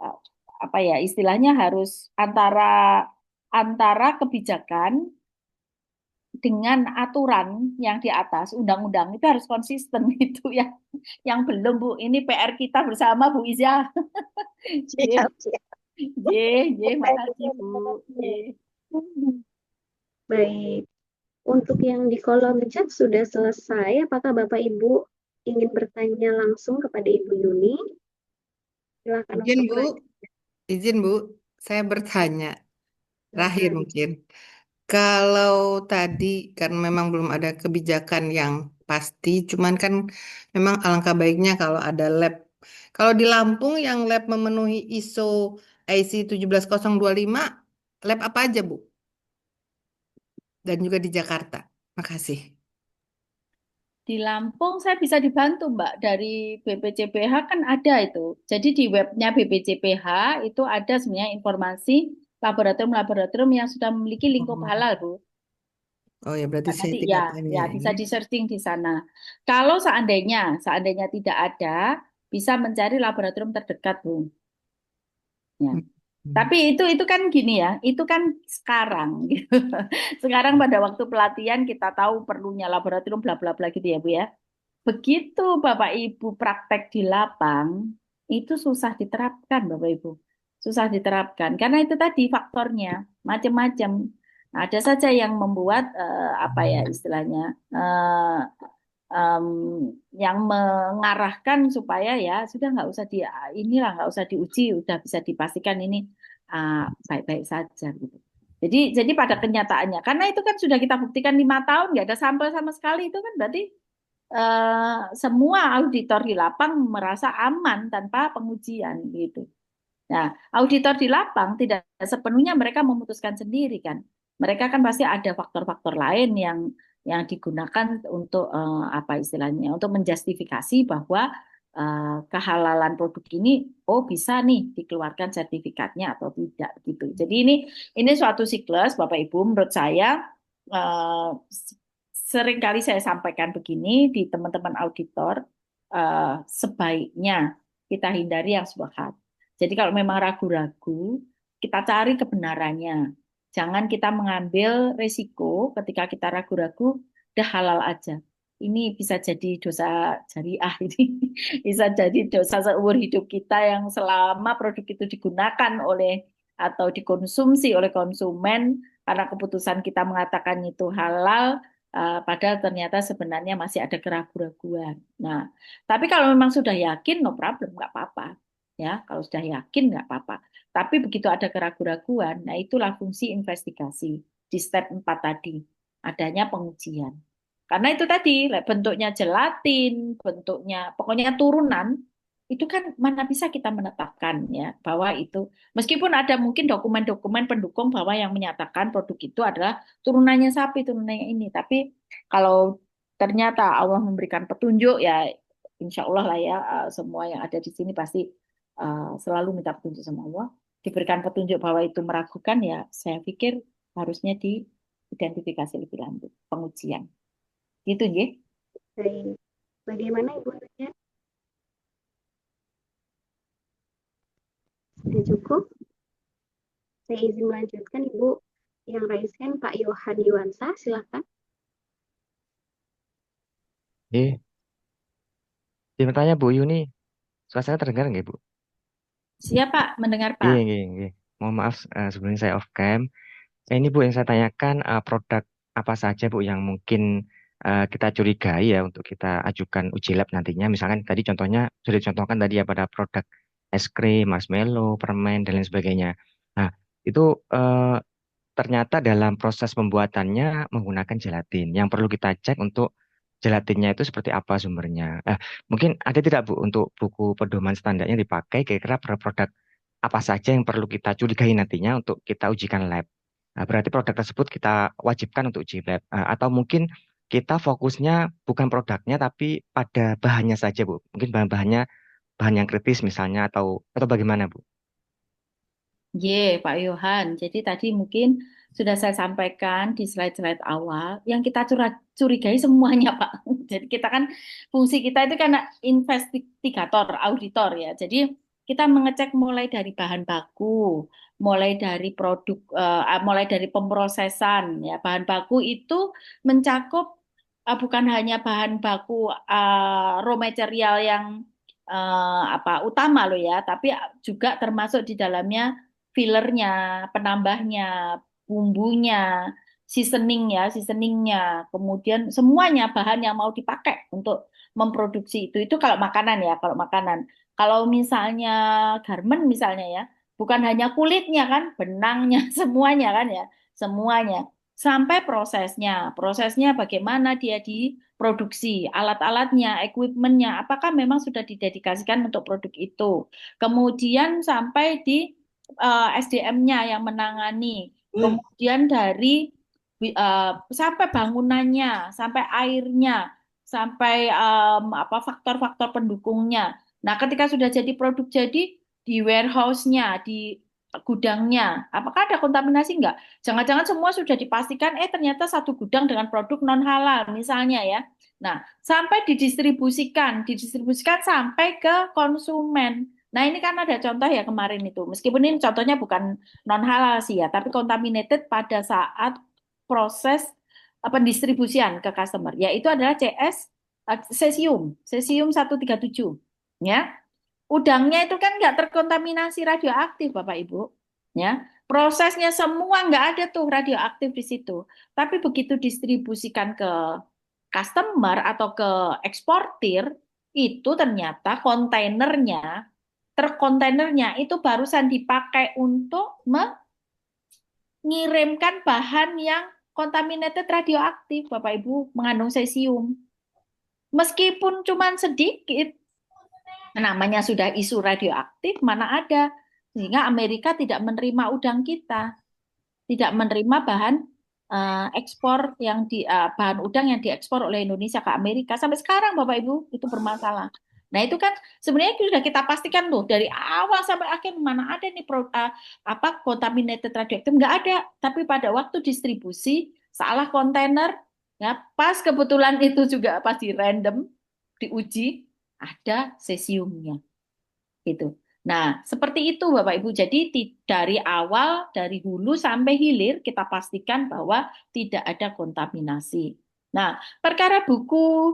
B: Eh, Apa ya istilahnya harus antara antara kebijakan dengan aturan yang di atas undang-undang itu harus konsisten itu ya. Yang belum Bu, ini PR kita bersama Bu Iza. J,
J: Siap, siap.
B: J, J,
J: Oke,
B: makasih Bu.
J: terima
B: J.
J: kasih. Hmm.
A: Baik, untuk yang di kolom chat sudah selesai. Apakah Bapak Ibu ingin bertanya langsung kepada Ibu Yuni? Silakan
H: Izin
A: untuk
H: Bu,
A: bertanya.
H: izin Bu, saya bertanya. Terakhir
A: Silakan.
H: mungkin. Kalau tadi kan memang belum ada kebijakan yang pasti, cuman kan memang alangkah baiknya kalau ada lab. Kalau di Lampung yang lab memenuhi ISO IC 17025, lab apa aja Bu? Dan juga di Jakarta. Makasih.
B: Di Lampung saya bisa dibantu Mbak dari BPCPH kan ada itu. Jadi di webnya BPCPH itu ada sebenarnya informasi laboratorium-laboratorium yang sudah memiliki lingkup
H: Oh,
B: halal Bu.
H: oh ya berarti saya
B: Nanti
H: tinggal
B: ya,
H: tanya
B: ya
H: ya.
B: bisa di searching di sana. Kalau seandainya tidak ada, bisa mencari laboratorium terdekat, Bu. Ya.
H: Hmm.
B: Tapi itu kan gini ya, itu kan sekarang. Gitu. Sekarang pada waktu pelatihan kita tahu perlunya laboratorium bla bla bla gitu ya, Bu ya. Begitu Bapak Ibu praktek di lapang, itu susah diterapkan Bapak Ibu. Susah diterapkan karena itu tadi faktornya macam-macam. Nah, ada saja yang membuat apa ya istilahnya em, yang mengarahkan supaya ya sudah nggak usah inilah nggak usah diuji, udah bisa dipastikan ini baik-baik saja gitu. Jadi pada kenyataannya, karena itu kan sudah kita buktikan 5 tahun nggak ada sampel sama sekali itu kan berarti semua auditor di lapang merasa aman tanpa pengujian gitu. Nah, auditor di lapang tidak sepenuhnya mereka memutuskan sendiri kan. Mereka kan pasti ada faktor-faktor lain yang digunakan untuk apa istilahnya, untuk menjustifikasi bahwa kehalalan produk ini oh bisa nih dikeluarkan sertifikatnya atau tidak gitu. Jadi ini suatu siklus Bapak Ibu menurut saya eh, seringkali saya sampaikan begini di teman-teman auditor sebaiknya kita hindari yang subhat. Jadi kalau memang ragu-ragu, kita cari kebenarannya. Jangan kita mengambil resiko ketika kita ragu-ragu, udah halal aja. Ini bisa jadi dosa jariah ini, bisa jadi dosa seumur hidup kita yang selama produk itu digunakan oleh atau dikonsumsi oleh konsumen karena keputusan kita mengatakan itu halal, padahal ternyata sebenarnya masih ada keraguan-raguan. Nah, tapi kalau memang sudah yakin, no problem, nggak apa-apa. Ya, kalau sudah yakin nggak apa-apa. Tapi begitu ada keraguan-raguan, nah itulah fungsi investigasi di step 4 tadi, adanya pengujian. Karena itu tadi, bentuknya gelatin, bentuknya pokoknya turunan, itu kan mana bisa kita menetapkan ya bahwa itu meskipun ada mungkin dokumen-dokumen pendukung bahwa yang menyatakan produk itu adalah turunannya sapi, turunannya ini, tapi kalau ternyata Allah memberikan petunjuk ya insya Allah lah ya semua yang ada di sini pasti selalu minta petunjuk sama Allah. Diberikan petunjuk bahwa itu meragukan ya saya pikir harusnya diidentifikasi lebih lanjut pengujian. Gitu ya.
A: Baik. Bagaimana Ibu Nunya? Sudah cukup? Saya izin melanjutkan Ibu. yang raise hand Pak Yohan Yuwansa, silakan.
I: Izin bertanya Bu Yuni, suara saya terdengar nggak Bu?
B: Siap Pak, mendengar
I: Iya,
B: Pak.
I: iya, iya. Mohon maaf sebelumnya saya off cam. Ini Bu yang saya tanyakan produk apa saja Bu yang mungkin kita curigai ya untuk kita ajukan uji lab nantinya. Misalkan tadi contohnya sudah dicontohkan tadi ya pada produk es krim, marshmallow, permen dan lain sebagainya. Nah, itu ternyata dalam proses pembuatannya menggunakan gelatin. Yang perlu kita cek untuk gelatinnya itu seperti apa sumbernya. Mungkin ada tidak Bu untuk buku pedoman standarnya dipakai kira-kira produk apa saja yang perlu kita curigai nantinya untuk kita ujikan lab. Nah, berarti produk tersebut kita wajibkan untuk uji lab. Atau mungkin kita fokusnya bukan produknya tapi pada bahannya saja Bu. Mungkin bahan-bahannya bahan yang kritis misalnya atau bagaimana Bu?
B: Pak Yohan. Jadi tadi mungkin sudah saya sampaikan di slide-slide awal, yang kita curigai semuanya, Pak. Jadi kita kan, fungsi kita itu karena investigator, auditor ya. Jadi kita mengecek mulai dari bahan baku, mulai dari produk, mulai dari pemrosesan ya. Bahan baku itu mencakup bukan hanya bahan baku raw material yang utama loh ya, tapi juga termasuk di dalamnya fillernya, penambahnya, bumbunya, seasoningnya, kemudian semuanya bahan yang mau dipakai untuk memproduksi itu kalau makanan ya, kalau makanan. Kalau misalnya garment misalnya ya, bukan hanya kulitnya kan, benangnya semuanya kan ya, semuanya. Sampai prosesnya bagaimana dia diproduksi, alat-alatnya, equipmentnya, apakah memang sudah didedikasikan untuk produk itu. Kemudian sampai di SDM-nya yang menangani, kemudian dari sampai bangunannya, sampai airnya, sampai faktor-faktor pendukungnya. Nah, ketika sudah jadi produk jadi di warehouse-nya, di gudangnya, apakah ada kontaminasi enggak? Jangan-jangan semua sudah dipastikan, ternyata satu gudang dengan produk non halal misalnya ya. Nah, sampai didistribusikan sampai ke konsumen. Nah, ini kan ada contoh ya kemarin itu. Meskipun ini contohnya bukan non halal sih ya, tapi contaminated pada saat proses pendistribusian ke customer, yaitu adalah cesium 137. Ya, udangnya itu kan nggak terkontaminasi radioaktif, Bapak Ibu. Ya, prosesnya semua nggak ada tuh radioaktif di situ. Tapi begitu distribusikan ke customer atau ke eksportir, itu ternyata kontainernya itu barusan dipakai untuk mengirimkan bahan yang contaminated radioaktif, Bapak Ibu, mengandung cesium. Meskipun cuma sedikit, namanya sudah isu radioaktif, mana ada. Sehingga Amerika tidak menerima udang kita, tidak menerima bahan ekspor bahan udang yang diekspor oleh Indonesia ke Amerika. Sampai sekarang, Bapak Ibu, itu bermasalah. Nah, itu kan sebenarnya sudah kita pastikan loh dari awal sampai akhir mana ada nih contaminated radioaktif, nggak ada. Tapi pada waktu distribusi salah kontainer, ya pas kebetulan itu juga pasti random diuji ada cesiumnya gitu. Nah, seperti itu Bapak Ibu. Jadi dari awal, dari hulu sampai hilir kita pastikan bahwa tidak ada kontaminasi. Nah, perkara buku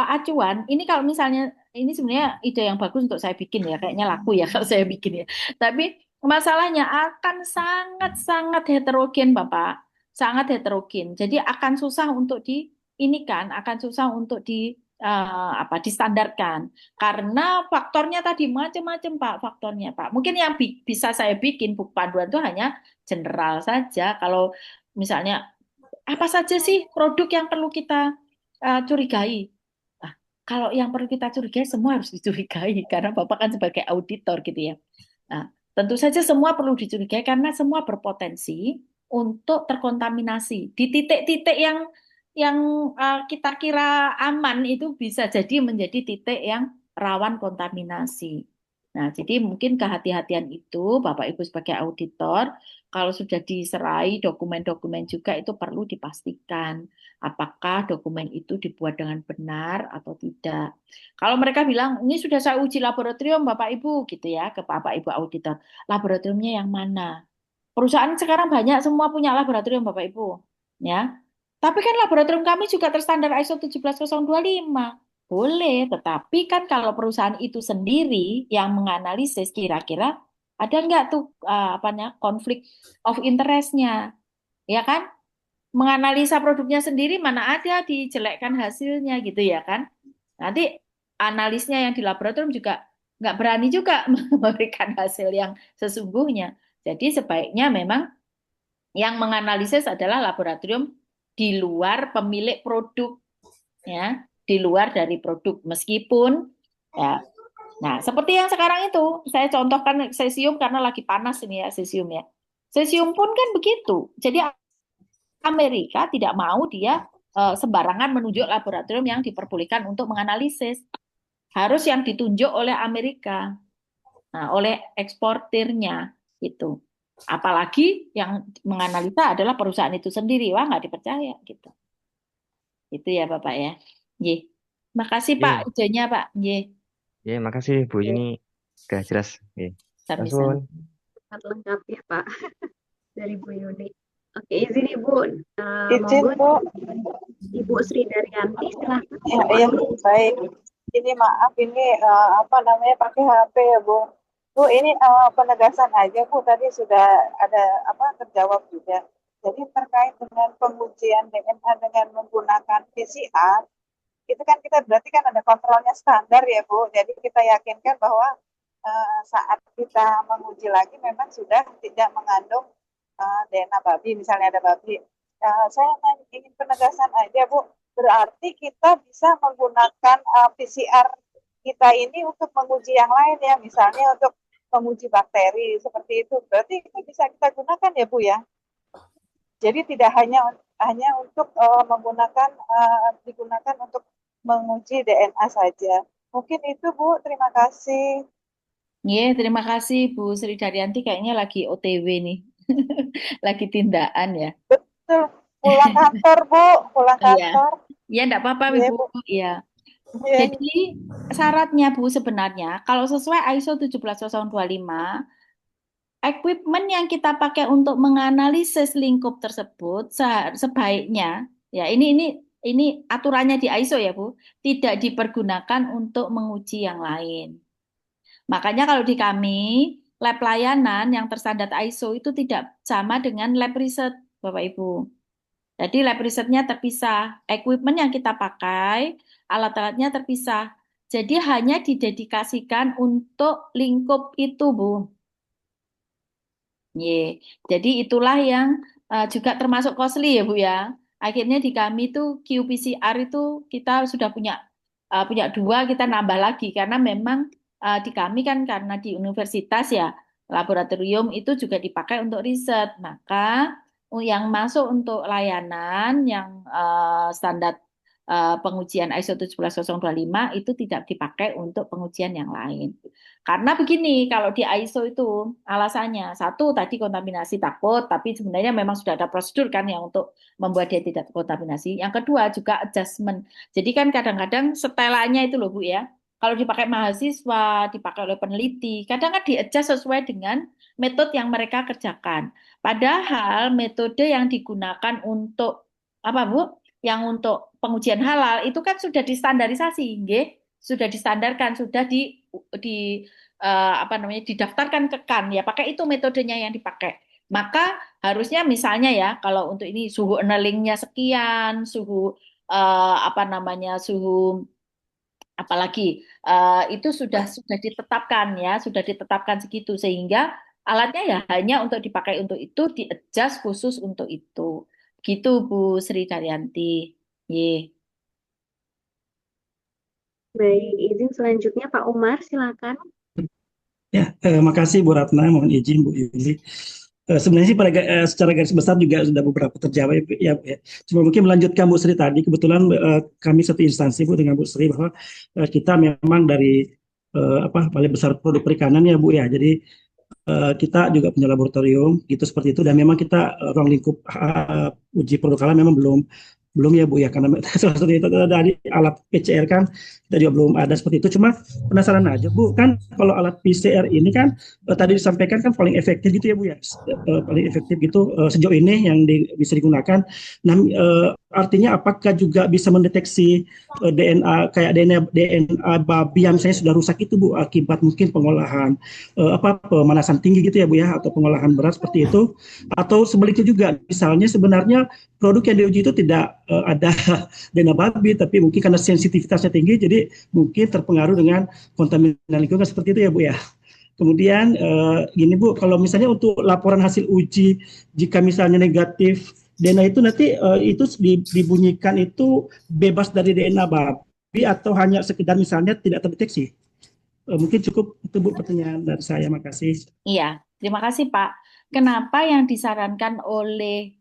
B: acuan, ini kalau misalnya, ini sebenarnya ide yang bagus untuk saya bikin ya, kayaknya laku ya kalau saya bikin ya. Tapi masalahnya akan sangat-sangat heterogen Bapak, sangat heterogen. Jadi akan susah untuk akan susah untuk distandarkan. Karena faktornya tadi macam-macam Pak, faktornya Pak. Mungkin yang bisa saya bikin buku panduan itu hanya general saja. Kalau misalnya apa saja sih produk yang perlu kita curigai? Nah, kalau yang perlu kita curigai semua harus dicurigai karena Bapak kan sebagai auditor gitu ya. Nah, tentu saja semua perlu dicurigai karena semua berpotensi untuk terkontaminasi di titik-titik yang kita kira aman itu bisa jadi menjadi titik yang rawan kontaminasi. Nah, jadi mungkin kehati-hatian itu Bapak Ibu sebagai auditor, kalau sudah diserai dokumen-dokumen juga itu perlu dipastikan apakah dokumen itu dibuat dengan benar atau tidak. Kalau mereka bilang, ini sudah saya uji laboratorium Bapak Ibu gitu ya, ke Bapak Ibu auditor. Laboratoriumnya yang mana? Perusahaan sekarang banyak semua punya laboratorium Bapak Ibu. Ya. Tapi kan laboratorium kami juga terstandar ISO 17025. Boleh, tetapi kan kalau perusahaan itu sendiri yang menganalisis kira-kira ada nggak tuh konflik of interest-nya, ya kan? Menganalisa produknya sendiri mana ada dijelekkan hasilnya gitu ya kan? Nanti analisnya yang di laboratorium juga nggak berani juga memberikan hasil yang sesungguhnya. Jadi sebaiknya memang yang menganalisis adalah laboratorium di luar pemilik produk, ya, di luar dari produk. Meskipun, ya, nah seperti yang sekarang itu, saya contohkan cesium karena lagi panas ini ya cesium ya. Cesium pun kan begitu. Jadi Amerika tidak mau dia sembarangan menunjuk laboratorium yang diperbolehkan untuk menganalisis. Harus yang ditunjuk oleh Amerika, nah, oleh eksportirnya itu. Apalagi yang menganalisa adalah perusahaan itu sendiri, wah nggak dipercaya gitu. Itu ya Bapak ya. Ye. Makasih Pak
I: Ye,
B: izinnya Pak. Ye.
I: ye, makasih Bu.
A: Oke,
I: Ini udah jelas. Ye.
B: Sami-sami.
I: Langsung.
A: sangat lengkap ya Pak dari Bu Yuni. Oke, izin Ibu.
J: Izin,
A: Monggo
J: Bu.
A: Ibu Sri Daryanti, silakan.
J: Ya, iya, baik. Ini maaf, ini apa namanya pakai HP ya, Bu. Bu, ini penegasan aja, Bu. Tadi sudah ada apa terjawab juga. Jadi terkait dengan pengujian DNA dengan menggunakan PCR, itu kan kita berarti kan ada kontrolnya standar ya, Bu. Jadi kita yakinkan bahwa saat kita menguji lagi memang sudah tidak mengandung DNA babi, misalnya ada babi. Saya ingin penegasan aja, Bu. Berarti kita bisa menggunakan PCR kita ini untuk menguji yang lain ya, misalnya untuk menguji bakteri seperti itu. Berarti itu bisa kita gunakan ya, Bu ya. Jadi tidak hanya untuk digunakan untuk menguji DNA saja. Mungkin itu, Bu. Terima kasih.
B: Ye, terima kasih Bu Sri Daryanti kayaknya lagi OTW nih. Lagi tindakan ya.
J: Betul. Pulang kantor, Bu. Pulang
B: Iya.
J: kantor.
B: Ya, enggak apa-apa
J: Iya,
B: Ibu.
J: Bu.
B: Iya.
J: Iya.
B: Jadi syaratnya Bu sebenarnya kalau sesuai ISO 17025, equipment yang kita pakai untuk menganalisis lingkup tersebut sebaiknya ya ini aturannya di ISO ya Bu, tidak dipergunakan untuk menguji yang lain. Makanya kalau di kami lab layanan yang terstandar ISO itu tidak sama dengan lab riset Bapak Ibu. Jadi lab risetnya terpisah, equipment yang kita pakai, alat-alatnya terpisah. Jadi hanya didedikasikan untuk lingkup itu, Bu. Ye. Jadi itulah yang juga termasuk costly ya, Bu ya. Akhirnya di kami itu qPCR itu kita sudah punya 2, kita nambah lagi karena memang di kami kan karena di universitas ya, laboratorium itu juga dipakai untuk riset. Maka yang masuk untuk layanan yang standar pengujian ISO 17025 itu tidak dipakai untuk pengujian yang lain. Karena begini, kalau di ISO itu alasannya, satu tadi kontaminasi takut, tapi sebenarnya memang sudah ada prosedur kan yang untuk membuat dia tidak kontaminasi. Yang kedua juga adjustment. Jadi kan kadang-kadang setelannya itu loh Bu ya, kalau dipakai mahasiswa, dipakai oleh peneliti, kadang kan di-adjust sesuai dengan metode yang mereka kerjakan. Padahal metode yang digunakan untuk apa Bu? Yang untuk pengujian halal itu kan sudah distandarisasi, nggih? Sudah distandarkan, sudah didaftarkan ke KAN ya, pakai itu metodenya yang dipakai. Maka harusnya misalnya ya, kalau untuk ini suhu annealingnya sekian, suhu suhu apalagi itu sudah ditetapkan ya, sudah ditetapkan segitu sehingga alatnya ya hanya untuk dipakai untuk itu, di-adjust khusus untuk itu. Gitu Bu Sri Daryanti. Ye.
A: Baik, izin selanjutnya Pak Umar, silakan.
K: Ya, makasih Bu Ratna, mohon izin Bu Yuli. Sebenarnya sih secara garis besar juga sudah beberapa terjawab ya, ya. Cuma mungkin melanjutkan Bu Sri tadi, kebetulan kami satu instansi Bu dengan Bu Sri bahwa kita memang dari Balai Besar Produk Perikanan ya Bu ya. Jadi kita juga punya laboratorium gitu seperti itu dan memang kita ruang lingkup uji produk halal memang belum belum ya Bu ya, karena salah satu itu dari alat PCR kan kita juga belum ada seperti itu. Cuma penasaran aja Bu, kan kalau alat PCR ini kan tadi disampaikan kan paling efektif gitu ya Bu ya, paling efektif gitu sejauh ini yang bisa digunakan. Nah, artinya apakah juga bisa mendeteksi DNA kayak DNA babi yang misalnya sudah rusak itu Bu, akibat mungkin pengolahan pemanasan tinggi gitu ya Bu ya, atau pengolahan berat seperti itu, atau sebaliknya juga misalnya sebenarnya produk yang diuji itu tidak ada DNA babi, tapi mungkin karena sensitivitasnya tinggi jadi mungkin terpengaruh dengan kontaminan lingkungan seperti itu ya Bu ya. Kemudian gini Bu, kalau misalnya untuk laporan hasil uji jika misalnya negatif DNA itu nanti itu dibunyikan itu bebas dari DNA babi atau hanya sekedar misalnya tidak terdeteksi? Mungkin cukup itu Bu pertanyaan dari saya, makasih.
B: Iya, terima kasih Pak. Kenapa yang disarankan oleh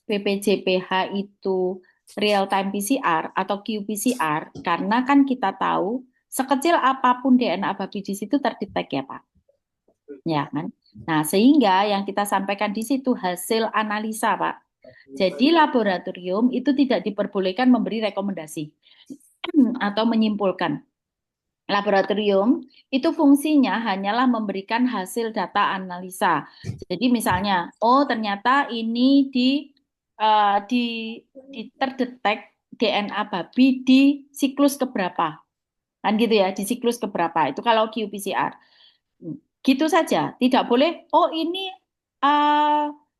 B: BPJPH itu real time PCR atau qPCR? Karena kan kita tahu sekecil apapun DNA babi di situ terdetek ya Pak. Ya kan? Nah, sehingga yang kita sampaikan di situ hasil analisa Pak. Jadi laboratorium itu tidak diperbolehkan memberi rekomendasi atau menyimpulkan. Laboratorium itu fungsinya hanyalah memberikan hasil data analisa. Jadi misalnya, oh ternyata ini terdetek DNA babi di siklus keberapa, kan gitu ya, di siklus keberapa itu kalau qPCR. Gitu saja, tidak boleh. Oh ini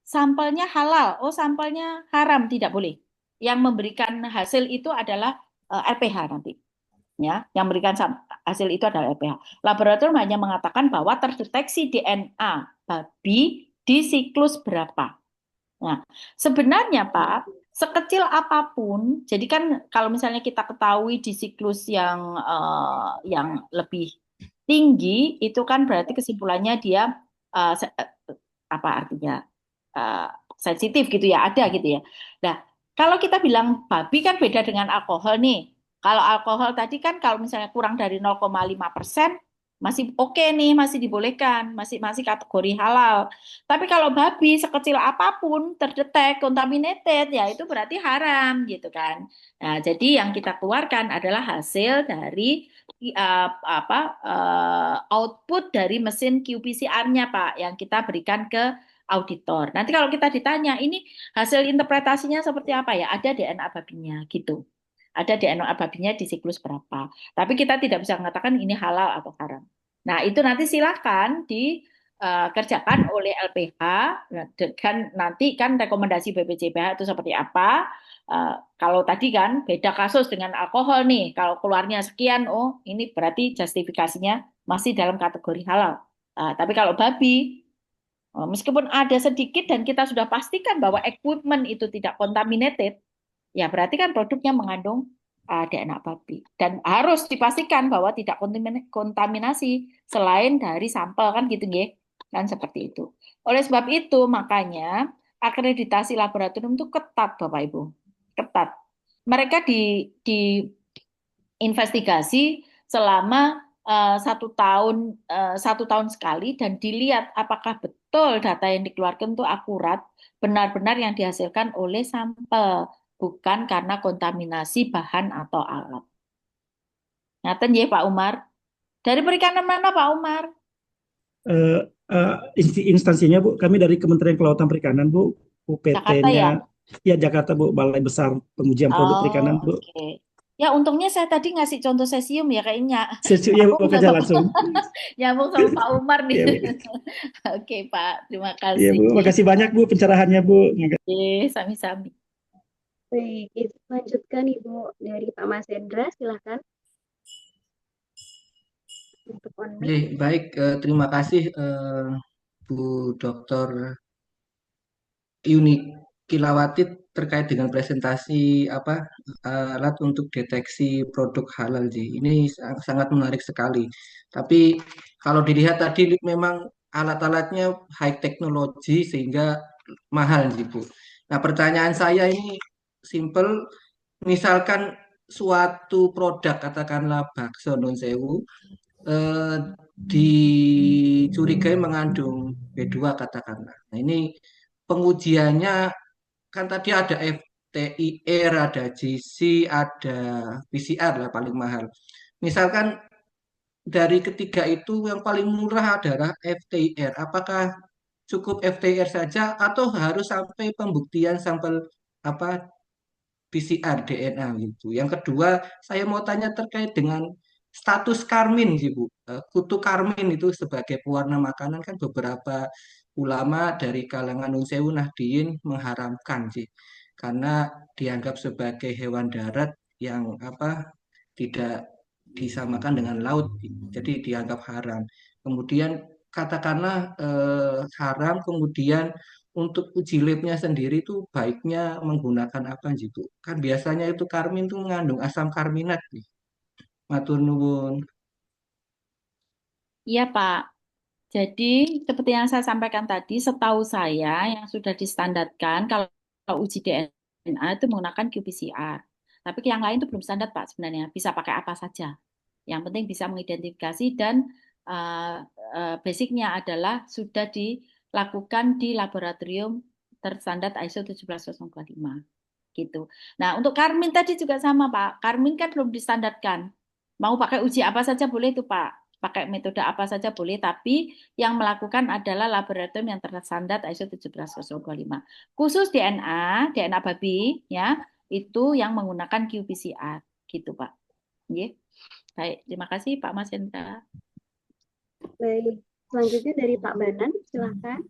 B: sampelnya halal, oh sampelnya haram, tidak boleh. Yang memberikan hasil itu adalah LPH nanti. Ya, yang memberikan hasil itu adalah LPH. Laboratorium hanya mengatakan bahwa terdeteksi DNA babi di siklus berapa. Nah, sebenarnya Pak, sekecil apapun, jadi kan kalau misalnya kita ketahui di siklus yang lebih tinggi, itu kan berarti kesimpulannya dia apa artinya sensitif gitu ya, ada gitu ya. Nah, kalau kita bilang babi kan beda dengan alkohol nih. Kalau alkohol tadi kan kalau misalnya kurang dari 0,5% masih oke nih, masih dibolehkan, masih kategori halal. Tapi kalau babi sekecil apapun terdetek contaminated ya itu berarti haram gitu kan. Nah, jadi yang kita keluarkan adalah hasil dari output dari mesin qPCR-nya Pak yang kita berikan ke auditor. Nanti kalau kita ditanya ini hasil interpretasinya seperti apa ya? Ada DNA babinya gitu. Ada DNA babinya di siklus berapa. Tapi kita tidak bisa mengatakan ini halal atau haram. Nah, itu nanti silakan dikerjakan oleh LPH. Dan nanti kan rekomendasi BPJPH itu seperti apa. Kalau tadi kan beda kasus dengan alkohol nih. Kalau keluarnya sekian, oh ini berarti justifikasinya masih dalam kategori halal. Tapi kalau babi, meskipun ada sedikit dan kita sudah pastikan bahwa equipment itu tidak contaminated, ya berarti kan produknya mengandung DNA babi. Dan harus dipastikan bahwa tidak kontaminasi selain dari sampel kan gitu ya. Kan seperti itu. Oleh sebab itu makanya akreditasi laboratorium itu ketat Bapak Ibu. Ketat. Mereka diinvestigasi selama 1 tahun sekali dan dilihat apakah betul data yang dikeluarkan itu akurat, benar-benar yang dihasilkan oleh sampel, bukan karena kontaminasi bahan atau alat. Ngaten ya Pak Umar. Dari perikanan mana Pak Umar?
K: Instansinya Bu, kami dari Kementerian Kelautan Perikanan Bu,
B: Jakarta ya?
K: Ya Jakarta Bu, Balai Besar Pengujian Produk Perikanan Bu.
B: Okay. Ya untungnya saya tadi ngasih contoh cesium ya kayaknya.
K: Cesium ya Bu, kerja langsung.
B: Nyambung sama Pak Umar nih.
K: Ya,
B: Oke Pak, terima
K: ya
B: kasih.
K: Bu, makasih banyak Bu pencerahannya Bu.
B: Oke, sami-sami.
A: Baik, itu lanjutkan Ibu dari Pak Mas Hendra, silakan. Untuk
D: Oke, baik, terima kasih Bu Dr. Yuni Kilawati terkait dengan presentasi alat untuk deteksi produk halal Ji. Ini sangat menarik sekali. Tapi kalau dilihat tadi memang alat-alatnya high technology sehingga mahal Ji Bu. Nah, pertanyaan saya ini simple, misalkan suatu produk katakanlah bakso non sewu dicurigai mengandung B2 katakanlah. Nah, ini pengujiannya kan tadi ada FTIR, ada GC, ada PCR lah paling mahal. Misalkan dari ketiga itu yang paling murah adalah FTIR. Apakah cukup FTIR saja atau harus sampai pembuktian sampel apa PCR DNA gitu. Yang kedua, saya mau tanya terkait dengan status karmin sih Bu. Kutu karmin itu sebagai pewarna makanan kan beberapa ulama dari kalangan Nun Sewu Nahdien mengharamkan sih. Karena dianggap sebagai hewan darat yang tidak disamakan dengan laut, jadi dianggap haram. Kemudian katakanlah haram, kemudian untuk uji labnya sendiri itu baiknya menggunakan apa gitu. Kan biasanya itu karmin itu mengandung asam karminat nih. Matur nuwun.
B: Iya, Pak. Jadi, seperti yang saya sampaikan tadi, setahu saya yang sudah distandarkan kalau uji DNA itu menggunakan qPCR. Tapi yang lain itu belum standar, Pak, sebenarnya. Bisa pakai apa saja. Yang penting bisa mengidentifikasi dan basicnya adalah sudah dilakukan di laboratorium terstandar ISO 17025. Gitu. Nah, untuk Karmin tadi juga sama, Pak. Karmin kan belum distandarkan. Mau pakai uji apa saja boleh itu, Pak. Pakai metode apa saja boleh, tapi yang melakukan adalah laboratorium yang terstandar ISO 17025. Khusus DNA babi ya, itu yang menggunakan qPCR gitu, Pak. Oke. Baik, terima kasih Pak Mas Hendra.
A: Baik, selanjutnya dari Pak Banan, silakan.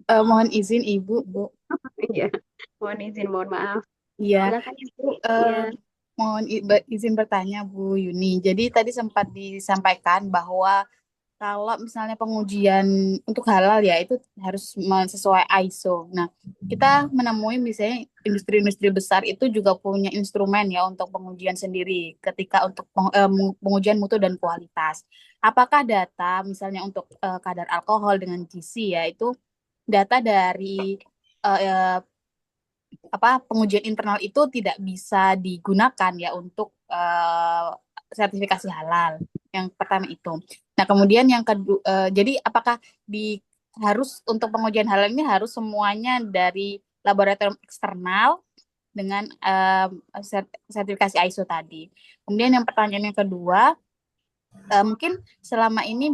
L: Mohon izin Ibu, Bu.
A: Iya, mohon izin, mohon maaf.
L: Iya.
A: Silakan Ibu. Ya.
L: Mohon izin bertanya Bu Yuni. Jadi tadi sempat disampaikan bahwa kalau misalnya pengujian untuk halal ya itu harus sesuai ISO. Nah, kita menemui misalnya industri-industri besar itu juga punya instrumen ya untuk pengujian sendiri ketika untuk pengujian mutu dan kualitas. Apakah data misalnya untuk kadar alkohol dengan GC ya itu data dari pengujian internal itu tidak bisa digunakan ya untuk sertifikasi halal. Yang pertama itu. Nah, kemudian yang kedua, jadi apakah harus untuk pengujian halal ini harus semuanya dari laboratorium eksternal dengan sertifikasi ISO tadi. Kemudian yang pertanyaan yang kedua, mungkin selama ini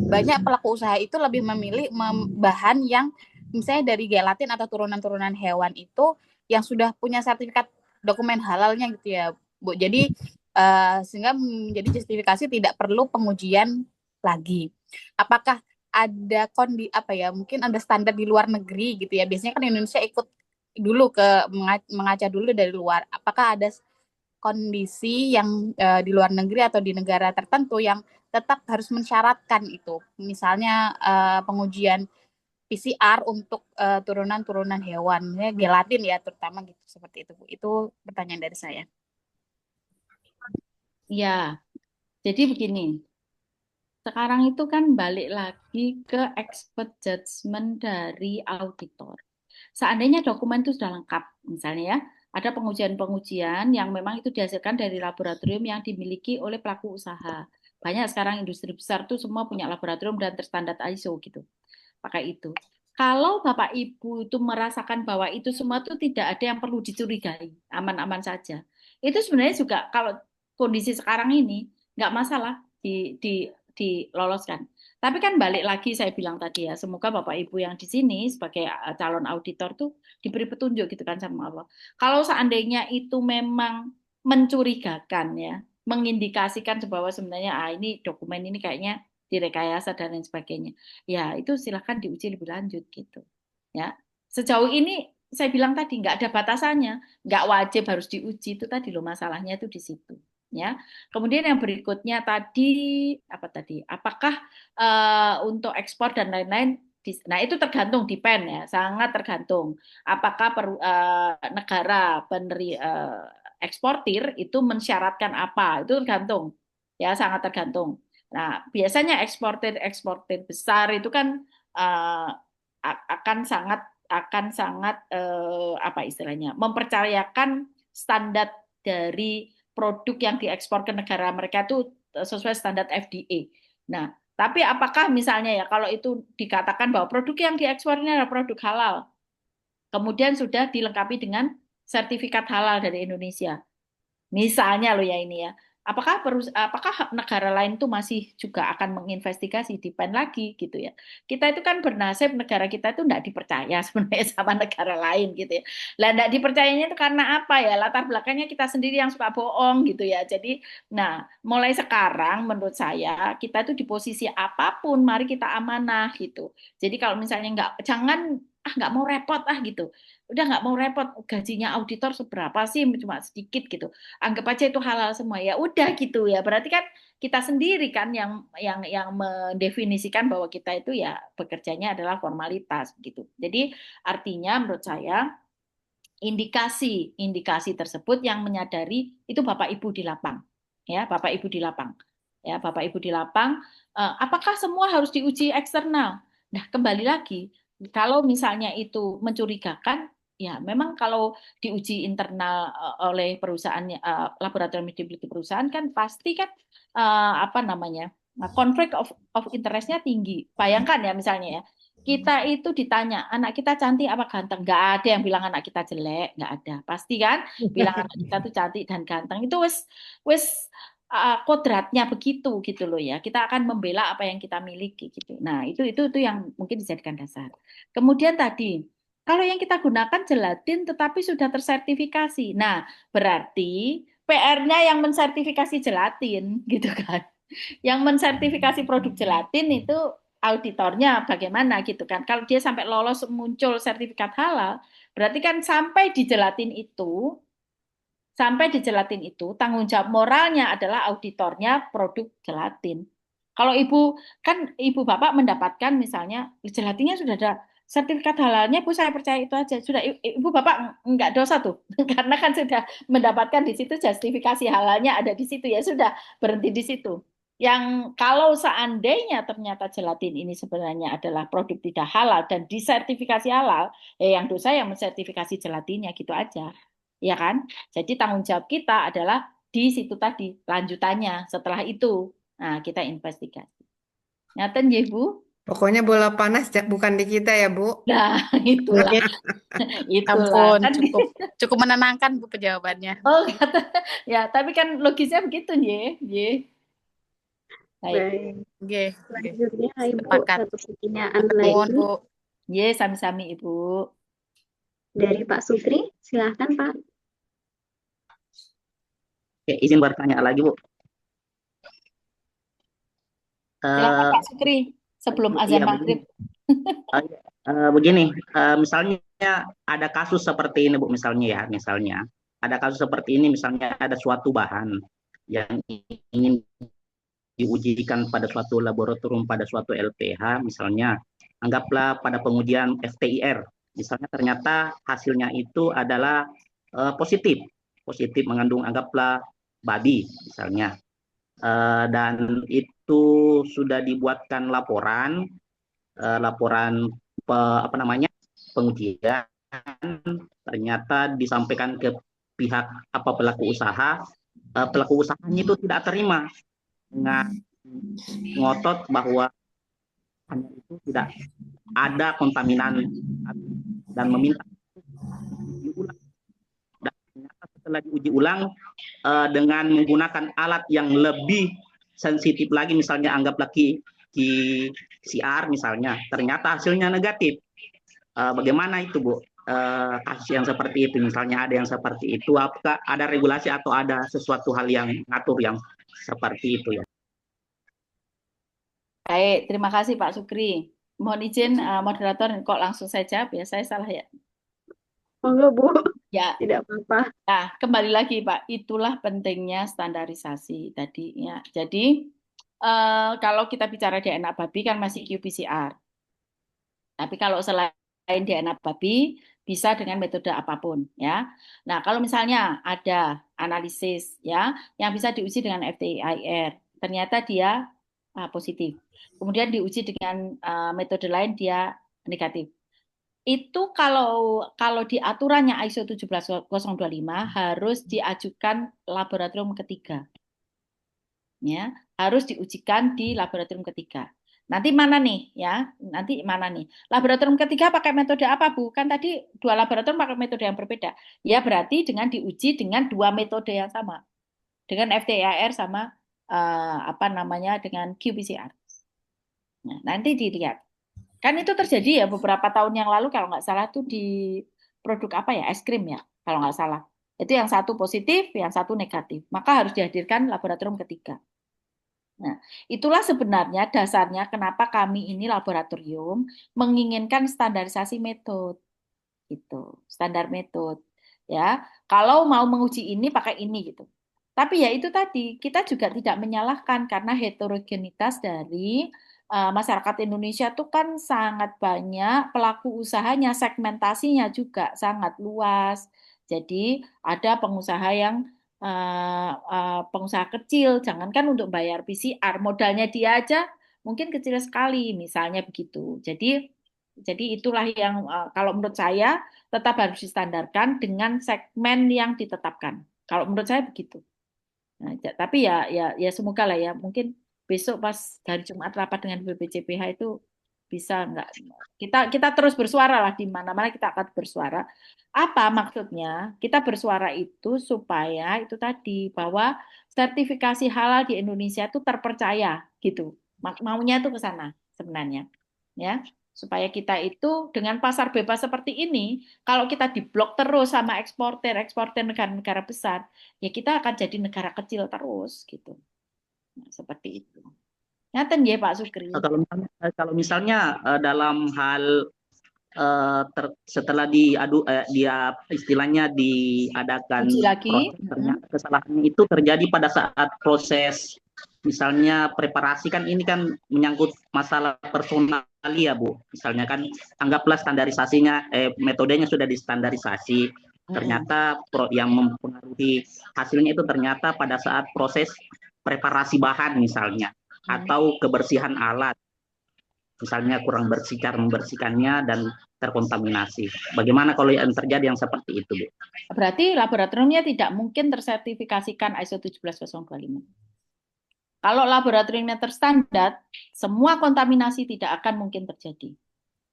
L: banyak pelaku usaha itu lebih memilih bahan yang misalnya dari gelatin atau turunan-turunan hewan itu yang sudah punya sertifikat dokumen halalnya gitu ya, Bu. Jadi sehingga menjadi justifikasi tidak perlu pengujian lagi. Apakah ada mungkin ada standar di luar negeri gitu ya. Biasanya kan Indonesia ikut dulu mengaca dulu dari luar. Apakah ada kondisi yang di luar negeri atau di negara tertentu yang tetap harus mensyaratkan itu. Misalnya pengujian PCR untuk turunan-turunan hewan, ya, gelatin ya terutama gitu seperti itu, Bu. Itu pertanyaan dari saya.
B: Ya, jadi begini. Sekarang itu kan balik lagi ke expert judgment dari auditor. Seandainya dokumen itu sudah lengkap, misalnya ya, ada pengujian-pengujian yang memang itu dihasilkan dari laboratorium yang dimiliki oleh pelaku usaha. Banyak sekarang industri besar tuh semua punya laboratorium dan terstandar ISO gitu. Pakai itu. Kalau Bapak Ibu itu merasakan bahwa itu semua itu tidak ada yang perlu dicurigai, aman-aman saja. Itu sebenarnya juga kalau kondisi sekarang ini nggak masalah diloloskan. Tapi kan balik lagi saya bilang tadi ya, semoga Bapak Ibu yang di sini sebagai calon auditor tuh diberi petunjuk gitu kan sama Allah. Kalau seandainya itu memang mencurigakan ya, mengindikasikan bahwa sebenarnya ini dokumen ini kayaknya direkayasa dan lain sebagainya. Ya, itu silakan diuji lebih lanjut gitu. Ya. Sejauh ini saya bilang tadi nggak ada batasannya, nggak wajib harus diuji, itu tadi loh masalahnya itu di situ. Ya. Kemudian yang berikutnya tadi apa tadi? Apakah untuk ekspor dan lain-lain? Nah, itu tergantung depend ya, sangat tergantung. Apakah negara eksportir itu mensyaratkan apa? Itu tergantung. Ya, sangat tergantung. Nah, biasanya eksportir besar itu kan akan sangat apa istilahnya mempercayakan standar dari produk yang diekspor ke negara mereka itu sesuai standar FDA. Nah, Tapi apakah misalnya ya kalau itu dikatakan bahwa produk yang diekspor ini adalah produk halal, kemudian sudah dilengkapi dengan sertifikat halal dari Indonesia. Misalnya loh ya ini ya, apakah negara lain itu masih juga akan menginvestigasi, depend lagi gitu ya. Kita itu kan bernasib negara kita itu tidak dipercaya sebenarnya sama negara lain gitu ya. Lah tidak dipercayanya itu karena apa ya? Latar belakangnya kita sendiri yang suka bohong gitu ya. Jadi, nah mulai sekarang menurut saya kita itu di posisi apapun, mari kita amanah gitu. Jadi kalau misalnya nggak mau repot gitu. Udah nggak mau repot, gajinya auditor seberapa sih, cuma sedikit gitu, anggap aja itu halal semua, ya udah gitu ya, berarti kan kita sendiri kan yang mendefinisikan bahwa kita itu ya bekerjanya adalah formalitas gitu. Jadi artinya menurut saya indikasi tersebut yang menyadari itu Bapak Ibu di lapang, ya Bapak Ibu di lapang, ya Bapak Ibu di lapang, apakah semua harus diuji eksternal? Nah kembali lagi, kalau misalnya itu mencurigakan, ya memang kalau diuji internal oleh perusahaan, laboratorium stability perusahaan kan pasti kan apa namanya, konflik of interest-nya tinggi. Bayangkan ya misalnya ya, kita itu ditanya anak kita cantik apa ganteng, nggak ada yang bilang anak kita jelek, nggak ada, pasti kan bilang anak kita tuh cantik dan ganteng, itu wes kodratnya begitu gitu loh ya, kita akan membela apa yang kita miliki gitu. Nah itu yang mungkin dijadikan dasar. Kemudian tadi kalau yang kita gunakan gelatin tetapi sudah tersertifikasi, nah berarti PR-nya yang mensertifikasi gelatin gitu kan, yang mensertifikasi produk gelatin itu auditornya bagaimana gitu kan. Kalau dia sampai lolos muncul sertifikat halal, berarti kan sampai di gelatin itu tanggung jawab moralnya adalah auditornya produk gelatin. Kalau ibu bapak mendapatkan misalnya gelatinnya sudah ada sertifikat halalnya, Bu, saya percaya itu aja. Sudah ibu bapak nggak dosa tuh, karena kan sudah mendapatkan di situ justifikasi halalnya ada di situ, ya sudah berhenti di situ. Yang kalau seandainya ternyata gelatin ini sebenarnya adalah produk tidak halal dan disertifikasi halal, yang dosa yang mensertifikasi gelatinnya gitu aja, ya kan? Jadi tanggung jawab kita adalah di situ tadi lanjutannya setelah itu, nah kita investigasi. Ngaten ya Bu?
H: Pokoknya bola panas bukan di kita ya, Bu.
B: Nah itulah,
L: Ampun,
B: kan.
L: cukup menenangkan Bu jawabannya.
B: Oh ya, tapi kan logisnya begitu ye.
A: Baik.
L: Oke.
A: Selanjutnya Ibu
L: Sepakat.
A: satu pertanyaan
L: Mohon,
A: lagi
L: Bu.
B: Ye, sami-sami Ibu.
A: dari Pak Sukri, silahkan Pak.
C: Oke, izin bertanya lagi, Bu.
B: Silakan Pak Sukri, sebelum azan
C: Iya,
B: maghrib.
C: Begini, misalnya ada kasus seperti ini, Bu, misalnya ada kasus seperti ini, misalnya ada suatu bahan yang ingin diujikan pada suatu laboratorium, pada suatu LPH, misalnya anggaplah pada pengujian FTIR, misalnya ternyata hasilnya itu adalah positif mengandung anggaplah babi misalnya, dan itu sudah dibuatkan laporan pengujian, ternyata disampaikan ke pihak pelaku usahanya itu tidak terima, dengan ngotot bahwa itu tidak ada kontaminan dan meminta diulang. Dan ternyata setelah diuji ulang dengan menggunakan alat yang lebih sensitif lagi, misalnya anggaplah PCR misalnya, ternyata hasilnya negatif. Bagaimana itu, Bu? Kasus yang seperti itu, misalnya ada yang seperti itu, apakah ada regulasi atau ada sesuatu hal yang ngatur yang seperti itu ya?
B: Baik, terima kasih Pak Sukri. Mohon izin moderator, kok langsung saya jawab ya, saya salah ya?
A: Monggo Bu.
B: Ya.
A: Tidak apa-apa.
B: Nah, kembali lagi Pak, itulah pentingnya standarisasi tadi ya. Jadi kalau kita bicara DNA babi kan masih qPCR. Tapi kalau selain DNA babi bisa dengan metode apapun ya. Nah, kalau misalnya ada analisis ya yang bisa diuji dengan FTIR, ternyata dia positif. Kemudian diuji dengan metode lain dia negatif. Itu kalau di aturannya ISO 17025 harus diajukan laboratorium ketiga. Ya, harus diujikan di laboratorium ketiga. Nanti mana nih ya? Nanti mana nih? Laboratorium ketiga pakai metode apa, Bu? Kan tadi 2 laboratorium pakai metode yang berbeda. Ya berarti dengan diuji dengan 2 metode yang sama. Dengan FTIR sama apa namanya dengan qPCR. Nah, nanti dilihat. Kan itu terjadi ya beberapa tahun yang lalu kalau nggak salah tuh di produk apa ya? Es krim ya, kalau nggak salah. Itu yang satu positif, yang satu negatif. Maka harus dihadirkan laboratorium ketiga. Nah, itulah sebenarnya dasarnya kenapa kami ini laboratorium menginginkan standarisasi metode. Gitu, standar metode. Ya, kalau mau menguji ini pakai ini gitu. Tapi ya itu tadi, kita juga tidak menyalahkan karena heterogenitas dari masyarakat Indonesia tuh kan sangat banyak, pelaku usahanya, segmentasinya juga sangat luas. Jadi ada pengusaha yang pengusaha kecil, jangankan untuk bayar PCR, modalnya dia aja mungkin kecil sekali, misalnya begitu. Jadi itulah yang kalau menurut saya tetap harus distandarkan dengan segmen yang ditetapkan. Kalau menurut saya begitu. Nah, tapi ya semoga lah ya, mungkin besok pas hari Jumat rapat dengan BPJPH itu bisa nggak, kita terus bersuara lah, di mana-mana kita akan bersuara. Apa maksudnya? Kita bersuara itu supaya itu tadi bahwa sertifikasi halal di Indonesia itu terpercaya gitu. Maunya itu ke sana sebenarnya. Ya, supaya kita itu dengan pasar bebas seperti ini, kalau kita diblok terus sama eksportir negara-negara besar, ya kita akan jadi negara kecil terus gitu. Nah, seperti itu. Ngaten ya Pak Sukri.
C: Kalau misalnya dalam hal setelah dia istilahnya diadakan
B: Uji lagi.
C: proses, ternyata kesalahan itu terjadi pada saat proses misalnya preparasi, kan ini kan menyangkut masalah personal ya Bu. Misalnya kan anggaplah standarisasinya metodenya sudah distandarisasi, ternyata yang mempengaruhi hasilnya itu ternyata pada saat proses preparasi bahan misalnya, atau kebersihan alat. Misalnya kurang bersih cara membersihkannya dan terkontaminasi. Bagaimana kalau yang terjadi yang seperti itu, Bu?
B: Berarti laboratoriumnya tidak mungkin tersertifikasikan ISO 17025. Kalau laboratoriumnya terstandar, semua kontaminasi tidak akan mungkin terjadi.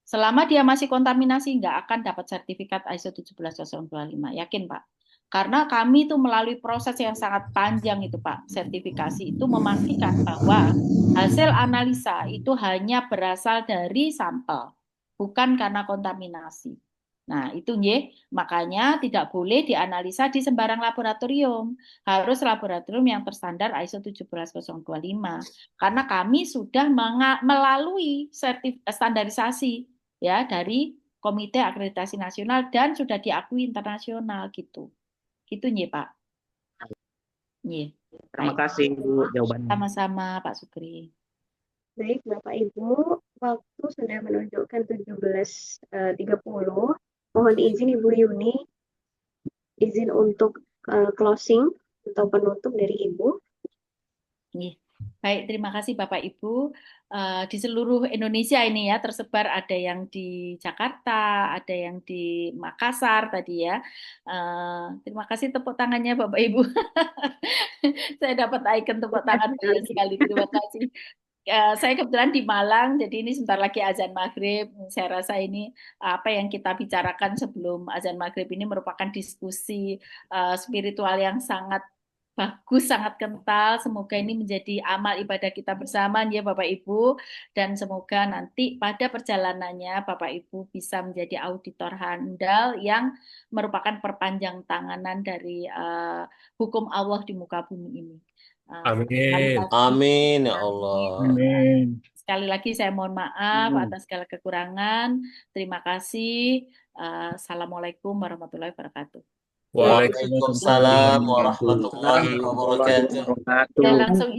B: Selama dia masih kontaminasi, nggak akan dapat sertifikat ISO 17025. Yakin, Pak? Karena kami itu melalui proses yang sangat panjang itu, Pak. Sertifikasi itu memastikan bahwa hasil analisa itu hanya berasal dari sampel, bukan karena kontaminasi. Nah, itu makanya tidak boleh dianalisa di sembarang laboratorium. Harus laboratorium yang terstandar ISO 17025. Karena kami sudah melalui standarisasi ya dari Komite Akreditasi Nasional dan sudah diakui internasional gitu. Gitu Pak.
C: Terima kasih Bu jawabannya.
B: Sama-sama Pak Sukri.
A: Baik Bapak Ibu, waktu sudah menunjukkan 17.30. Mohon izin Ibu Yuni, izin untuk closing atau penutup dari Ibu.
B: Baik, terima kasih Bapak Ibu. Di seluruh Indonesia ini ya, tersebar, ada yang di Jakarta, ada yang di Makassar tadi ya. Terima kasih tepuk tangannya Bapak Ibu. Saya dapat icon tepuk tangan sekali. Terima kasih. Saya kebetulan di Malang, jadi ini sebentar lagi azan maghrib. Saya rasa ini apa yang kita bicarakan sebelum azan maghrib ini merupakan diskusi spiritual yang sangat bagus, sangat kental. Semoga ini menjadi amal ibadah kita bersama ya Bapak Ibu. Dan semoga nanti pada perjalanannya Bapak Ibu bisa menjadi auditor handal yang merupakan perpanjang tanganan dari hukum Allah di muka bumi ini.
M: Amin. Amin ya Allah.
K: Amin.
B: Sekali lagi saya mohon maaf atas segala kekurangan. Terima kasih. Assalamualaikum warahmatullahi wabarakatuh.
M: Waalaikumsalam warahmatullahi wabarakatuh.
B: Dan langsung